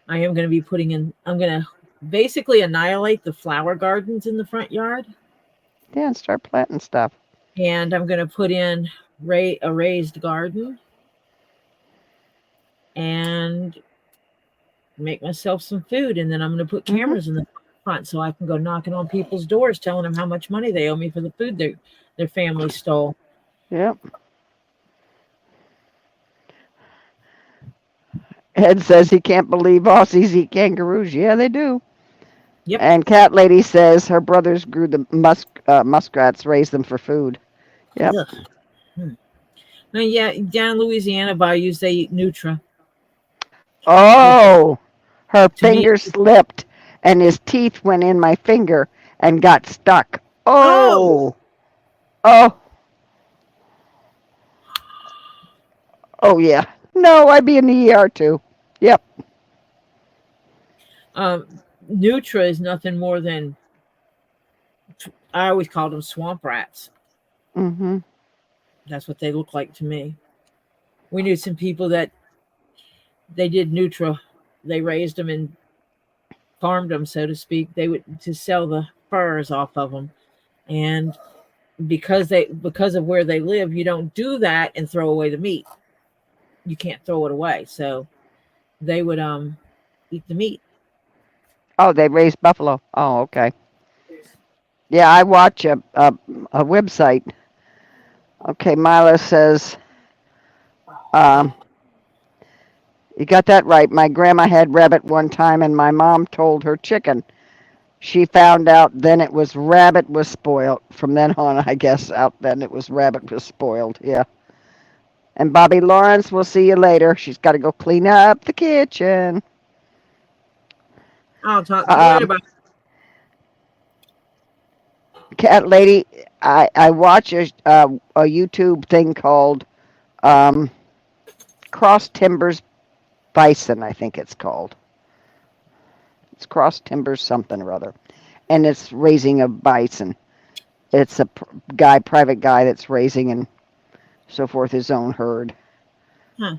A: I am going to be putting in. I'm going to basically annihilate the flower gardens in the front yard,
B: and start planting stuff.
A: and I'm going to put in a raised garden and make myself some food, and then I'm going to put cameras in the front so I can go knocking on people's doors, telling them how much money they owe me for the food their family stole.
B: Yep. Ed says he can't believe Aussies eat kangaroos. Yeah, they do.
A: Yep.
B: And Cat Lady says her brothers grew the muskrats, raised them for food. Yep.
A: Now, yeah, down in Louisiana bayous they eat Nutra.
B: Oh, her
A: To me,
B: finger slipped and his teeth went in my finger and got stuck.
A: oh,
B: Oh, oh, oh, yeah. No, I'd be in the ER too. Yep.
A: Nutra is nothing more than, I always called them swamp rats.
B: Mm-hmm.
A: That's what they look like to me. We knew some people that they did Nutra. They raised them and farmed them, so to speak. They would to sell the furs off of them, and because of where they live, you don't do that and throw away the meat. You can't throw it away, so they would eat the meat.
B: Oh, they raised buffalo. Oh, okay. Yeah, I watch a website. Okay, Mila says, um, you got that right. My grandma had rabbit one time, and my mom told her chicken. She found out then it was rabbit was spoiled. From then on, I guess out then it was rabbit was spoiled. Yeah. And Bobby Lawrence, we'll see you later. She's got to go clean up the kitchen.
A: I'll talk to you later. Bye.
B: Cat Lady, I watch a YouTube thing called Cross Timbers Bison, I think it's called. It's Cross Timbers something or other. And it's raising a bison. It's a private guy that's raising and so forth his own herd.
A: Huh.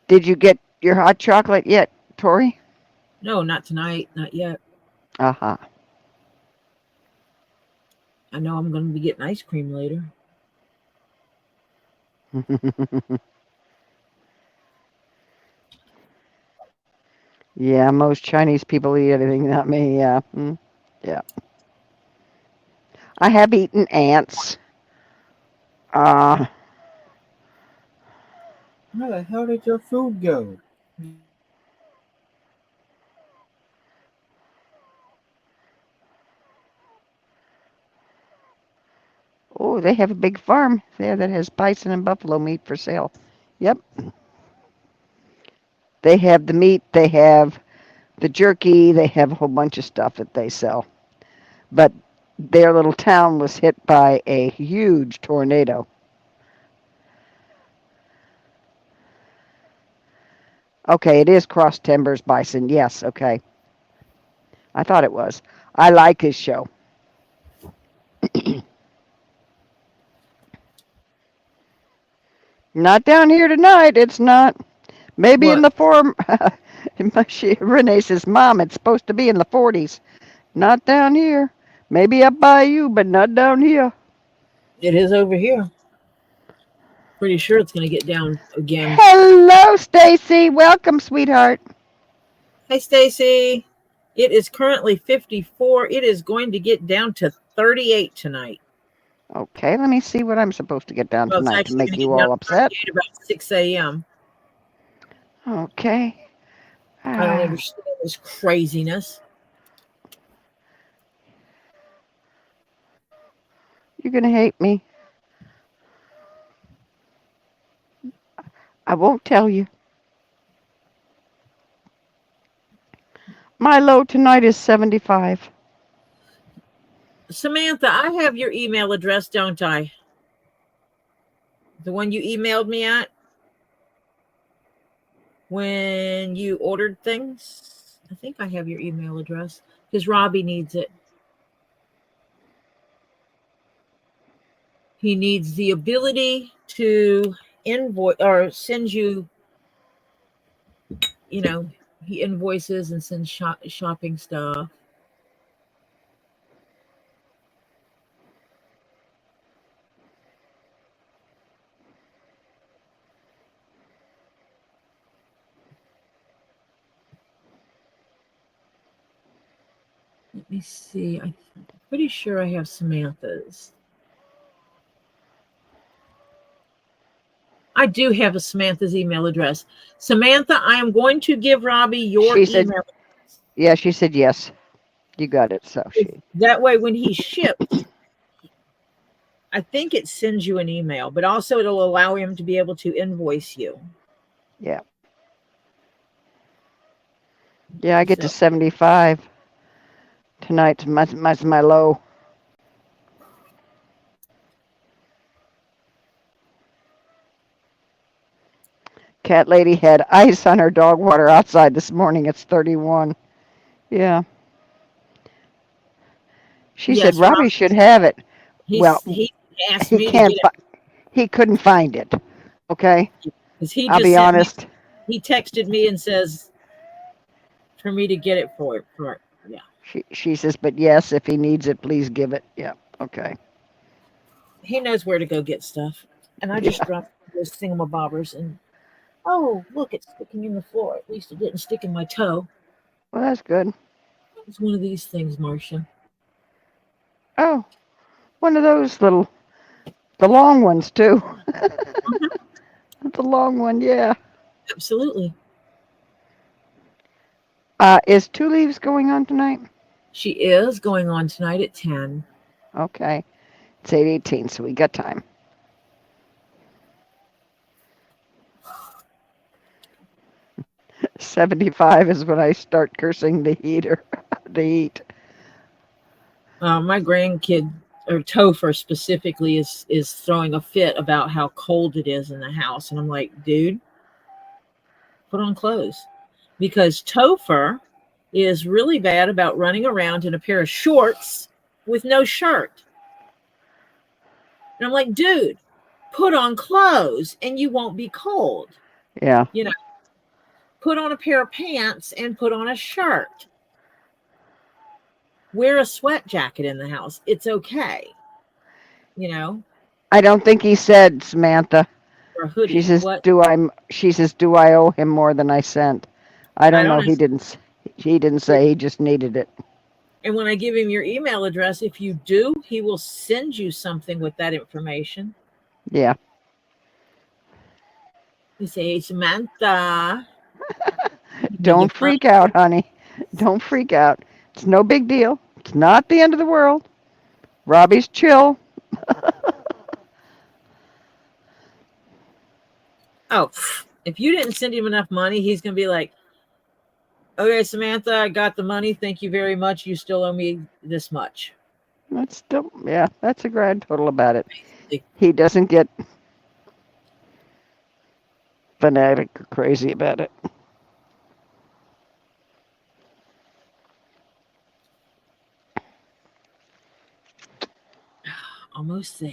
B: Did you get your hot chocolate yet, Tori?
A: No, not tonight. Not yet.
B: Uh-huh.
A: I know I'm going to be getting ice cream later.
B: Yeah, most Chinese people eat anything, not me. Yeah. Yeah. I have eaten ants.
C: Where the hell did your food go?
B: Oh, they have a big farm there that has bison and buffalo meat for sale. Yep. They have the meat, they have the jerky, they have a whole bunch of stuff that they sell. But their little town was hit by a huge tornado. Okay, it is Cross Timbers Bison. Yes, okay. I thought it was. I like his show. Not down here tonight. It's not. Maybe in
A: What?
B: the form. Renee says, Mom, it's supposed to be in the 40s. Not down here. Maybe up by you, but not down here.
A: It is over here. Pretty sure it's going to get down again.
B: Hello, Stacy. Welcome, sweetheart.
A: Hey, Stacy. It is currently 54. It is going to get down to 38 tonight.
B: Okay, let me see what I'm supposed to get down
A: Well, it's
B: tonight to
A: actually
B: make
A: going to
B: you
A: get down
B: all
A: to
B: upset.
A: 38 about 6 a.m.
B: Okay.
A: I don't understand this craziness.
B: You're going to hate me. I won't tell you. My low tonight is 75.
A: Samantha, I have your email address, don't I? The one you emailed me at when you ordered things. I think I have your email address because Robbie needs it. He needs the ability to invoice or send you, he invoices and sends shopping stuff. Let me see. I'm pretty sure I have Samantha's. I do have a Samantha's email address. Samantha, I am going to give Robbie your email.
B: Yeah, she said yes. You got it. So
A: that way when he ships, I think it sends you an email, but also it'll allow him to be able to invoice you.
B: Yeah. Yeah, I get to 75 tonight. That's my low. Cat lady had ice on her dog water outside this morning. It's 31. Yeah. She said Robbie should have it.
A: He asked
B: he
A: me
B: can't.
A: to get it.
B: He couldn't find it. Okay.
A: I'll
B: be honest.
A: He texted me and says for me to get it for it. Yeah.
B: She says, but yes, if he needs it, please give it. Yeah. Okay.
A: He knows where to go get stuff, and I just dropped those thingamabobbers and. Oh, look, it's sticking in the floor. At least it didn't stick in my toe.
B: Well, that's good.
A: It's one of these things, Marcia.
B: Oh, one of those the long ones, too. The long one, yeah.
A: Absolutely.
B: Is Two Leaves going on tonight?
A: She is going on tonight at 10.
B: Okay. It's 8:18, so we got time. $75 is when I start cursing the heater. The heat.
A: My grandkid, or Topher specifically, is throwing a fit about how cold it is in the house. And I'm like, dude, put on clothes. Because Topher is really bad about running around in a pair of shorts with no shirt. And I'm like, dude, put on clothes and you won't be cold.
B: Yeah.
A: Put on a pair of pants and put on a shirt. Wear a sweat jacket in the house. It's okay.
B: I don't think he said, Samantha.
A: Or a hoodie.
B: She says,
A: what?
B: She says, do I owe him more than I sent? I don't know. He didn't say. He just needed it.
A: And when I give him your email address, if you do, he will send you something with that information.
B: Yeah.
A: You say, hey, Samantha.
B: Don't freak out, honey. Don't freak out. It's no big deal. It's not the end of the world. Robbie's chill.
A: Oh, if you didn't send him enough money, he's going to be like, okay, Samantha, I got the money. Thank you very much. You still owe me this much.
B: That's a grand total about it. He doesn't get fanatic or crazy about it.
A: Almost there.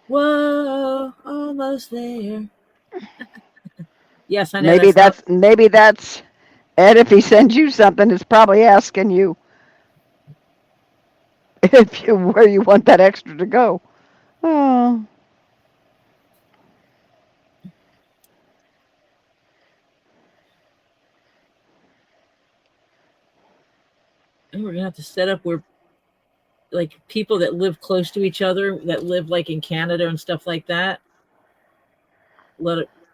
A: Whoa, almost there. Yes, I know.
B: Maybe that's Ed. If he sends you something, it's probably asking you where you want that extra to go. Oh.
A: And we're gonna have to set up where, like, people that live close to each other, that live like in Canada and stuff like that,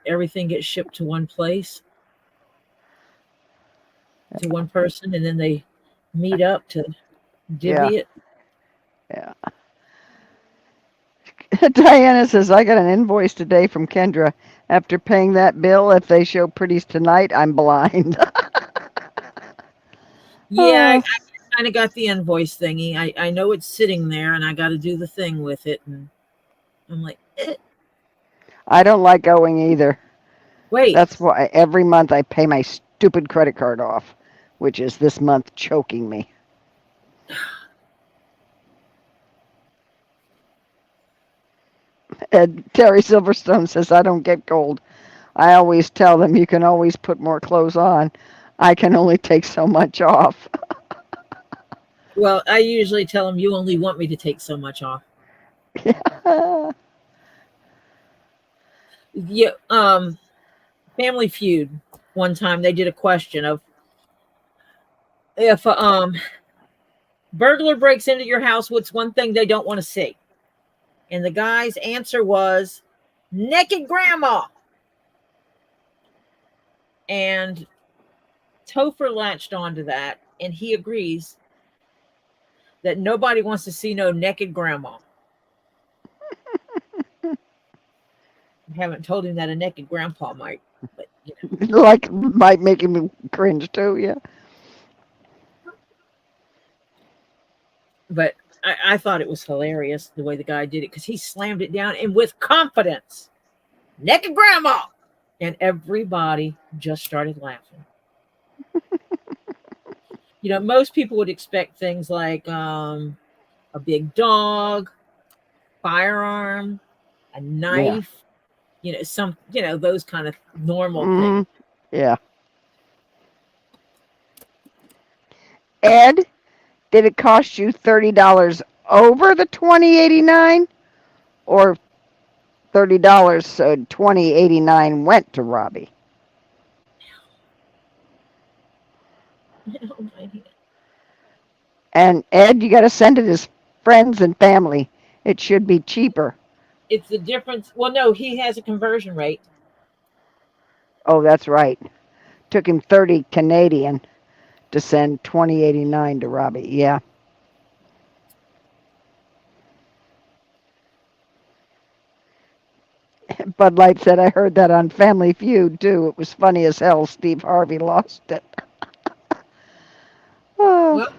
A: everything get shipped to one place, to one person, and then they meet up to divvy it.
B: Yeah. Diana says, I got an invoice today from Kendra. After paying that bill, if they show pretties tonight, I'm blind.
A: Yeah, I kind of got the invoice thingy. I know it's sitting there, and I got to do the thing with it, and I'm like,
B: I don't like owing either.
A: wait.
B: That's why every month I pay my stupid credit card off, which is this month choking me. And Terry Silverstone says, I don't get cold. I always tell them you can always put more clothes on. I can only take so much off.
A: Well, I usually tell them you only want me to take so much off.
B: Yeah.
A: Yeah. Family Feud. One time they did a question of, if burglar breaks into your house, what's one thing they don't want to see? And the guy's answer was naked grandma. And Topher latched onto that, and he agrees that nobody wants to see no naked grandma. I haven't told him that a naked grandpa might, but you know.
B: Like, might make him cringe too, yeah.
A: But I thought it was hilarious the way the guy did it, because he slammed it down and with confidence, naked grandma. And everybody just started laughing. You know, most people would expect things like a big dog, firearm, a knife, you know, those kind of normal things.
B: Yeah. Ed, did it cost you $30 over the $20.89, or $30 so $20.89 went to Robbie? And Ed, you got to send it as friends and family. It should be cheaper.
A: It's the difference. Well, no, he has a conversion rate.
B: Oh, that's right. Took him 30 Canadian to send $20.89 to Robbie. Yeah. Bud Light said, I heard that on Family Feud, too. It was funny as hell. Steve Harvey lost it. Oh.
A: Well,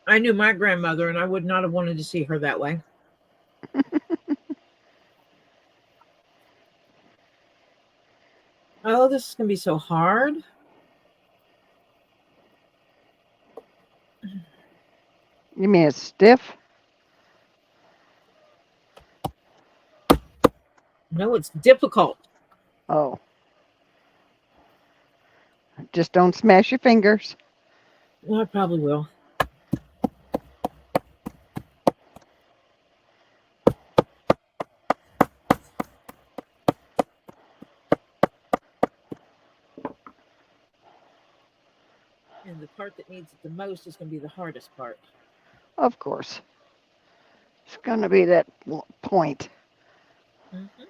A: I knew my grandmother, and I would not have wanted to see her that way. Oh, this is going to be so hard.
B: You mean it's stiff?
A: No, it's difficult.
B: Oh. Just don't smash your fingers.
A: Well, I probably will. And the part that needs it the most is going to be the hardest part.
B: Of course. It's going to be that point.
A: Mm-hmm.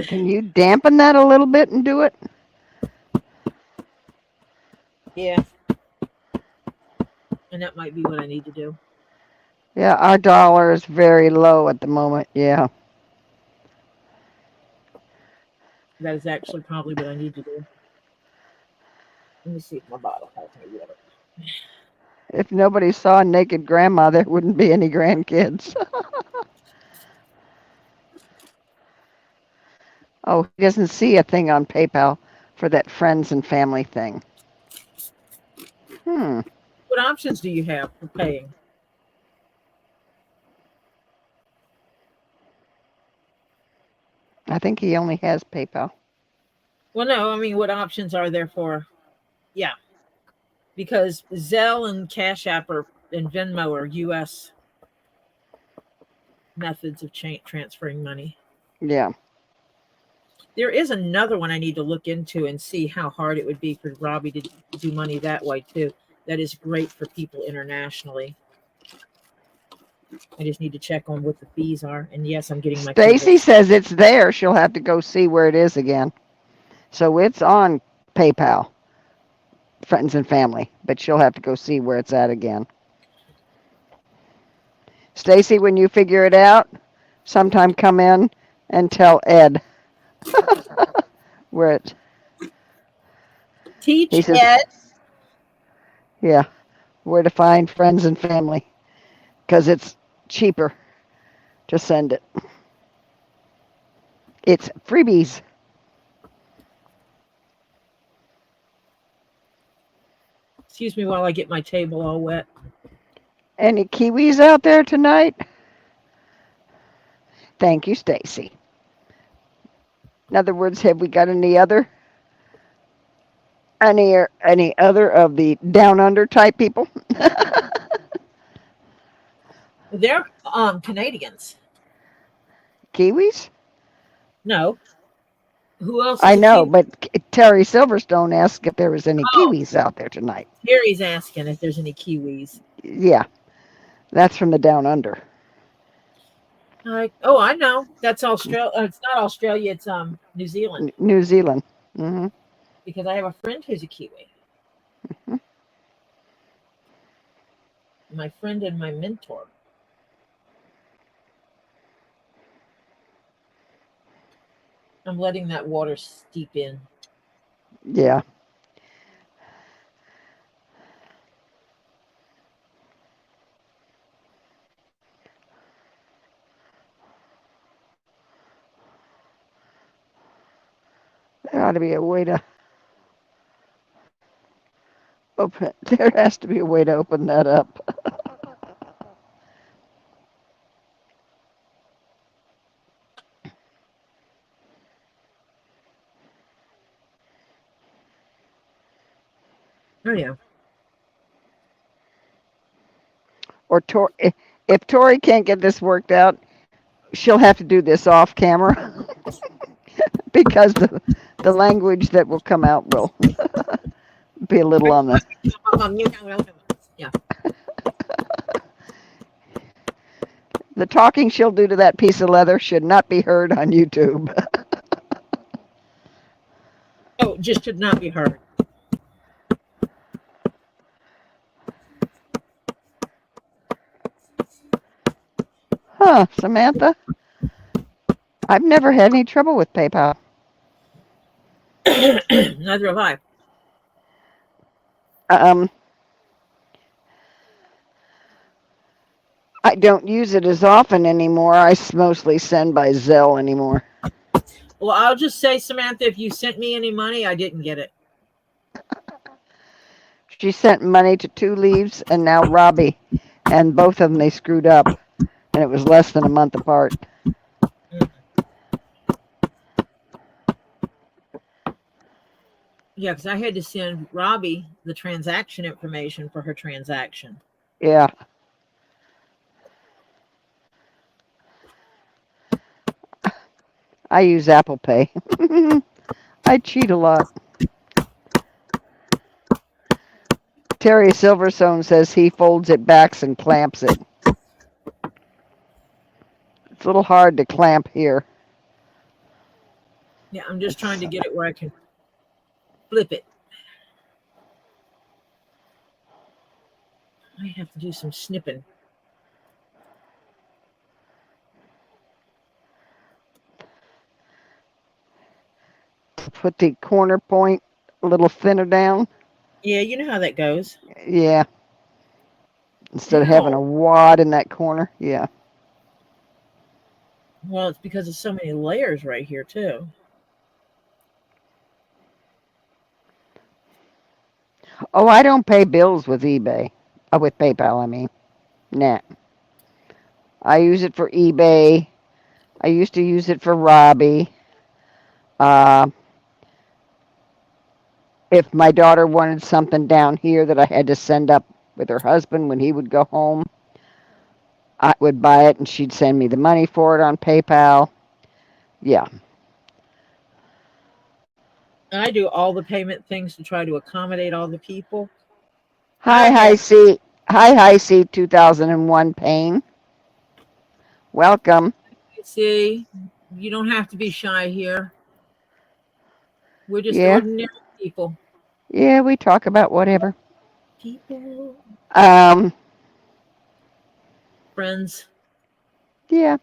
B: Can you dampen that a little bit and do it?
A: Yeah. And that might be what I need to do.
B: Yeah, our dollar is very low at the moment. Yeah.
A: That is actually probably what I need to do. Let me see if my bottle has any water.
B: If nobody saw naked grandma, there wouldn't be any grandkids. Oh, he doesn't see a thing on PayPal for that friends and family thing.
A: What options do you have for paying?
B: I think he only has PayPal.
A: Well, no, I mean, what options are there for? Yeah, because Zelle and CashApp and Venmo are U.S. methods of transferring money.
B: Yeah.
A: There is another one I need to look into and see how hard it would be for Robbie to do money that way too. That is great for people internationally. I just need to check on what the fees are. And yes, I'm getting my
B: Stacy says it's there. She'll have to go see where it is again. So it's on PayPal, friends and family, but she'll have to go see where it's at again. Stacy, when you figure it out, sometime come in and tell Ed where it.
A: Teach
B: he says,
A: Ed.
B: Yeah, where to find friends and family, because it's cheaper to send it. It's freebies.
A: Excuse me while I get my table all wet.
B: Any Kiwis out there tonight? Thank you, Stacy. In other words, have we got any other of the down under type people?
A: They're Canadians.
B: Kiwis?
A: No. Who else?
B: I know, but Terry Silverstone asked if there was any Kiwis out there tonight.
A: Terry's asking if there's any Kiwis.
B: Yeah, that's from the down under.
A: I know. That's Australia. It's not Australia. It's New Zealand.
B: New Zealand. Mm-hmm.
A: Because I have a friend who's a Kiwi.
B: Mm-hmm.
A: My friend and my mentor. I'm letting that water steep in.
B: Yeah. There ought to be a way to open it. There has to be a way to open that up.
A: Oh yeah.
B: Or if Tori can't get this worked out, she'll have to do this off camera because the language that will come out will be a little on the.
A: Yeah.
B: The talking she'll do to that piece of leather should not be heard on YouTube.
A: Oh, just should not be heard.
B: Huh, Samantha? I've never had any trouble with PayPal.
A: Neither have I.
B: I don't use it as often anymore. I mostly send by Zelle anymore.
A: Well, I'll just say, Samantha, if you sent me any money, I didn't get it.
B: She sent money to Two Leaves and now Robbie, and both of them they screwed up, and it was less than a month apart.
A: Yeah, because I had to send Robbie the transaction information for her transaction.
B: Yeah. I use Apple Pay. I cheat a lot. Terry Silverstone says he folds it back and clamps it. It's a little hard to clamp here.
A: Yeah, I'm just trying to get it where I can flip it. I have to do some snipping.
B: Put the corner point a little thinner down.
A: Yeah, you know how that goes.
B: Yeah. Instead of having a wad in that corner. Yeah.
A: Well, it's because of so many layers right here, too.
B: Oh, I don't pay bills with eBay. With PayPal, I mean. Nah. I use it for eBay. I used to use it for Robbie. Uh, if my daughter wanted something down here that I had to send up with her husband when he would go home, I would buy it and she'd send me the money for it on PayPal. Yeah.
A: I do all the payment things to try to accommodate all the people.
B: Hi, High C. Hi, C 2001 Pain. Welcome.
A: See, you don't have to be shy here. We're just
B: Yeah.
A: ordinary people.
B: Yeah, we talk about whatever.
A: People.
B: Um,
A: Friends.
B: yeah.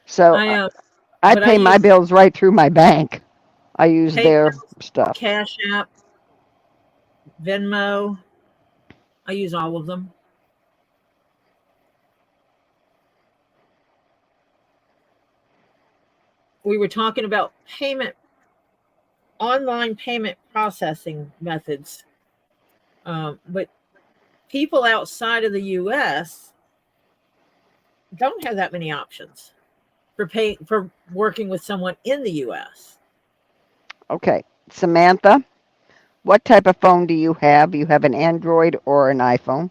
B: So
A: I
B: I
A: but I
B: pay my
A: use
B: bills right through my bank. I use
A: PayPal,
B: their stuff.
A: Cash App, Venmo. I use all of them. We were talking about online payment processing methods. But people outside of the US don't have that many options for working with someone in the US.
B: Okay. Samantha, what type of phone do you have? You have an Android or an iPhone?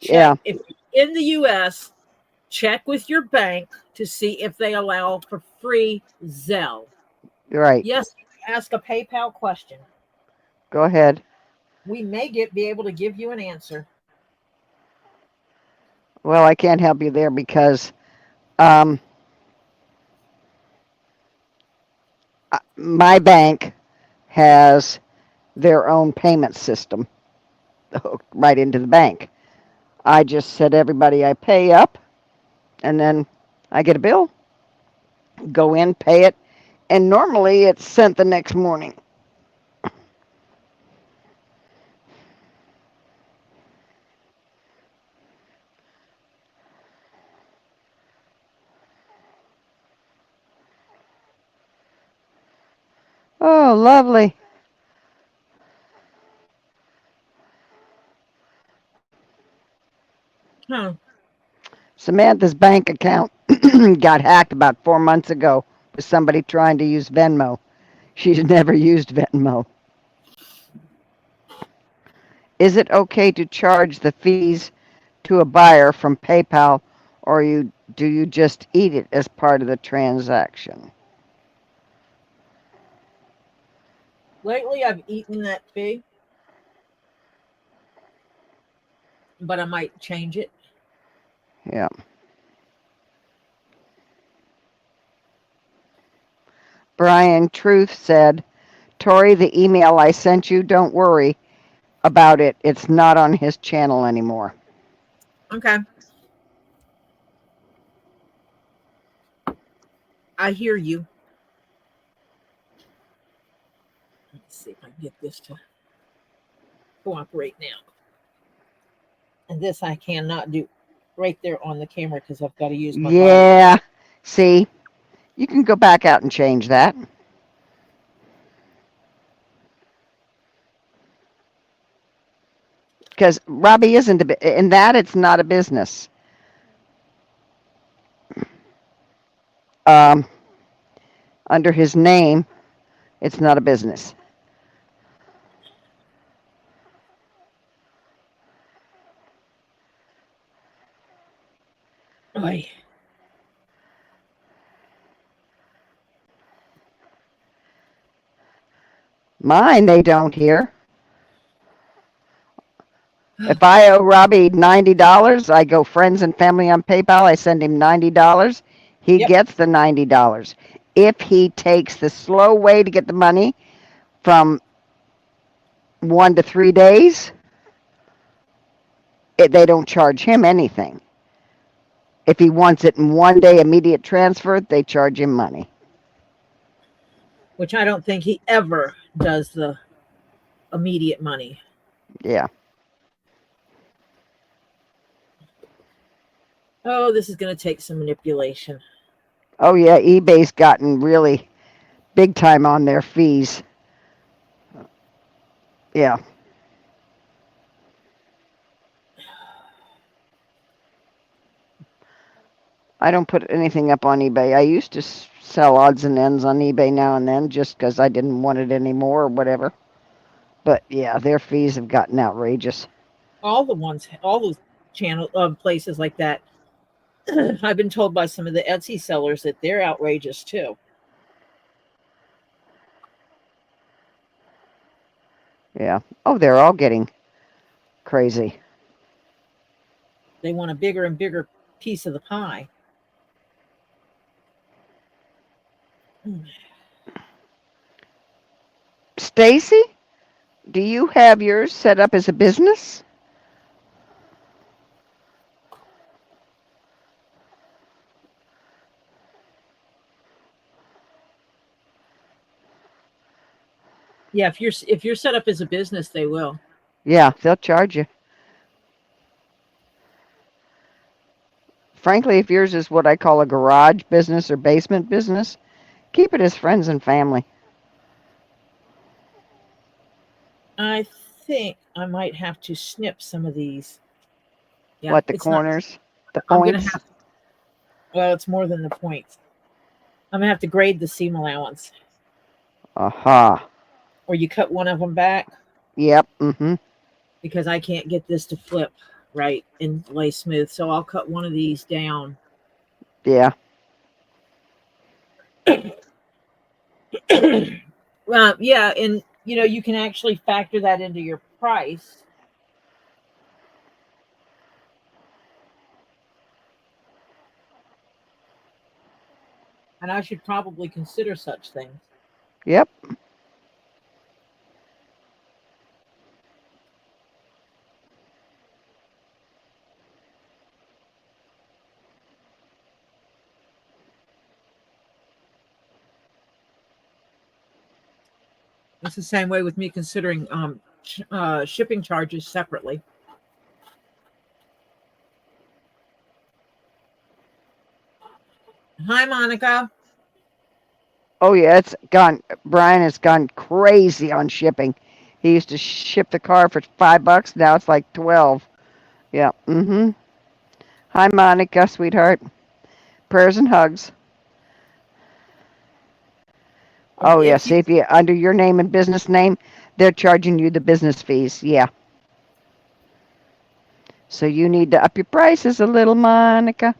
A: Check
B: Yeah,
A: if you're in the US, check with your bank to see if they allow for free Zelle.
B: you're right.
A: Yes, ask a PayPal question.
B: Go ahead.
A: We may be able to give you an answer.
B: Well, I can't help you there because um, my bank has their own payment system hooked right into the bank. I just set everybody I pay up, and then I get a bill, go in, pay it, and normally it's sent the next morning. Oh, lovely.
A: Huh.
B: Samantha's bank account got hacked about 4 months ago with somebody trying to use Venmo. She's never used Venmo. Is it okay to charge the fees to a buyer from PayPal, or do you just eat it as part of the transaction?
A: Lately, I've eaten that fee, but I might change it.
B: Yeah. Brian Truth said, Tori, the email I sent you, don't worry about it. It's not on his channel anymore.
A: Okay. I hear you. Let's see if I can get this to cooperate now. And this I cannot do right there on the camera because I've got to use my body.
B: Yeah. See, you can go back out and change that. Because Robbie isn't in that it's not a business. Um, under his name, it's not a business.
A: Oy.
B: Mine, they don't hear. If I owe Robbie $90, I go friends and family on PayPal. I send him $90. He
A: Yep.
B: gets the $90. If he takes the slow way to get the money from 1 to 3 days, they don't charge him anything. If he wants it in 1 day immediate transfer, they charge him money.
A: Which I don't think he ever does the immediate money.
B: Yeah.
A: Oh, this is going to take some manipulation.
B: Oh yeah, eBay's gotten really big time on their fees. Yeah. I don't put anything up on eBay. I used to sell odds and ends on eBay now and then just because I didn't want it anymore or whatever. But yeah, their fees have gotten outrageous.
A: All those channel places like that. I've been told by some of the Etsy sellers that they're outrageous too.
B: Yeah. Oh, they're all getting crazy.
A: They want a bigger and bigger piece of the pie.
B: Stacy, do you have yours set up as a business?
A: Yeah, if you're set up as a business, they will.
B: Yeah, they'll charge you. Frankly, if yours is what I call a garage business or basement business, keep it as friends and family.
A: I think I might have to snip some of these. Yeah,
B: What, the
A: it's not.
B: corners, the
A: I'm gonna
B: points?
A: have. Well, it's more than the points. I'm gonna have to grade the seam allowance.
B: Aha.
A: Or you cut one of them back
B: Yep. Mm-hmm.
A: because I can't get this to flip right and lay smooth. So I'll cut one of these down.
B: Yeah.
A: Yeah, and you can actually factor that into your price. And I should probably consider such things.
B: Yep.
A: It's the same way with me considering shipping charges separately. Hi, Monica.
B: Oh yeah, Brian has gone crazy on shipping. He used to ship the car for $5. Now it's like 12. Yeah. Mm-hmm. Hi, Monica, sweetheart. Prayers and hugs. Oh yeah.
A: If you,
B: See, if you under your name and business name, they're charging you the business fees. Yeah. So you need to up your prices a little, Monica.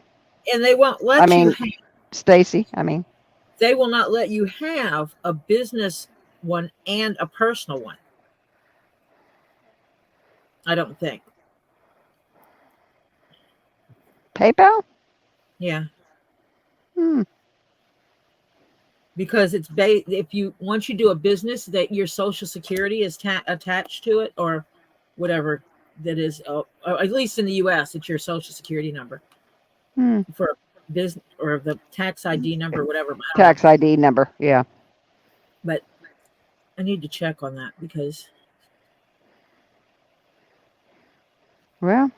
A: and they won't
B: I
A: let you.
B: mean, Stacy.
A: They will not let you have a business one and a personal one. I don't think.
B: PayPal.
A: Yeah.
B: Hmm.
A: Because it's once you do a business that your social security is attached to it or whatever that is, at least in the U.S. it's your social security number for business or the tax ID number, whatever.
B: Tax ID number. Yeah.
A: But I need to check on that because.
B: Well.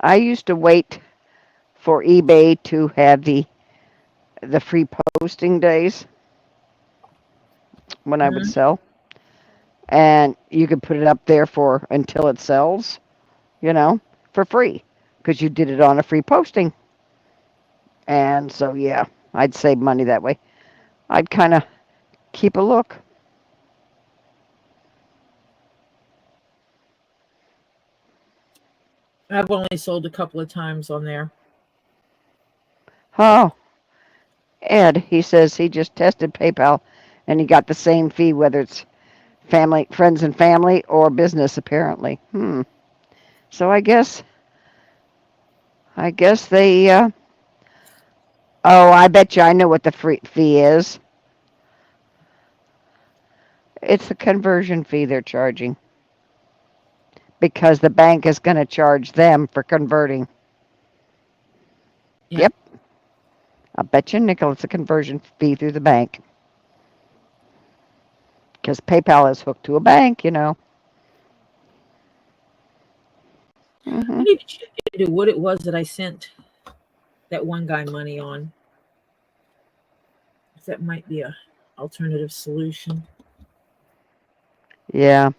B: I used to wait for eBay to have the free posting days when I would sell. And you could put it up there for until it sells, for free because you did it on a free posting. And so, yeah, I'd save money that way. I'd kind of keep a look.
A: I've only sold a couple of times on there.
B: Oh, Ed, he says he just tested PayPal and he got the same fee whether it's friends and family or business apparently. So I guess they I bet you I know what the free fee is. It's the conversion fee they're charging. because the bank is going to charge them for converting.
A: Yeah.
B: Yep. I bet you nickel it's a conversion fee through the bank. Because PayPal is hooked to a bank, you know.
A: I need to check into what it was that I sent that one guy money on. That might be a alternative solution.
B: Yeah.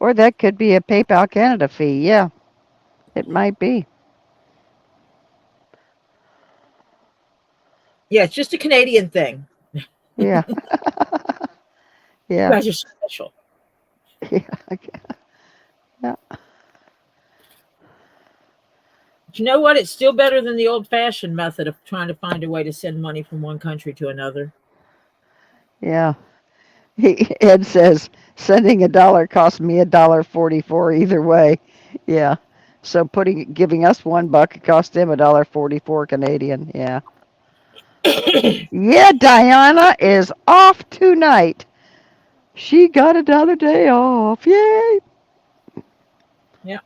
B: Or that could be a PayPal Canada fee. Yeah, it might be.
A: Yeah, it's just a Canadian thing.
B: Yeah.
A: You
B: Yeah.
A: guys are special.
B: Yeah. Yeah.
A: But you know what? It's still better than the old-fashioned method of trying to find a way to send money from one country to another.
B: Yeah. Ed says sending $1 cost me $1.44 either way. Yeah. So giving us $1, it cost him $1.44 Canadian. Yeah. Yeah, Diana is off tonight. She got another day off. Yay.
A: Yeah.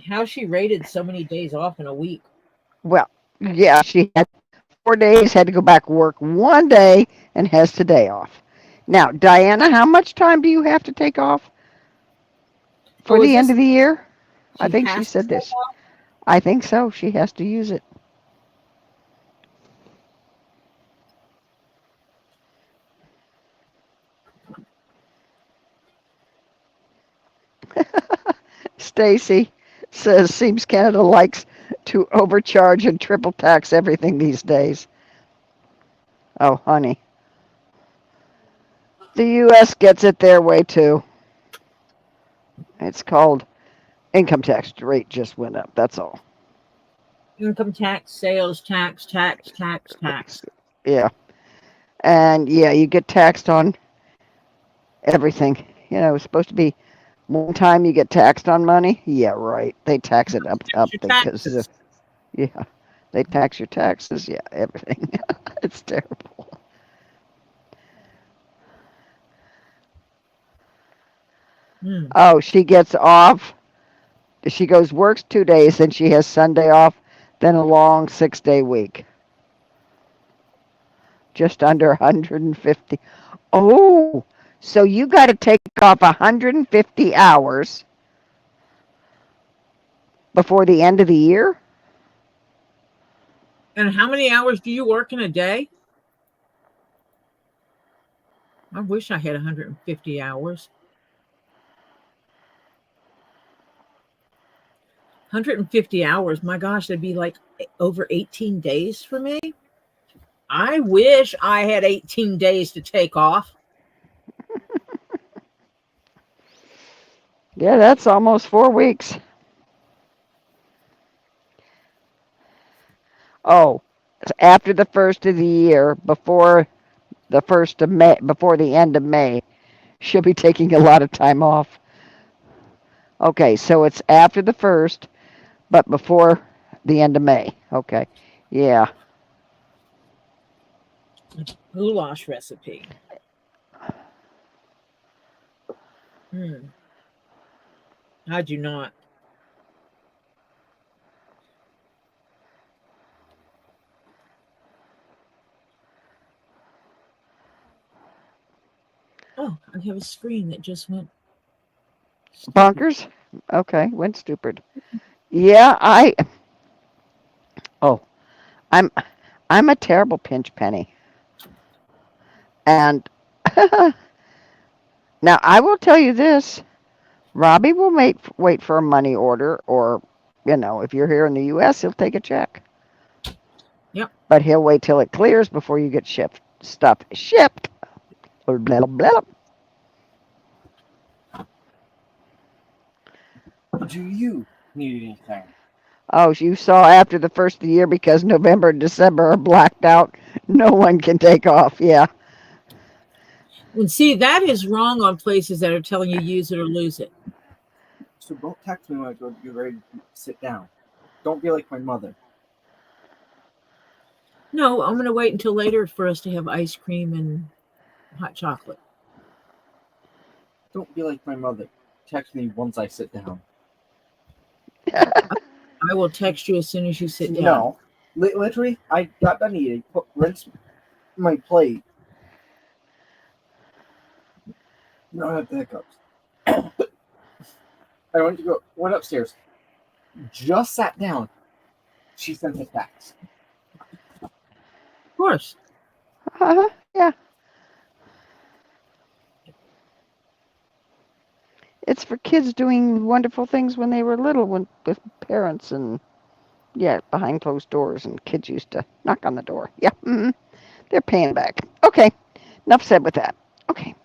A: How she rated so many days off in a week?
B: Well, yeah, she had 4 days, had to go back work 1 day, and has today off. Now, Diana, how much time do you have to take off for the end of the year? I think she said this. I think so. She has to use it. Stacy says, seems Canada likes to overcharge and triple tax everything these days. Oh, honey. The U.S. gets it their way, too. It's called income tax rate just went up. That's all.
A: Income tax, sales tax, tax.
B: Yeah. And, yeah, you get taxed on everything. You know, it's supposed to be one time you get taxed on money. Yeah, right. They tax it up because, yeah, they tax your taxes. Yeah, everything. It's terrible. Oh, she gets off. She goes, works 2 days, then she has Sunday off, then a long 6-day week. Just under 150. Oh, so you got to take off 150 hours before the end of the year?
A: And how many hours do you work in a day? I wish I had 150 hours. 150 hours. My gosh, that'd be like over 18 days for me. I wish I had 18 days to take off.
B: Yeah, that's almost 4 weeks. Oh, it's after the first of the year, before the first of May, before the end of May, she'll be taking a lot of time off. Okay, so it's after the first, but before the end of May. Okay, yeah.
A: Goulash recipe. I do not. Oh, I have a screen that just went stupid.
B: Bonkers? Okay, went stupid. Yeah, I'm a terrible pinch penny. And now I will tell you this. Robbie will wait for a money order, or, you know, if you're here in the U.S., he'll take a check.
A: Yep.
B: But he'll wait till it clears before you get stuff shipped. Blah, blah, blah.
C: Do you need anything?
B: Oh, you saw after the first of the year, because November and December are blacked out, no one can take off. Yeah.
A: And see, that is wrong on places that are telling you use it or lose it.
C: So don't text me when I go to get ready to sit down. Don't be like my mother.
A: No, I'm going to wait until later for us to have ice cream and hot chocolate.
C: Don't be like my mother. Text me once I sit down.
A: I will text you as soon as you sit down.
C: No. Literally, I got done eating, rinsed my plate. No, I have the hiccups. I went upstairs, just sat down. She sent a text.
A: Of course.
B: Yeah. It's for kids doing wonderful things when they were little, with parents and behind closed doors, and kids used to knock on the door. Yeah, they're paying back. Okay, enough said with that. Okay.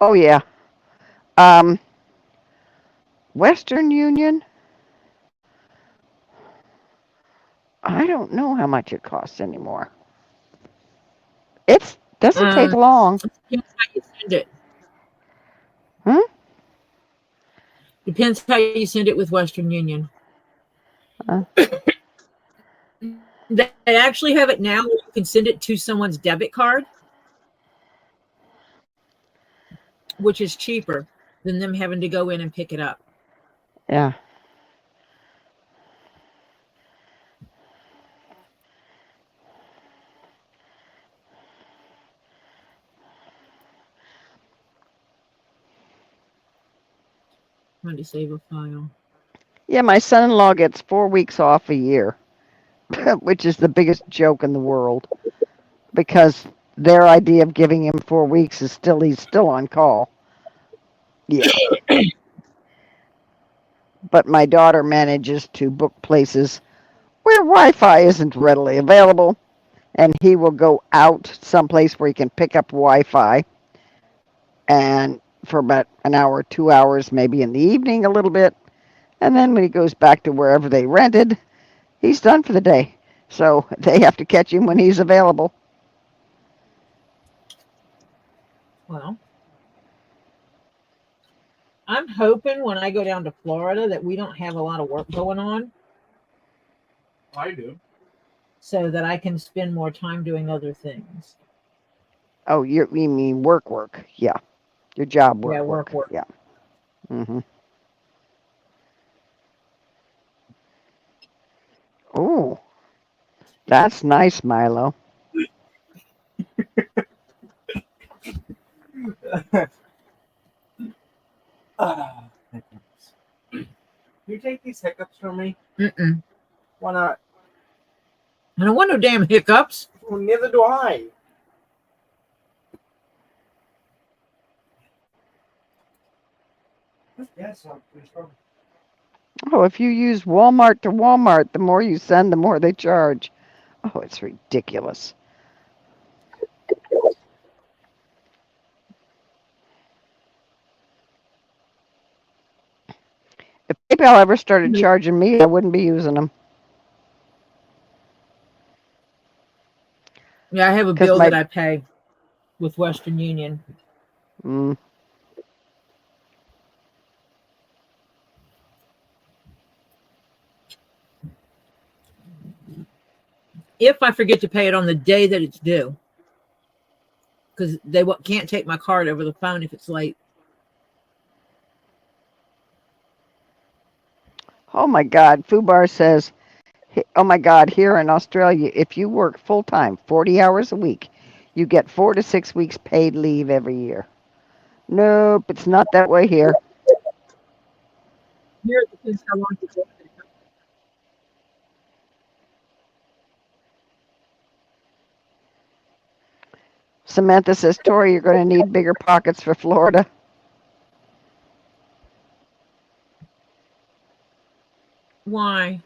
B: Oh yeah. Western Union. I don't know how much it costs anymore. It doesn't take long.
A: Depends how you send it.
B: Hmm?
A: Depends how you send it with Western Union. They actually have it now where you can send it to someone's debit card, which is cheaper than them having to go in and pick it up.
B: Yeah.
A: Trying to save a file.
B: Yeah, my son-in-law gets 4 weeks off a year, which is the biggest joke in the world, because their idea of giving him 4 weeks is he's still on call. Yeah. But my daughter manages to book places where Wi-Fi isn't readily available, and he will go out someplace where he can pick up Wi-Fi, and for about an hour, 2 hours, maybe in the evening a little bit, and then when he goes back to wherever they rented, he's done for the day. So they have to catch him when he's available.
A: Well, I'm hoping when I go down to Florida that we don't have a lot of work going on.
C: I do.
A: So that I can spend more time doing other things.
B: Oh, you mean work? Yeah. Your job work.
A: Yeah, work.
B: Yeah. Mm-hmm. Oh, that's nice, Milo.
C: Hiccups. You take these hiccups from me?
A: Mm-mm.
C: Why not?
A: I don't want no damn hiccups.
C: Well, neither do I. Yes,
B: Oh, if you use Walmart to Walmart, the more you send, the more they charge. Oh, it's ridiculous. If PayPal ever started charging me, I wouldn't be using them.
A: Yeah, I have a
B: 'Cause
A: bill that I pay with Western Union.
B: Mm.
A: If I forget to pay it on the day that it's due, because they can't take my card over the phone if it's late.
B: Oh my God, Fubar says, oh my God, here in Australia, if you work full time, 40 hours a week, you get 4 to 6 weeks paid leave every year. Nope, it's not that way here.
A: Here it depends how long you work.
B: Samantha says, Tori, you're going to need bigger pockets for Florida.
A: Why?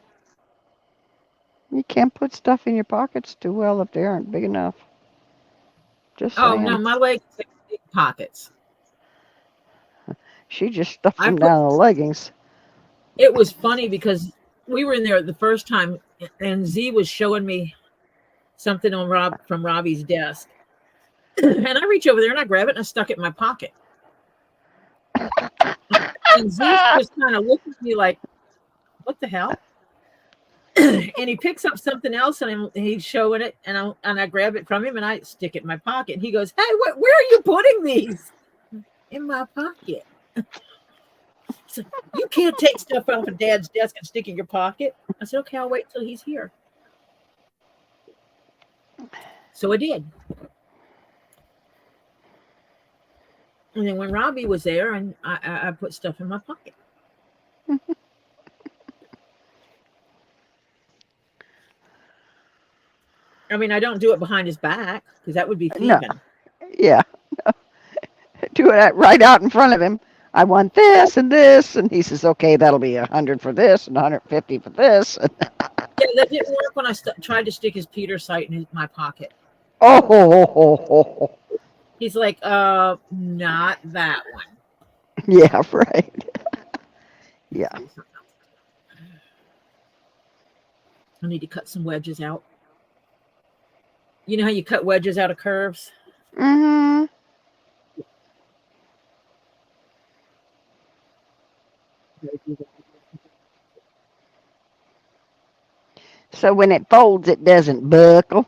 B: You can't put stuff in your pockets too well if they aren't big enough. Just saying.
A: No, my legs have big pockets.
B: She just stuffs them down the leggings.
A: It was funny because we were in there the first time and Z was showing me something on from Robbie's desk. And I reach over there and I grab it and I stuck it in my pocket. And Zeus just kind of looked at me like, what the hell? And he picks up something else and he's showing it, and I grab it from him and I stick it in my pocket. And he goes, hey, where are you putting these? In my pocket. So, you can't take stuff off of Dad's desk and stick it in your pocket. I said, okay, I'll wait till he's here. So I did. And then when Robbie was there, and I put stuff in my pocket. I mean, I don't do it behind his back because that would be thieving.
B: No. Yeah. No. Do it right out in front of him. I want this and this, and he says, "Okay, that'll be 100 for this and 150 for this."
A: Yeah, that didn't work when I tried to stick his Peter sight in my pocket.
B: Oh.
A: He's like, not that one.
B: Yeah, right. Yeah.
A: I need to cut some wedges out. You know how you cut wedges out of curves?
B: Mm-hmm. So when it folds, it doesn't buckle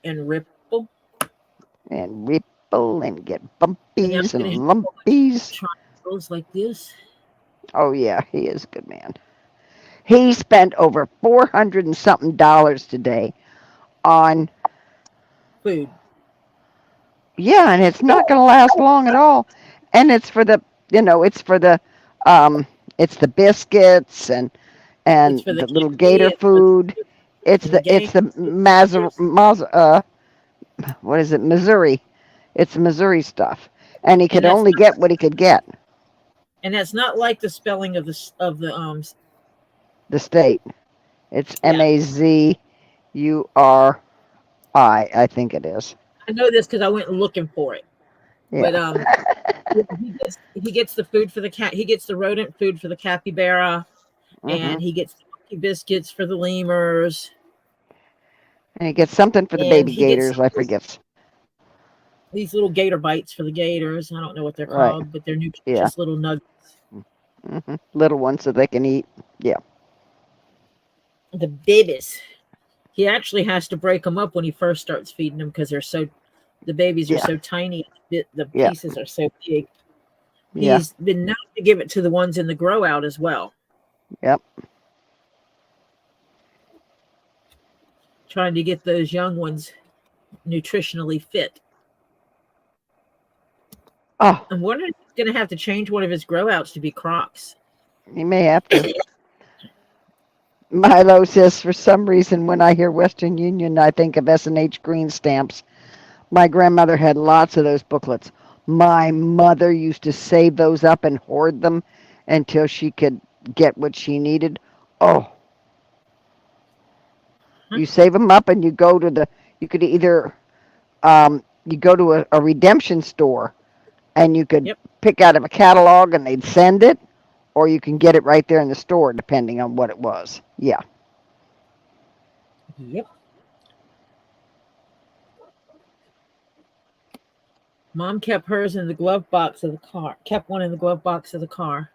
A: And ripple.
B: and ripple and get bumpies
A: And
B: and lumpies.
A: Triangles like this.
B: Oh yeah, he is a good man. He spent over $400 and something today on
A: Food.
B: Yeah, and it's not going to last long at all. And it's for the, it's the biscuits and
A: It's for
B: the
A: the
B: little
A: candy,
B: gator food. It's
A: the
B: what is it, Missouri? It's Missouri stuff. And he could
A: that's
B: only get what he could get.
A: And that's not like the spelling of the
B: The state. It's
A: Yeah.
B: Mazuri, I think it is.
A: I know this because I went looking for it.
B: Yeah.
A: But he gets the food for the cat. He gets the rodent food for the capybara, and he gets the monkey biscuits for the lemurs.
B: And he gets something for the
A: And
B: baby
A: he gets
B: gators, I forget.
A: These little gator bites for the gators. I don't know what they're
B: Right.
A: called, but they're nutritious little nuggets.
B: Little ones so they can eat. Yeah.
A: The babies. He actually has to break them up when he first starts feeding them because the babies are so tiny. The pieces are so big.
B: Yeah.
A: He's been known to give it to the ones in the grow out as well.
B: Yep.
A: Trying to get those young ones nutritionally fit.
B: Oh,
A: I'm wondering if he's going to have to change one of his grow outs to be Crocs.
B: you may have to. Milo says, for some reason, when I hear Western Union, I think of S&H green stamps. My grandmother had lots of those booklets. My mother used to save those up and hoard them until she could get what she needed. Oh. You save them up and you go to you could either, you go to a redemption store and you could pick out of a catalog and they'd send it, or you can get it right there in the store depending on what it was. Yeah.
A: Yep. Mom kept hers in the glove box of the car. Kept one in the glove box of the car.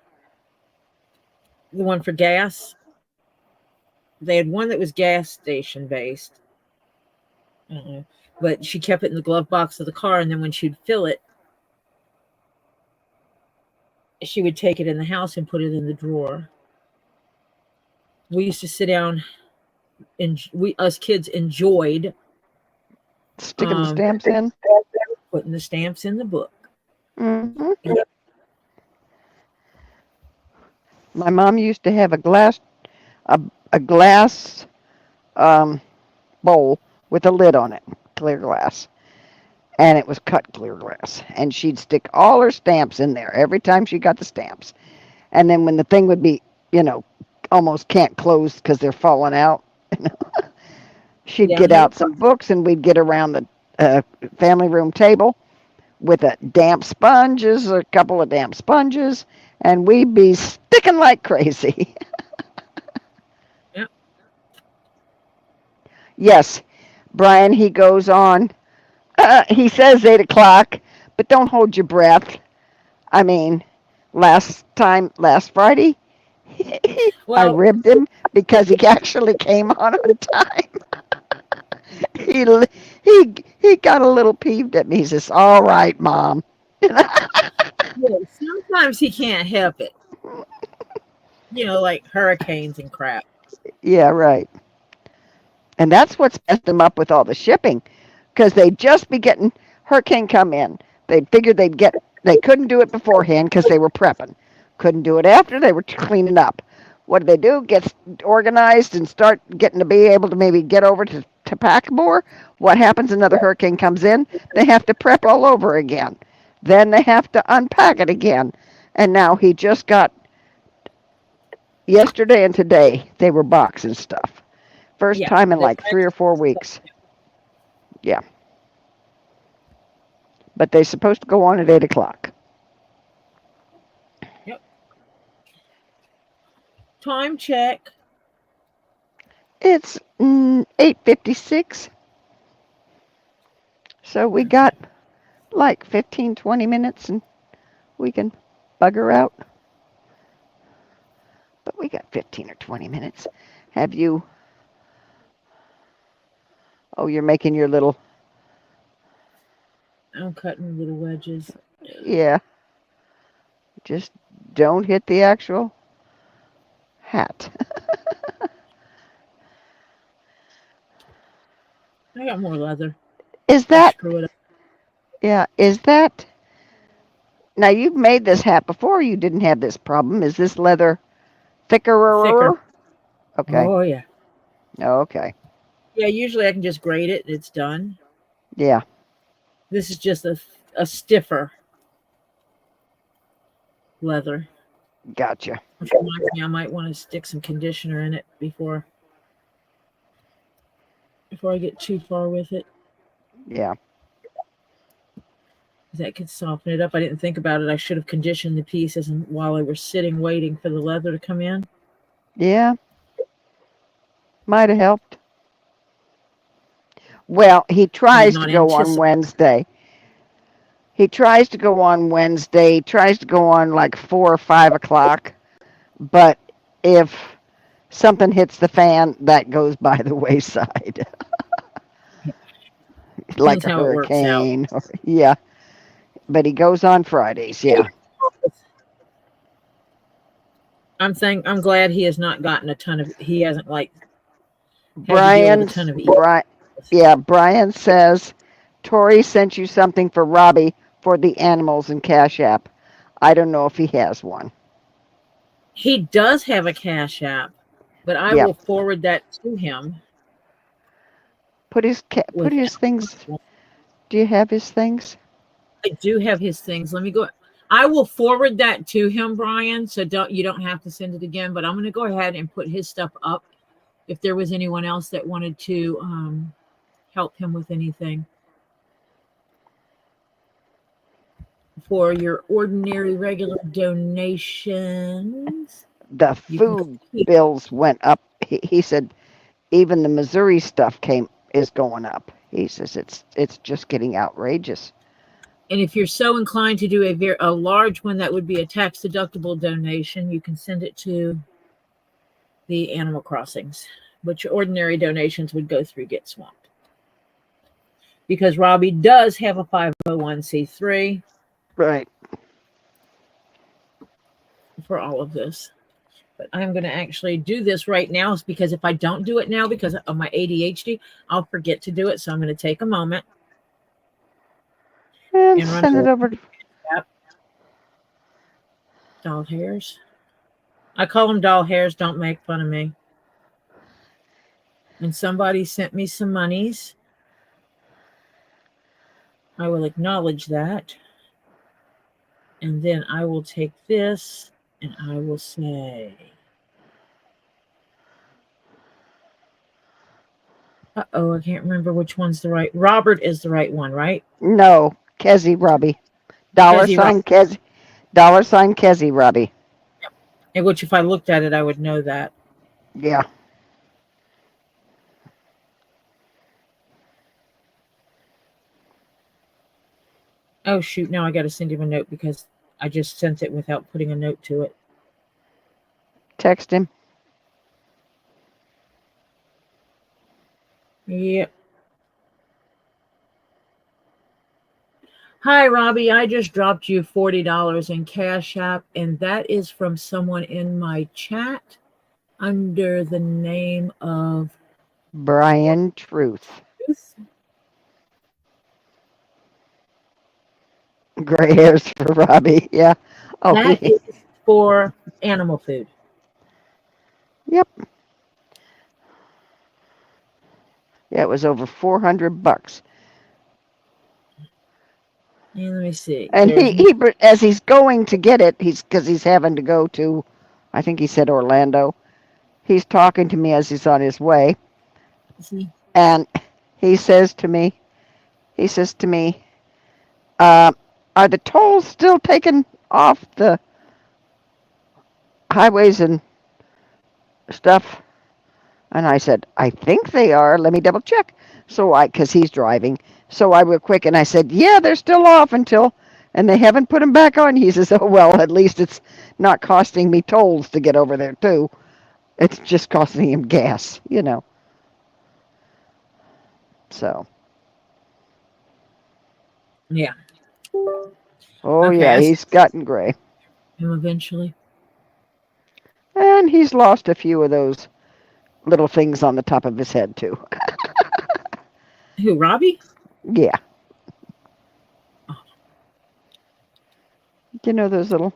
A: The one for gas. They had one that was gas station based. But she kept it in the glove box of the car, and then when she'd fill it, she would take it in the house and put it in the drawer. We used to sit down, and us kids enjoyed
B: sticking the stamps in,
A: putting the stamps in the book.
B: Mm-hmm. Yep. My mom used to have a glass bowl with a lid on it, clear glass, and it was cut clear glass, and she'd stick all her stamps in there every time she got the stamps. And then when the thing would be, almost can't close because they're falling out, she'd get out some books, and we'd get around the family room table with a couple of damp sponges, and we'd be sticking like crazy. Yes, Brian, he goes on. He says 8 o'clock, but don't hold your breath. I mean, last Friday, I
A: Well,
B: ribbed him because he actually came on time. He he got a little peeved at me. He says, "All right, Mom."
A: yeah, sometimes he can't help it. Like hurricanes and crap.
B: Yeah, right. And that's what's messed him up with all the shipping, because they'd just be getting hurricane come in. They figured they couldn't do it beforehand because they were prepping. Couldn't do it after, they were cleaning up. What do they do? Get organized and start getting to be able to maybe get over to pack more. What happens? Another hurricane comes in. They have to prep all over again. Then they have to unpack it again. And now he just got yesterday and today they were boxing stuff. First
A: Yeah,
B: time in
A: they
B: like 3 or 4 weeks. Yeah. But they're supposed to go on at 8 o'clock.
A: Yep. Time check.
B: It's 8:56. So we got like 15, 20 minutes and we can bugger out. But we got 15 or 20 minutes. Have you? Oh, you're making your little.
A: I'm cutting little wedges.
B: Yeah. Just don't hit the actual hat.
A: I got more leather.
B: Is
A: I'll
B: that?
A: screw it up.
B: Yeah. Is that? Now you've made this hat before. You didn't have this problem. Is this leather
A: Thicker.
B: thicker? Okay.
A: Oh yeah.
B: Okay.
A: Yeah. Usually I can just grate it. It's done.
B: Yeah.
A: This is just a stiffer leather.
B: Gotcha.
A: Which reminds me, I might want to stick some conditioner in it before I get too far with it.
B: Yeah.
A: That could soften it up. I didn't think about it. I should have conditioned the pieces while I was sitting waiting for the leather to come in.
B: Yeah. Might have helped. Well, he
A: I did
B: tries to
A: not
B: go on
A: anticipate.
B: Wednesday. He tries to go on Wednesday. Tries to go on like 4 or 5 o'clock. But if something hits the fan, that goes by the wayside, like
A: Depends
B: a
A: how it works out.
B: hurricane. Yeah. But he goes on Fridays. Yeah.
A: I'm glad he has not gotten a ton of. He hasn't had to deal with a
B: Brian's
A: ton of
B: Brian. Yeah. Brian says Tori sent you something for Robbie for the animals in CashApp. I don't know if he has one.
A: He does have a Cash App, but I
B: Yeah.
A: will forward that to him.
B: Put his things. Do you have his things?
A: I do have his things. Let me go. I will forward that to him, Brian. So you don't have to send it again. But I'm going to go ahead and put his stuff up. If there was anyone else that wanted to help him with anything for your ordinary regular donations,
B: The food bills went up. He said even the Missouri stuff is going up. He says it's just getting outrageous.
A: And if you're so inclined to do a large one, that would be a tax deductible donation. You can send it to the Animal Crossings, but your ordinary donations would go through Get Swamped. Because Robbie does have a 501c3.
B: Right.
A: For all of this. But I'm going to actually do this right now because if I don't do it now because of my ADHD, I'll forget to do it. So I'm going to take a moment
B: And
A: and
B: send it over.
A: Doll hairs. I call them doll hairs. Don't make fun of me. And somebody sent me some monies. I will acknowledge that. And then I will take this and I will say, uh-oh, I can't remember which one's the right. Robert is the right one, right?
B: No, Kezi Robbie. $Kezi. $Kezi Robbie.
A: In which if I looked at it, I would know that.
B: Yeah.
A: Oh shoot! Now I got to send him a note because I just sent it without putting a note to it.
B: Text him.
A: Yep. Hi, Robbie. I just dropped you $40 in Cash App, and that is from someone in my chat under the name of
B: Brian Truth. Gray hairs for Robbie. Yeah. Oh,
A: That is for animal food.
B: Yep. Yeah, it was over $400.
A: And let me see.
B: And
A: There's
B: he as he's going to get it, because he's having to go to, I think he said Orlando. He's talking to me as he's on his way, and he says to me, are the tolls still taken off the highways and stuff? And I said, I think they are. Let me double check. So because he's driving, so I real quick and I said, yeah, they're still off until, and they haven't put them back on. He says, oh well, at least it's not costing me tolls to get over there too. It's just costing him gas, So.
A: Yeah.
B: Oh
A: Okay,
B: yeah, he's gotten gray,
A: him eventually.
B: and he's lost a few of those little things on the top of his head too.
A: Who, Robbie?
B: Yeah. You know those little.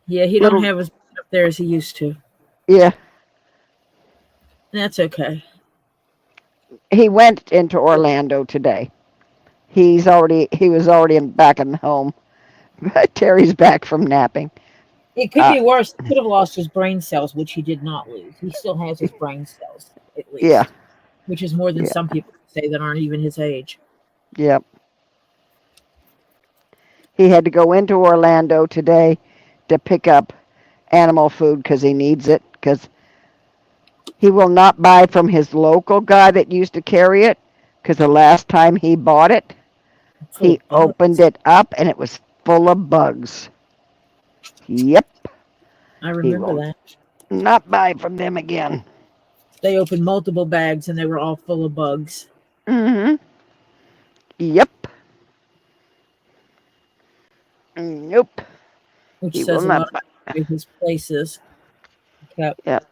A: Yeah, he don't have as much up there as he used to.
B: Yeah.
A: That's okay.
B: He went into Orlando today. He was already back in home. Terry's back from napping.
A: It could be worse. He could have lost his brain cells, which he did not lose. He still has his brain cells, at least.
B: Yeah.
A: Which is more than some people say that aren't even his age.
B: Yep. He had to go into Orlando today to pick up animal food because he needs it, because he will not buy from his local guy that used to carry it, because the last time he bought it, he opened it up and it was full of bugs. Yep.
A: I remember that.
B: Not buy from them again.
A: They opened multiple bags and they were all full of bugs.
B: Mm-hmm. Yep. Nope.
A: Which
B: He
A: says
B: will
A: a
B: not
A: lot about his places. Yep.
B: Yep.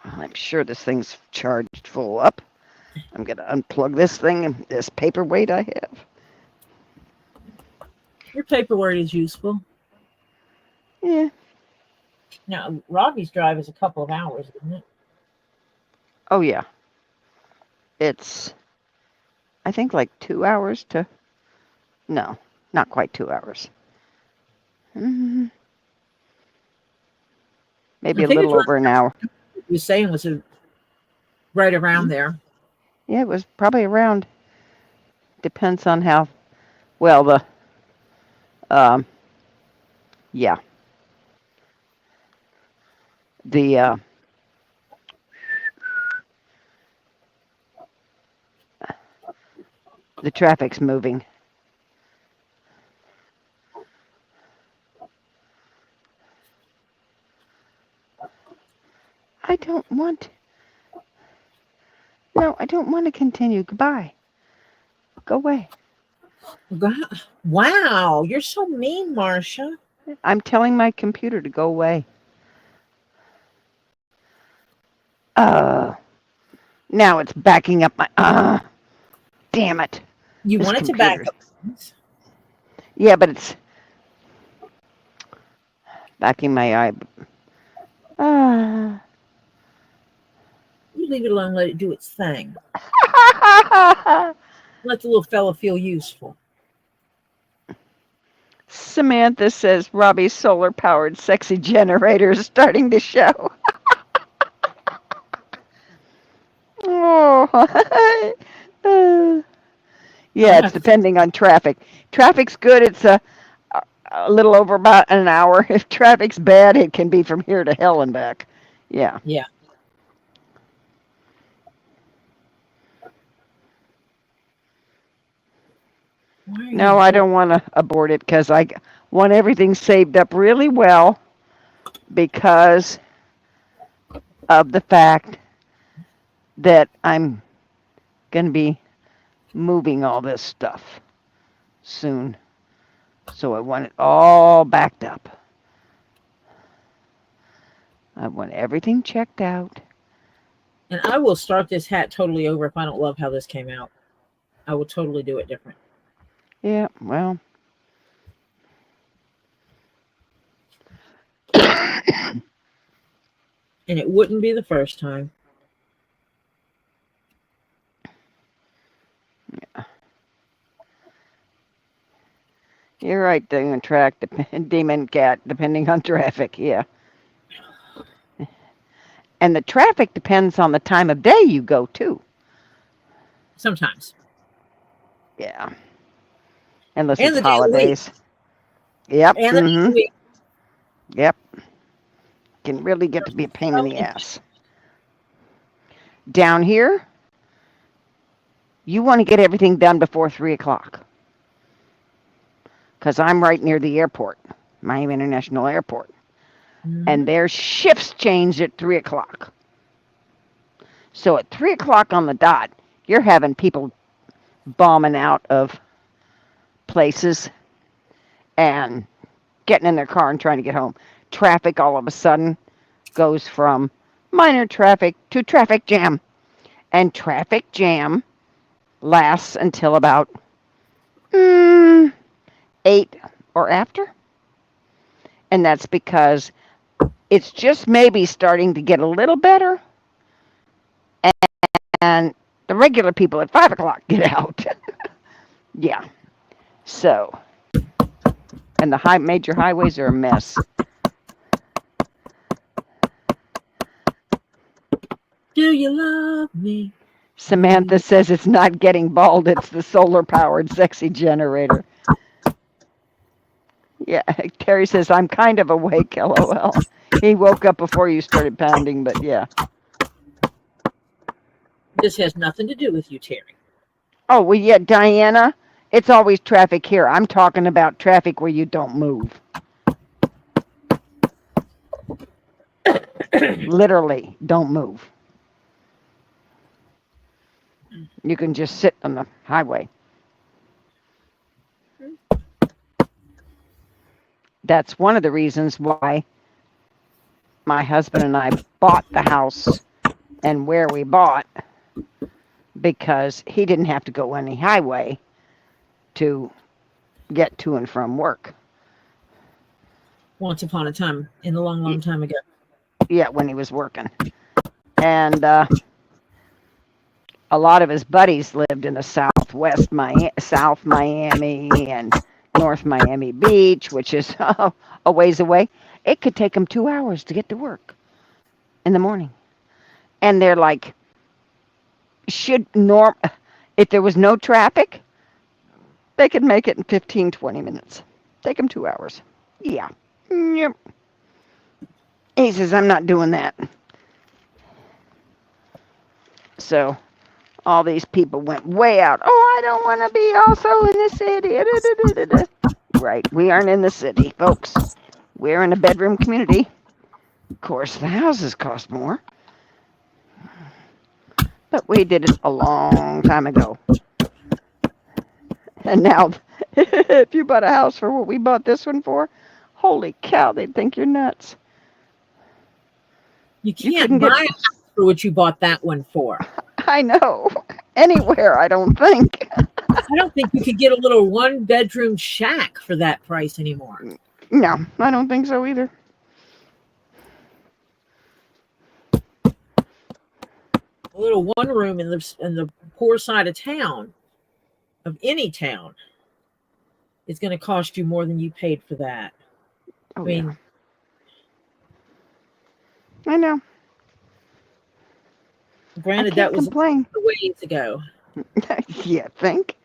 B: Well, I'm sure this thing's charged full up. I'm going to unplug this thing and this paperweight I have.
A: Your paperwork is useful.
B: Yeah.
A: Now, Robbie's drive is a couple of hours, isn't it?
B: Oh, yeah. It's, I think, like 2 hours to, no, not quite 2 hours. Mm-hmm. Maybe a little over an hour.
A: What you were saying was right around there.
B: Yeah, it was probably around, depends on how well the, yeah. The traffic's moving. I don't want. No, I don't want to continue. Goodbye. Go away.
A: Wow, you're so mean, Marcia.
B: I'm telling my computer to go away. Now it's backing up my. Damn it.
A: You want it to back up.
B: Yeah, but it's backing my eye.
A: You leave it alone, let it do its thing. Let the little fella feel useful.
B: Samantha says Robbie's solar-powered sexy generator is starting to show. Oh. Yeah, it's depending on traffic. Traffic's good, it's a little over about an hour. If traffic's bad, it can be from here to hell and back. Yeah.
A: Yeah. Why are
B: No,
A: you
B: I don't want to abort it because I want everything saved up really well because of the fact that I'm going to be moving all this stuff soon. So I want it all backed up. I want everything checked out.
A: And I will start this hat totally over if I don't love how this came out. I will totally do it different.
B: Yeah, well.
A: And it wouldn't be the first time.
B: Yeah. You're right, demon cat, depending on traffic, yeah. And the traffic depends on the time of day you go, too.
A: Sometimes.
B: Yeah. Unless
A: And
B: it's
A: the day of the week.
B: holidays. Yep.
A: And the day of the week.
B: Yep. Can really get to be a pain in the ass. Down here, you want to get everything done before 3 o'clock. Because I'm right near the airport, Miami International Airport. And their shifts change at 3 o'clock. So at 3 o'clock on the dot, you're having people bombing out of places and getting in their car and trying to get home. Traffic all of a sudden goes from minor traffic to traffic jam. And traffic jam lasts until about 8 or after. And that's because it's just maybe starting to get a little better. And the regular people at 5 o'clock get out. Yeah. So, and the major highways are a mess.
A: Do you love me?
B: Samantha says it's not getting bald, it's the solar-powered sexy generator. Yeah, Terry says, I'm kind of awake, LOL. He woke up before you started pounding, but yeah.
A: This has nothing to do with you, Terry.
B: Oh, well, yeah, Diana, it's always traffic here. I'm talking about traffic where you don't move. Literally, don't move. You can just sit on the highway. That's one of the reasons why my husband and I bought the house and where we bought, because he didn't have to go any highway to get to and from work.
A: Once upon a time, in a long, long time ago.
B: Yeah, when he was working. And a lot of his buddies lived in the South Miami and North Miami Beach, which is a ways away. It could take them 2 hours to get to work in the morning. And they're like, if there was no traffic, they could make it in 15, 20 minutes. Take them 2 hours. Yeah. Yep. He says, I'm not doing that. So all these people went way out. Oh, I don't want to be also in the city. Right. We aren't in the city, folks. We're in a bedroom community. Of course, the houses cost more. But we did it a long time ago. And now, if you bought a house for what we bought this one for, holy cow, they'd think you're nuts.
A: You can't buy a house for what you bought that one for.
B: I know. Anywhere, I don't think.
A: I don't think you could get a little one-bedroom shack for that price anymore.
B: No, I don't think so either.
A: A little one room in the poor side of town, of any town, is going to cost you more than you paid for that.
B: Oh,
A: I mean,
B: yeah. I know.
A: Granted,
B: I
A: that
B: can't
A: was
B: complain.
A: a ways ago.
B: Yeah, think.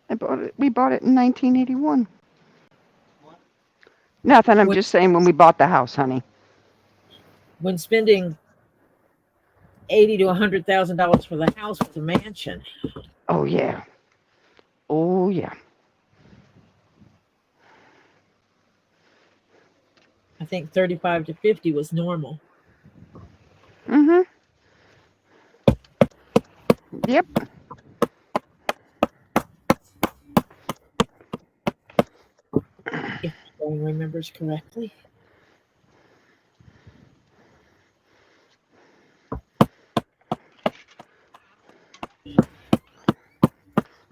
B: We bought it in 1981. Nothing, I'm just saying when we bought the house, honey.
A: When spending $80,000 to $100,000 for the house with a mansion.
B: Oh, yeah. Oh, yeah.
A: I think 35 to 50 was normal.
B: Mm-hmm. Yep.
A: If my brain remembers correctly.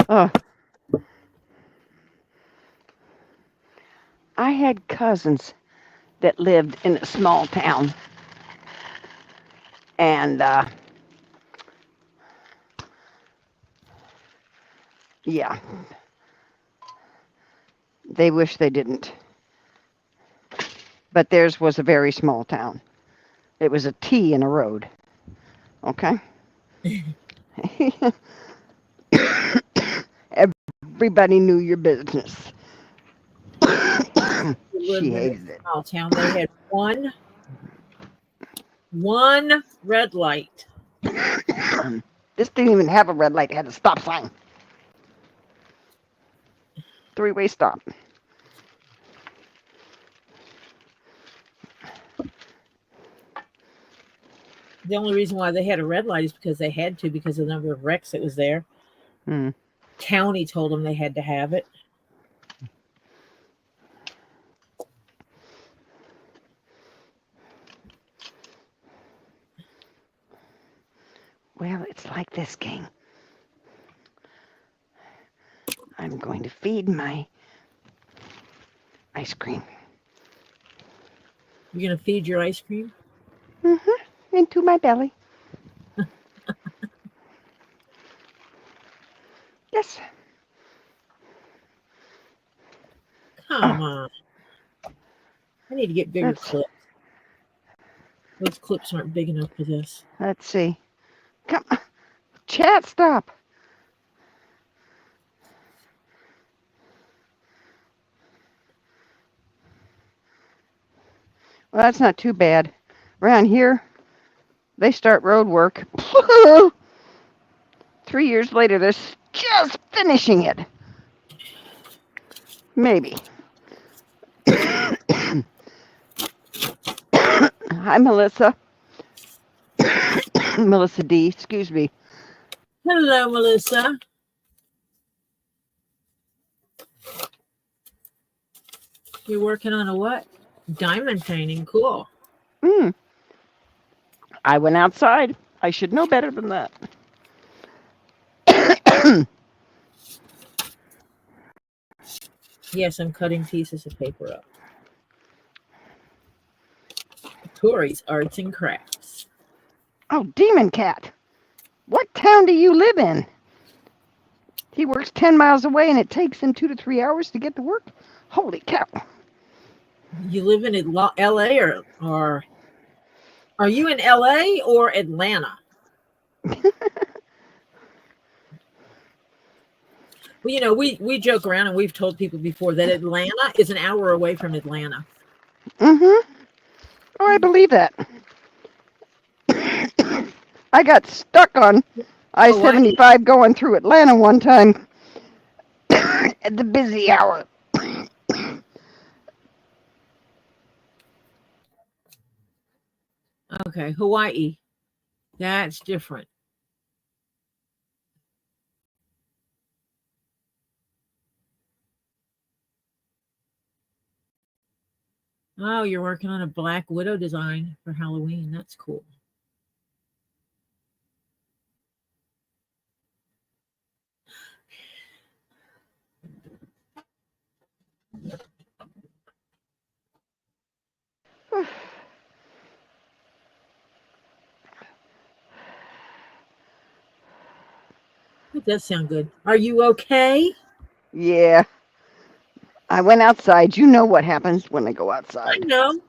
B: Oh. I had cousins that lived in a small town. And yeah, they wish they didn't. But theirs was a very small town. It was a T in a road. Okay? Everybody knew your business.
A: We
B: She
A: lived in a
B: hated it.
A: small town. They had one red light.
B: This didn't even have a red light. It had a stop sign. Three-way stop.
A: The only reason why they had a red light is because they had to, because of the number of wrecks that was there.
B: Hmm.
A: County told them they had to have it.
B: Well, it's like this, gang. I'm going to feed my ice cream.
A: You're going to feed your ice cream?
B: Mm-hmm. Into my belly. Yes.
A: Come on. I need to get bigger clips. Those clips aren't big enough for this.
B: Let's see. Come on. Chat, stop. Well, that's not too bad. Around here, they start road work. 3 years later, they're just finishing it. Maybe. Hi, Melissa. Melissa D, excuse me.
A: Hello, Melissa. You're working on a what? Diamond painting. Cool.
B: I went outside. I should know better than that.
A: Yes, I'm cutting pieces of paper up. Tori's Arts and Crafts.
B: Oh, Demon Cat. What town do you live in? He works 10 miles away and it takes him 2 to 3 hours to get to work? Holy cow.
A: You live in LA or are you in LA or Atlanta? Well, you know, we joke around and we've told people before that Atlanta is an hour away from Atlanta.
B: Mm-hmm. Oh, I believe that. I got stuck on I-75 going through Atlanta one time at the busy hour.
A: Okay, Hawaii. That's different. Oh, you're working on a Black Widow design for Halloween. That's cool. That does sound good. Are you okay?
B: Yeah. I went outside. You know what happens when I go outside.
A: I know.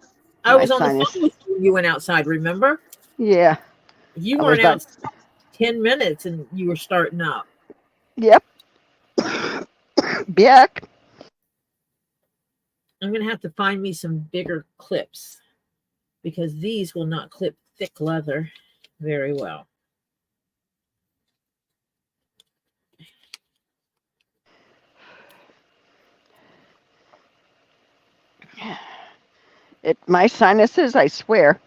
A: I
B: My
A: was on the
B: sinus.
A: phone with you when you went outside, remember?
B: Yeah.
A: You
B: I was
A: weren't
B: about-
A: outside 10 minutes and you were starting up.
B: Yep. Back.
A: I'm going to have to find me some bigger clips because these will not clip thick leather very well.
B: My sinuses, I swear.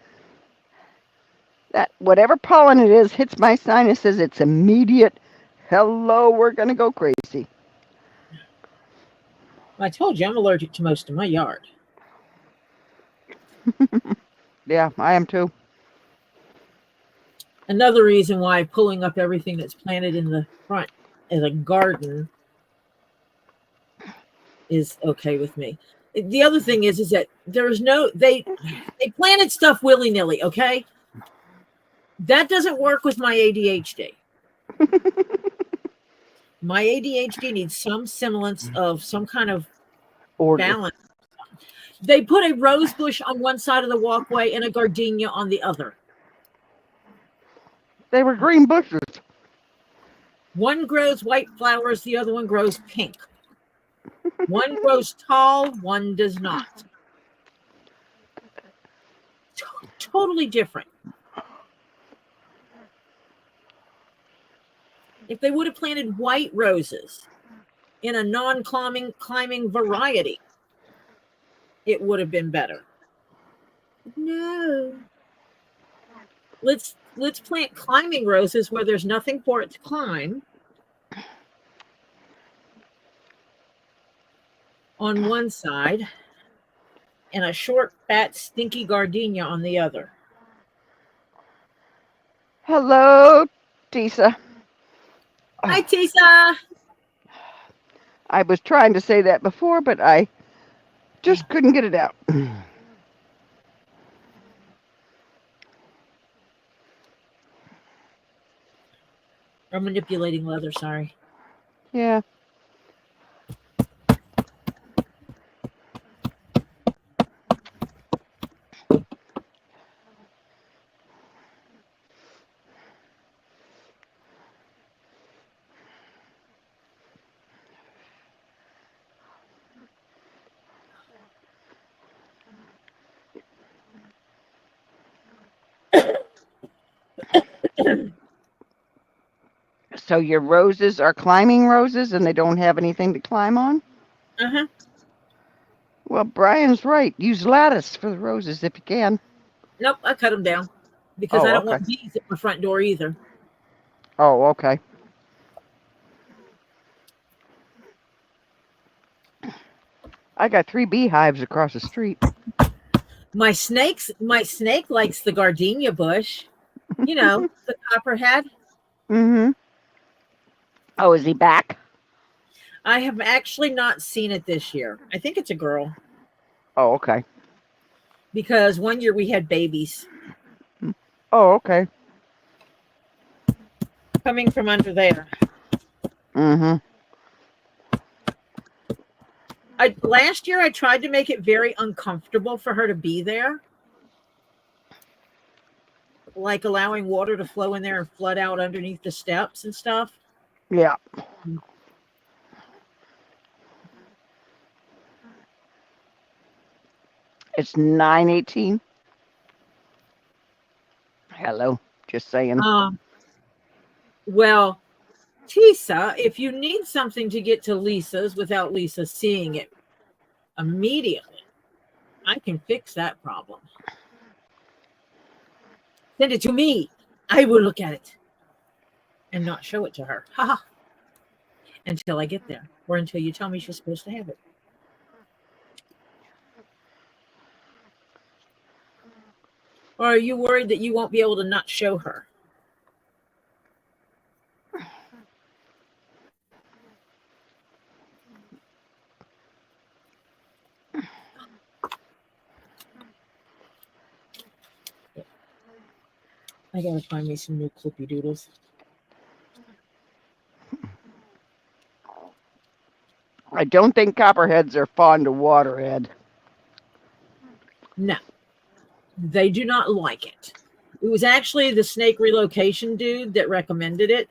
B: That whatever pollen it is hits my sinuses, it's immediate. Hello, we're gonna go crazy.
A: I told you I'm allergic to most of my yard.
B: Yeah, I am too.
A: Another reason why pulling up everything that's planted in the front as a garden is okay with me. The other thing is that there's no they planted stuff willy-nilly, okay? That doesn't work with my ADHD. My ADHD needs some semblance of some kind of
B: Order.
A: balance. They put a rose bush on one side of the walkway and a gardenia on the other.
B: They were green bushes.
A: One grows white flowers, the other one grows pink. One grows tall, one does not. Totally different. If they would have planted white roses in a non-climbing variety, it would have been better. No. Let's plant climbing roses where there's nothing for it to climb on one side and a short, fat, stinky gardenia on the other.
B: Hello, Tisa.
A: Hi, Tisa.
B: I was trying to say that before, but I just couldn't get it out.
A: I'm manipulating leather, sorry.
B: Yeah. So your roses are climbing roses and they don't have anything to climb on?
A: Uh-huh.
B: Well, Brian's right. Use lattice for the roses if you can.
A: Nope, I cut them down because
B: Oh,
A: I don't
B: okay.
A: want bees at my front door either.
B: Oh, okay. I got 3 beehives across the street.
A: My snake likes the gardenia bush. You know, the copperhead.
B: Mm-hmm. Oh, is he back?
A: I have actually not seen it this year. I think it's a girl
B: Oh, okay.
A: because one year we had babies
B: Oh, okay.
A: coming from under there.
B: Mm-hmm.
A: Last year I tried to make it very uncomfortable for her to be there. Like allowing water to flow in there and flood out underneath the steps and stuff.
B: Yeah. It's 9:18. Hello. Just saying.
A: Well, Tisa, if you need something to get to Lisa's without Lisa seeing it immediately, I can fix that problem. Send it to me. I will look at it and not show it to her. Ha! Until I get there or until you tell me she's supposed to have it. Or are you worried that you won't be able to not show her? I gotta find me some new clippy doodles.
B: I don't think copperheads are fond of water, Ed.
A: No, they do not like it. It was actually the snake relocation dude that recommended it.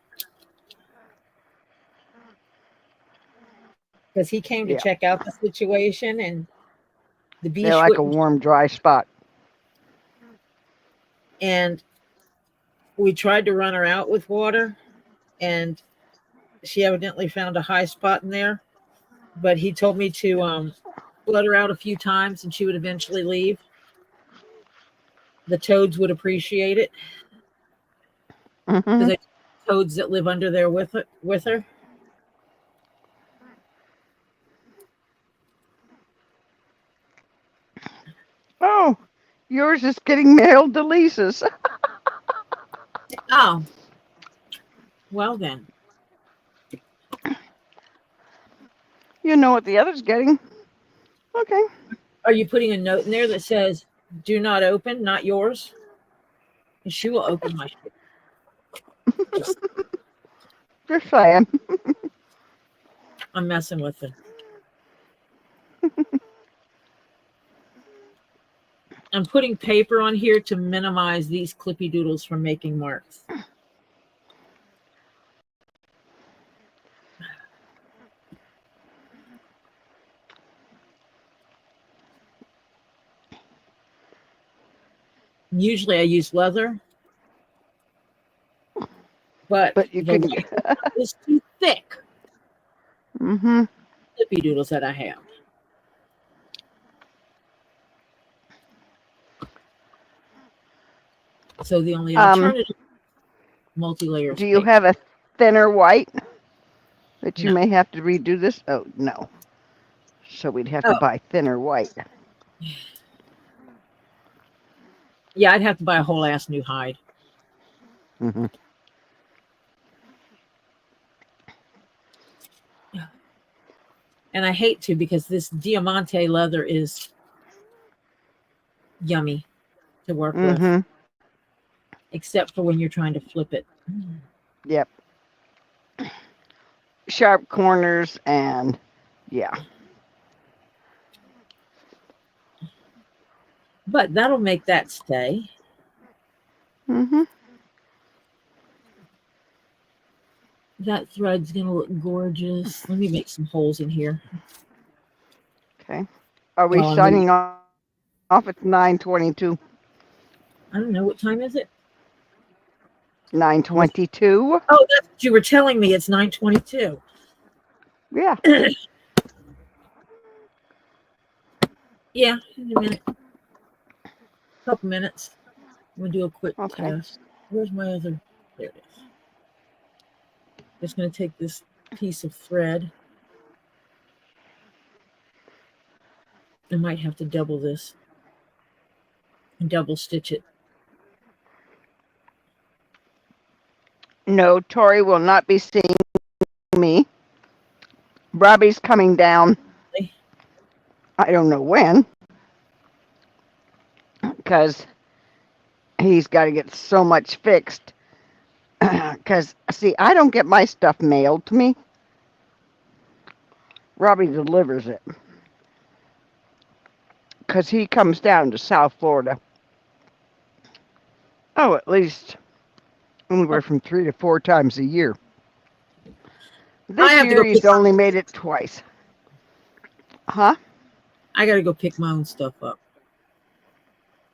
A: Because he came to check out the situation and the bees
B: They like a warm, dry spot.
A: And we tried to run her out with water and she evidently found a high spot in there. But he told me to let her out a few times and she would eventually leave. The toads would appreciate it because
B: Mm-hmm.
A: they toads that live under there with her.
B: Oh, yours is getting mailed to Lisa's.
A: Oh, well then.
B: You know what the other's getting. Okay.
A: Are you putting a note in there that says, "Do not open, not yours"? And she will open my shit. Just,
B: Just saying.
A: I'm messing with her. I'm putting paper on here to minimize these clippy doodles from making marks. Usually I use leather, but
B: But you
A: the
B: can.
A: white is too thick.
B: Mm-hmm.
A: Clippy doodles that I have. So the only alternative, multi-layers
B: Do you
A: paper.
B: have a thinner white that you
A: No.
B: may have to redo this? Oh, no. So we'd have to
A: Oh.
B: buy thinner white.
A: Yeah, I'd have to buy a whole ass new hide.
B: Mm-hmm.
A: And I hate to because this diamante leather is yummy to work with,
B: Mm-hmm.
A: except for when you're trying to flip it.
B: Yep. Sharp corners and yeah.
A: But that'll make that stay.
B: Mm-hmm.
A: That thread's going to look gorgeous. Let me make some holes in here.
B: Okay. Are we
A: While I'm
B: signing off? It's 9:22.
A: I don't know. What time is it?
B: 9:22.
A: Oh, that's what you were telling me. It's 9:22.
B: Yeah.
A: Yeah, in a minute. Couple minutes. I'm going to do a quick
B: Okay.
A: test. Where's my other? There it is. Just going to take this piece of thread. I might have to double this and double stitch it.
B: No, Tori will not be seeing me. Robbie's coming down. I don't know when, because he's got to get so much fixed. Because, see, I don't get my stuff mailed to me. Robbie delivers it. Because he comes down to South Florida. Oh, at least anywhere from 3 to 4 times a year. This
A: I have to
B: year
A: go
B: he's
A: pick.
B: only made it twice. Huh?
A: I got to go pick my own stuff up.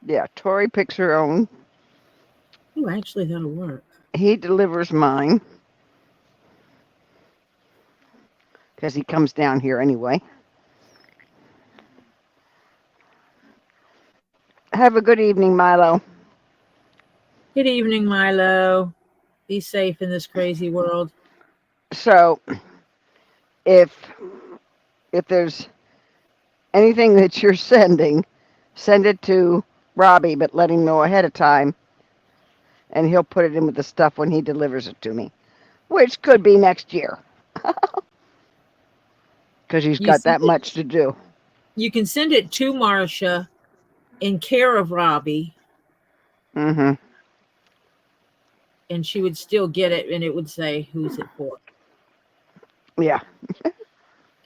B: Yeah, Tori picks her own.
A: Oh, actually, that'll work.
B: He delivers mine. Because he comes down here anyway. Have a good evening, Milo.
A: Good evening, Milo. Be safe in this crazy world.
B: So, if there's anything that you're sending, send it to Robbie, but let him know ahead of time, and he'll put it in with the stuff when he delivers it to me, which could be next year, because he's got that much to do.
A: You can send it to Marcia in care of Robbie,
B: Mm-hmm.
A: and she would still get it, and it would say, who's it for?
B: Yeah.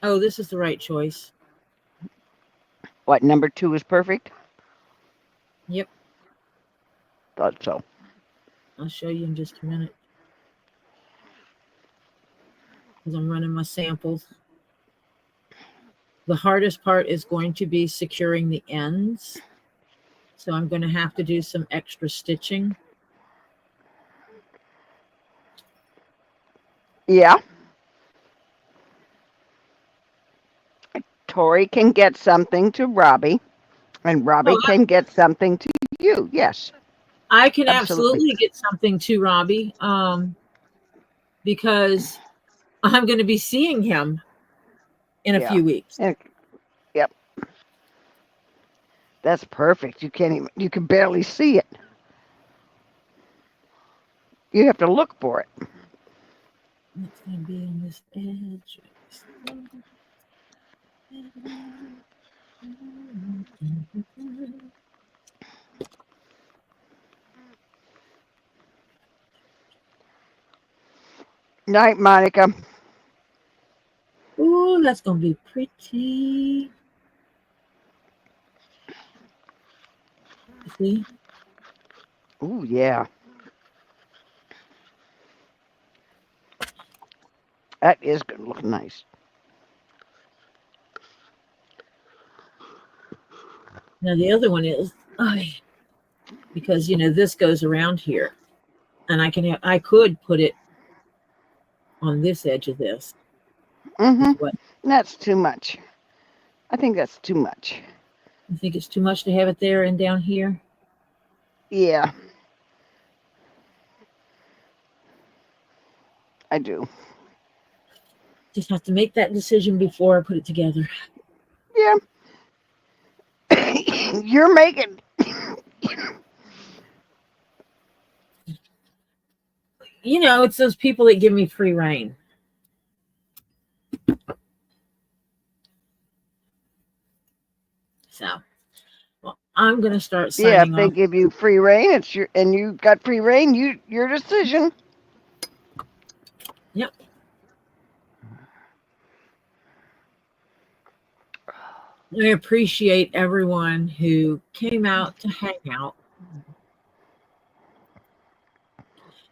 A: Oh, this is the right choice.
B: What, number 2 is perfect?
A: Yep.
B: Thought so.
A: I'll show you in just a minute. Because I'm running my samples. The hardest part is going to be securing the ends. So I'm going to have to do some extra stitching.
B: Yeah. Tori can get something to Robbie, And Robbie
A: Oh,
B: can get something to you. Yes.
A: I can
B: Absolutely.
A: absolutely get something to Robbie, because I'm going to be seeing him in a
B: Yeah.
A: few weeks.
B: Yep. That's perfect. You can barely see it. You have to look for it.
A: It's going to be on this edge.
B: Night, Monica.
A: Ooh, that's going to be pretty. See?
B: Ooh, yeah. That is going to look nice.
A: Now the other one is, because this goes around here, and I could put it on this edge of this.
B: Mm-hmm.
A: What
B: That's too much. I think that's too much.
A: you think it's too much to have it there and down here?
B: Yeah. I do.
A: Just have to make that decision before I put it together.
B: Yeah. You're making.
A: It's those people that give me free reign. So, well, I'm going to start
B: Yeah, if
A: signing
B: they
A: off.
B: give you free reign, and you got free reign, your decision.
A: Yep. I appreciate everyone who came out to hang out.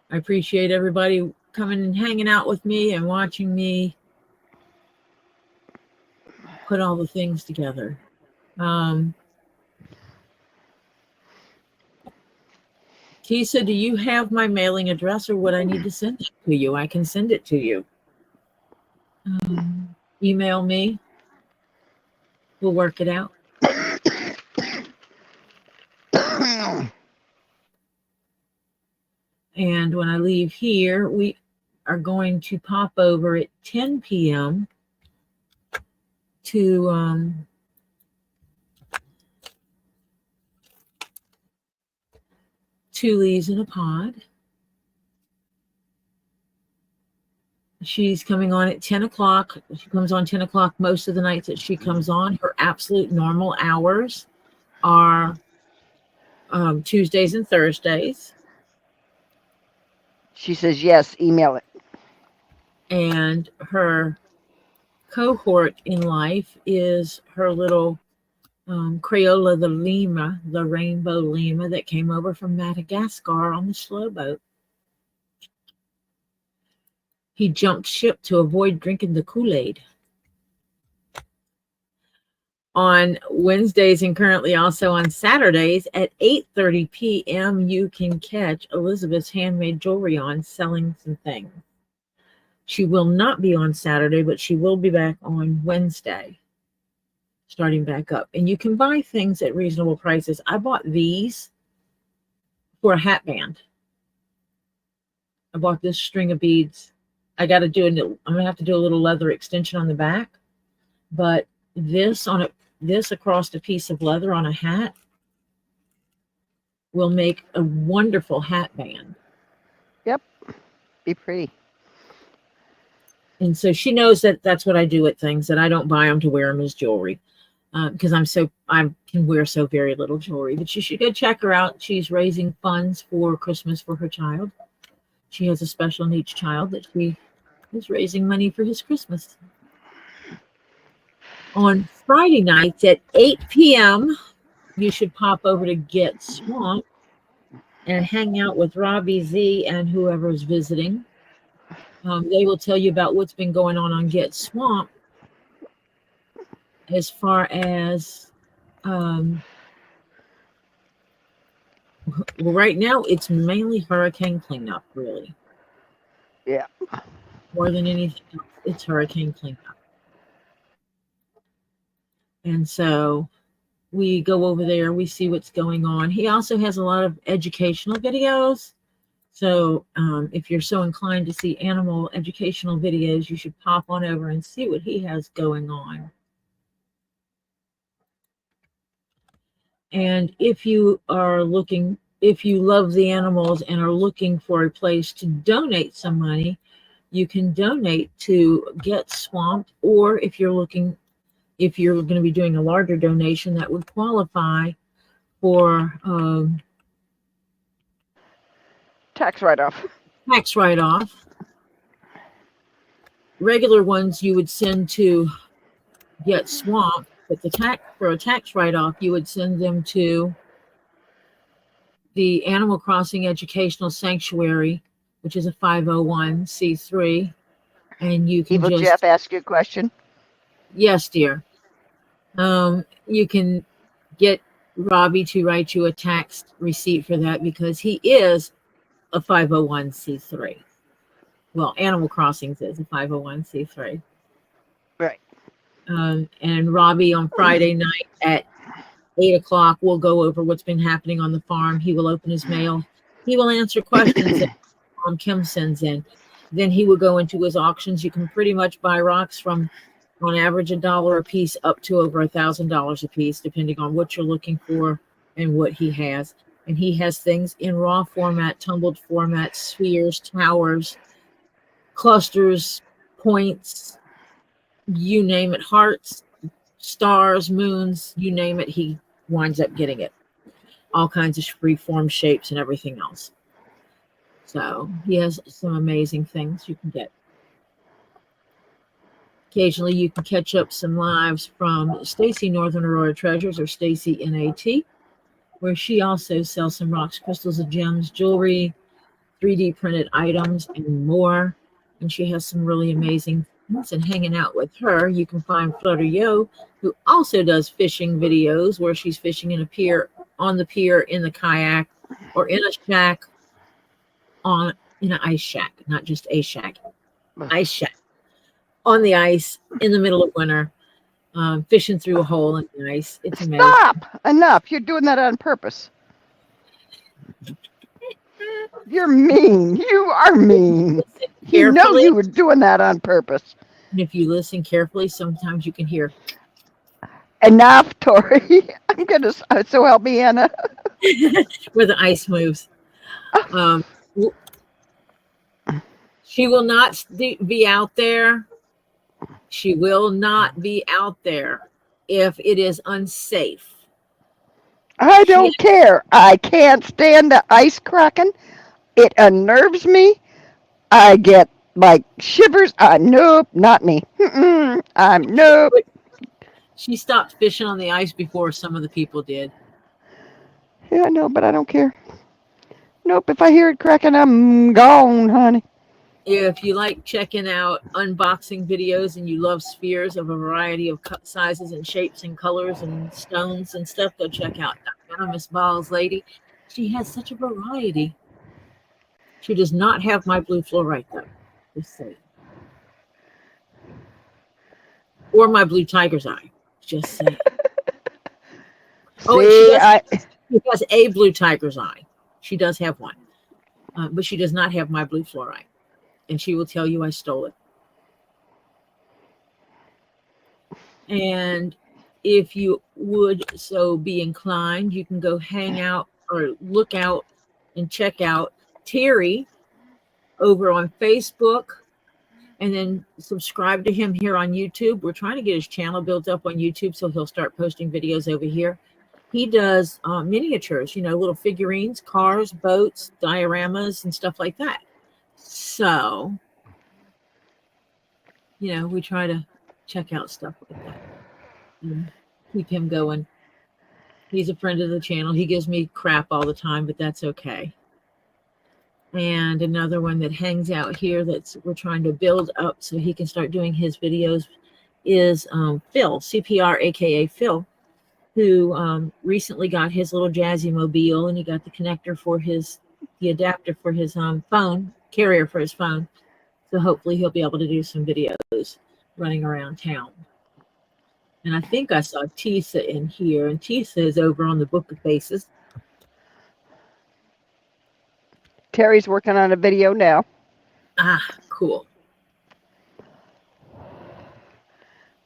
A: I appreciate everybody coming and hanging out with me and watching me put all the things together. Tisa, do you have my mailing address, or would I need to send it to you? I can send it to you. Email me. We'll work it out. And when I leave here, we are going to pop over at 10 p.m. to Two Leaves in a Pod. She's coming on at 10 o'clock. She comes on 10 o'clock most of the nights that she comes on. Her absolute normal hours are Tuesdays and Thursdays.
B: She says yes, email it.
A: And her cohort in life is her little Crayola the Lima, the rainbow Lima that came over from Madagascar on the slow boat. He jumped ship to avoid drinking the Kool-Aid. On Wednesdays and currently also on Saturdays at 8:30 p.m. you can catch Elizabeth's handmade jewelry on selling some things. She will not be on Saturday, but she will be back on Wednesday, starting back up. And you can buy things at reasonable prices. I bought these for a hat band. I bought this string of beads. I'm going to have to do a little leather extension on the back, but this across a piece of leather on a hat will make a wonderful hat band.
B: Yep. Be pretty.
A: And so she knows that that's what I do at things, that I don't buy them to wear them as jewelry, because I can wear so very little jewelry. But you should go check her out. She's raising funds for Christmas for her child. She has a special needs child that she is raising money for his Christmas. On Friday nights at 8 p.m., you should pop over to Get Swamp and hang out with Robbie Z and whoever's visiting. They will tell you about what's been going on Get Swamp as far as right now it's mainly hurricane cleanup, really.
B: Yeah.
A: More than anything else, it's hurricane cleanup. And so we go over there, we see what's going on. He also has a lot of educational videos. So if you're so inclined to see animal educational videos, you should pop on over and see what he has going on. And if you are looking, if you love the animals and are looking for a place to donate some money, you can donate to Get Swamped, or if you're looking, if you're going to be doing a larger donation, that would qualify for
B: Tax write-off.
A: tax write-off. Regular ones you would send to Get Swamped, but the tax for a tax write-off, you would send them to the Animal Crossing Educational Sanctuary, which is a 501c3, and you can
B: Evil
A: just
B: Jeff asked you a question.
A: yes, dear. You can get Robbie to write you a tax receipt for that because he is a 501c3. Well, Animal Crossings is a 501c3.
B: Right.
A: And Robbie on Friday night at 8 o'clock will go over what's been happening on the farm. He will open his mail. He will answer questions that Mom Kim sends in. Then he will go into his auctions. You can pretty much buy rocks from on average $1 a piece up to over $1,000 a piece, depending on what you're looking for and what he has. And he has things in raw format, tumbled format, spheres, towers, clusters, points, you name it, hearts, stars, moons, you name it, he winds up getting it. All kinds of free-form shapes and everything else. So he has some amazing things you can get. Occasionally, you can catch up some lives from Stacy Northern Aurora Treasures, or Stacy NAT, where she also sells some rocks, crystals, and gems, jewelry, 3D printed items, and more. And she has some really amazing things. And hanging out with her, you can find Flutter Yo, who also does fishing videos where she's fishing in a pier, on the pier, in the kayak, or in a shack, in an ice shack, not just a shack, ice shack. On the ice in the middle of winter, fishing through a hole in the ice. It's amazing.
B: Stop! Enough. You're doing that on purpose. You're mean. You are mean. You know you were doing that on purpose.
A: And if you listen carefully, sometimes you can hear.
B: Enough, Tori. I'm gonna. So help me, Anna.
A: Where the ice moves. She will not be out there. She will not be out there if it is unsafe.
B: I don't care. I can't stand the ice cracking. It unnerves me. I get like shivers. Nope, not me. Nope.
A: She stopped fishing on the ice before some of the people did.
B: Yeah, I know, but I don't care. Nope, if I hear it cracking, I'm gone, honey.
A: If you like checking out unboxing videos and you love spheres of a variety of sizes and shapes and colors and stones and stuff, go check out Miss Ball's Lady. She has such a variety. She does not have my blue fluorite though. Just saying. Or my blue tiger's eye. Just saying. She has a blue tiger's eye. She does have one. But she does not have my blue fluorite. And she will tell you I stole it. And if you would so be inclined, you can go hang out or look out and check out Terry over on Facebook, and then subscribe to him here on YouTube. We're trying to get his channel built up on YouTube so he'll start posting videos over here. He does miniatures, little figurines, cars, boats, dioramas, and stuff like that. So, we try to check out stuff like that and keep him going. He's a friend of the channel. He gives me crap all the time, but that's okay. And another one that hangs out here we're trying to build up so he can start doing his videos is Phil, CPR, aka Phil, who recently got his little Jazzy Mobile, and he got the connector for the adapter for his phone, carrier for his phone. So hopefully he'll be able to do some videos running around town. And I think I saw Tisa in here, and Tisa is over on the Book of Faces.
B: Terry's working on a video now.
A: Ah, cool.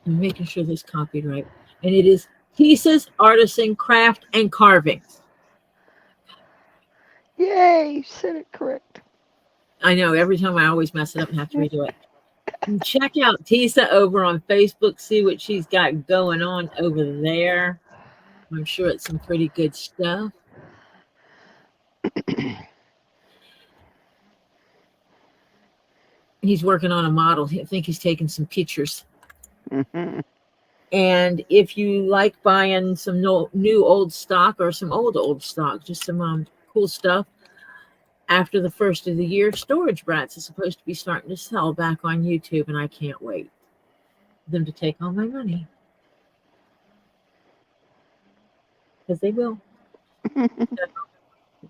A: I'm making sure this copied right. And it is Tisa's Artisan Craft and Carvings.
B: Yay, you said it correct.
A: I know, every time I always mess it up and have to redo it. And check out Tisa over on Facebook. See what she's got going on over there. I'm sure it's some pretty good stuff. He's working on a model. I think he's taking some pictures.
B: Mm-hmm.
A: And if you like buying some new old stock or some old stock, just some cool stuff, after the first of the year, Storage Brats is supposed to be starting to sell back on YouTube, and I can't wait for them to take all my money. Because they will. So,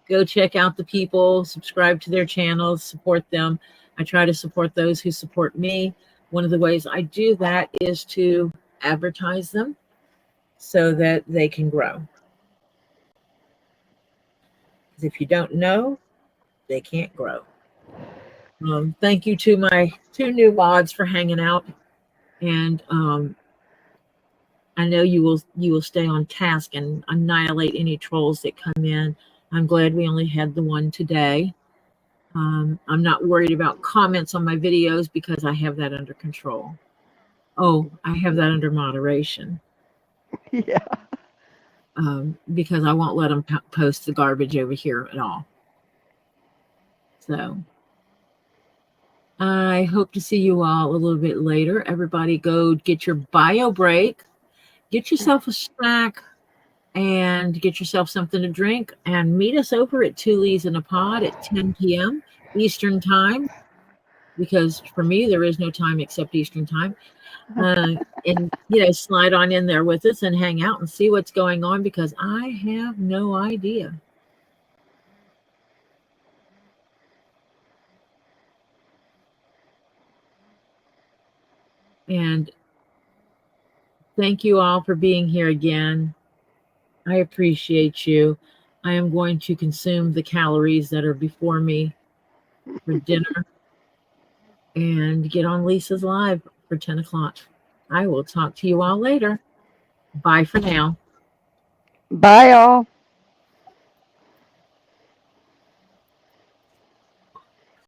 A: go check out the people, subscribe to their channels, support them. I try to support those who support me. One of the ways I do that is to advertise them so that they can grow. Because if you don't know, they can't grow. Thank you to my 2 new mods for hanging out, and I know you will stay on task and annihilate any trolls that come in. I'm glad we only had the one today. I'm not worried about comments on my videos because I have that under control. Oh, I have that under moderation.
B: Yeah.
A: Because I won't let them post the garbage over here at all. So I hope to see you all a little bit later. Everybody go get your bio break, get yourself a snack, and get yourself something to drink, and meet us over at Two Leaves in a Pod at 10 p.m. Eastern Time, because for me, there is no time except Eastern Time. And, slide on in there with us and hang out and see what's going on, because I have no idea. And thank you all for being here again. I appreciate you. I am going to consume the calories that are before me for dinner and get on Lisa's Live for 10 o'clock. I will talk to you all later. Bye for now.
B: Bye, all.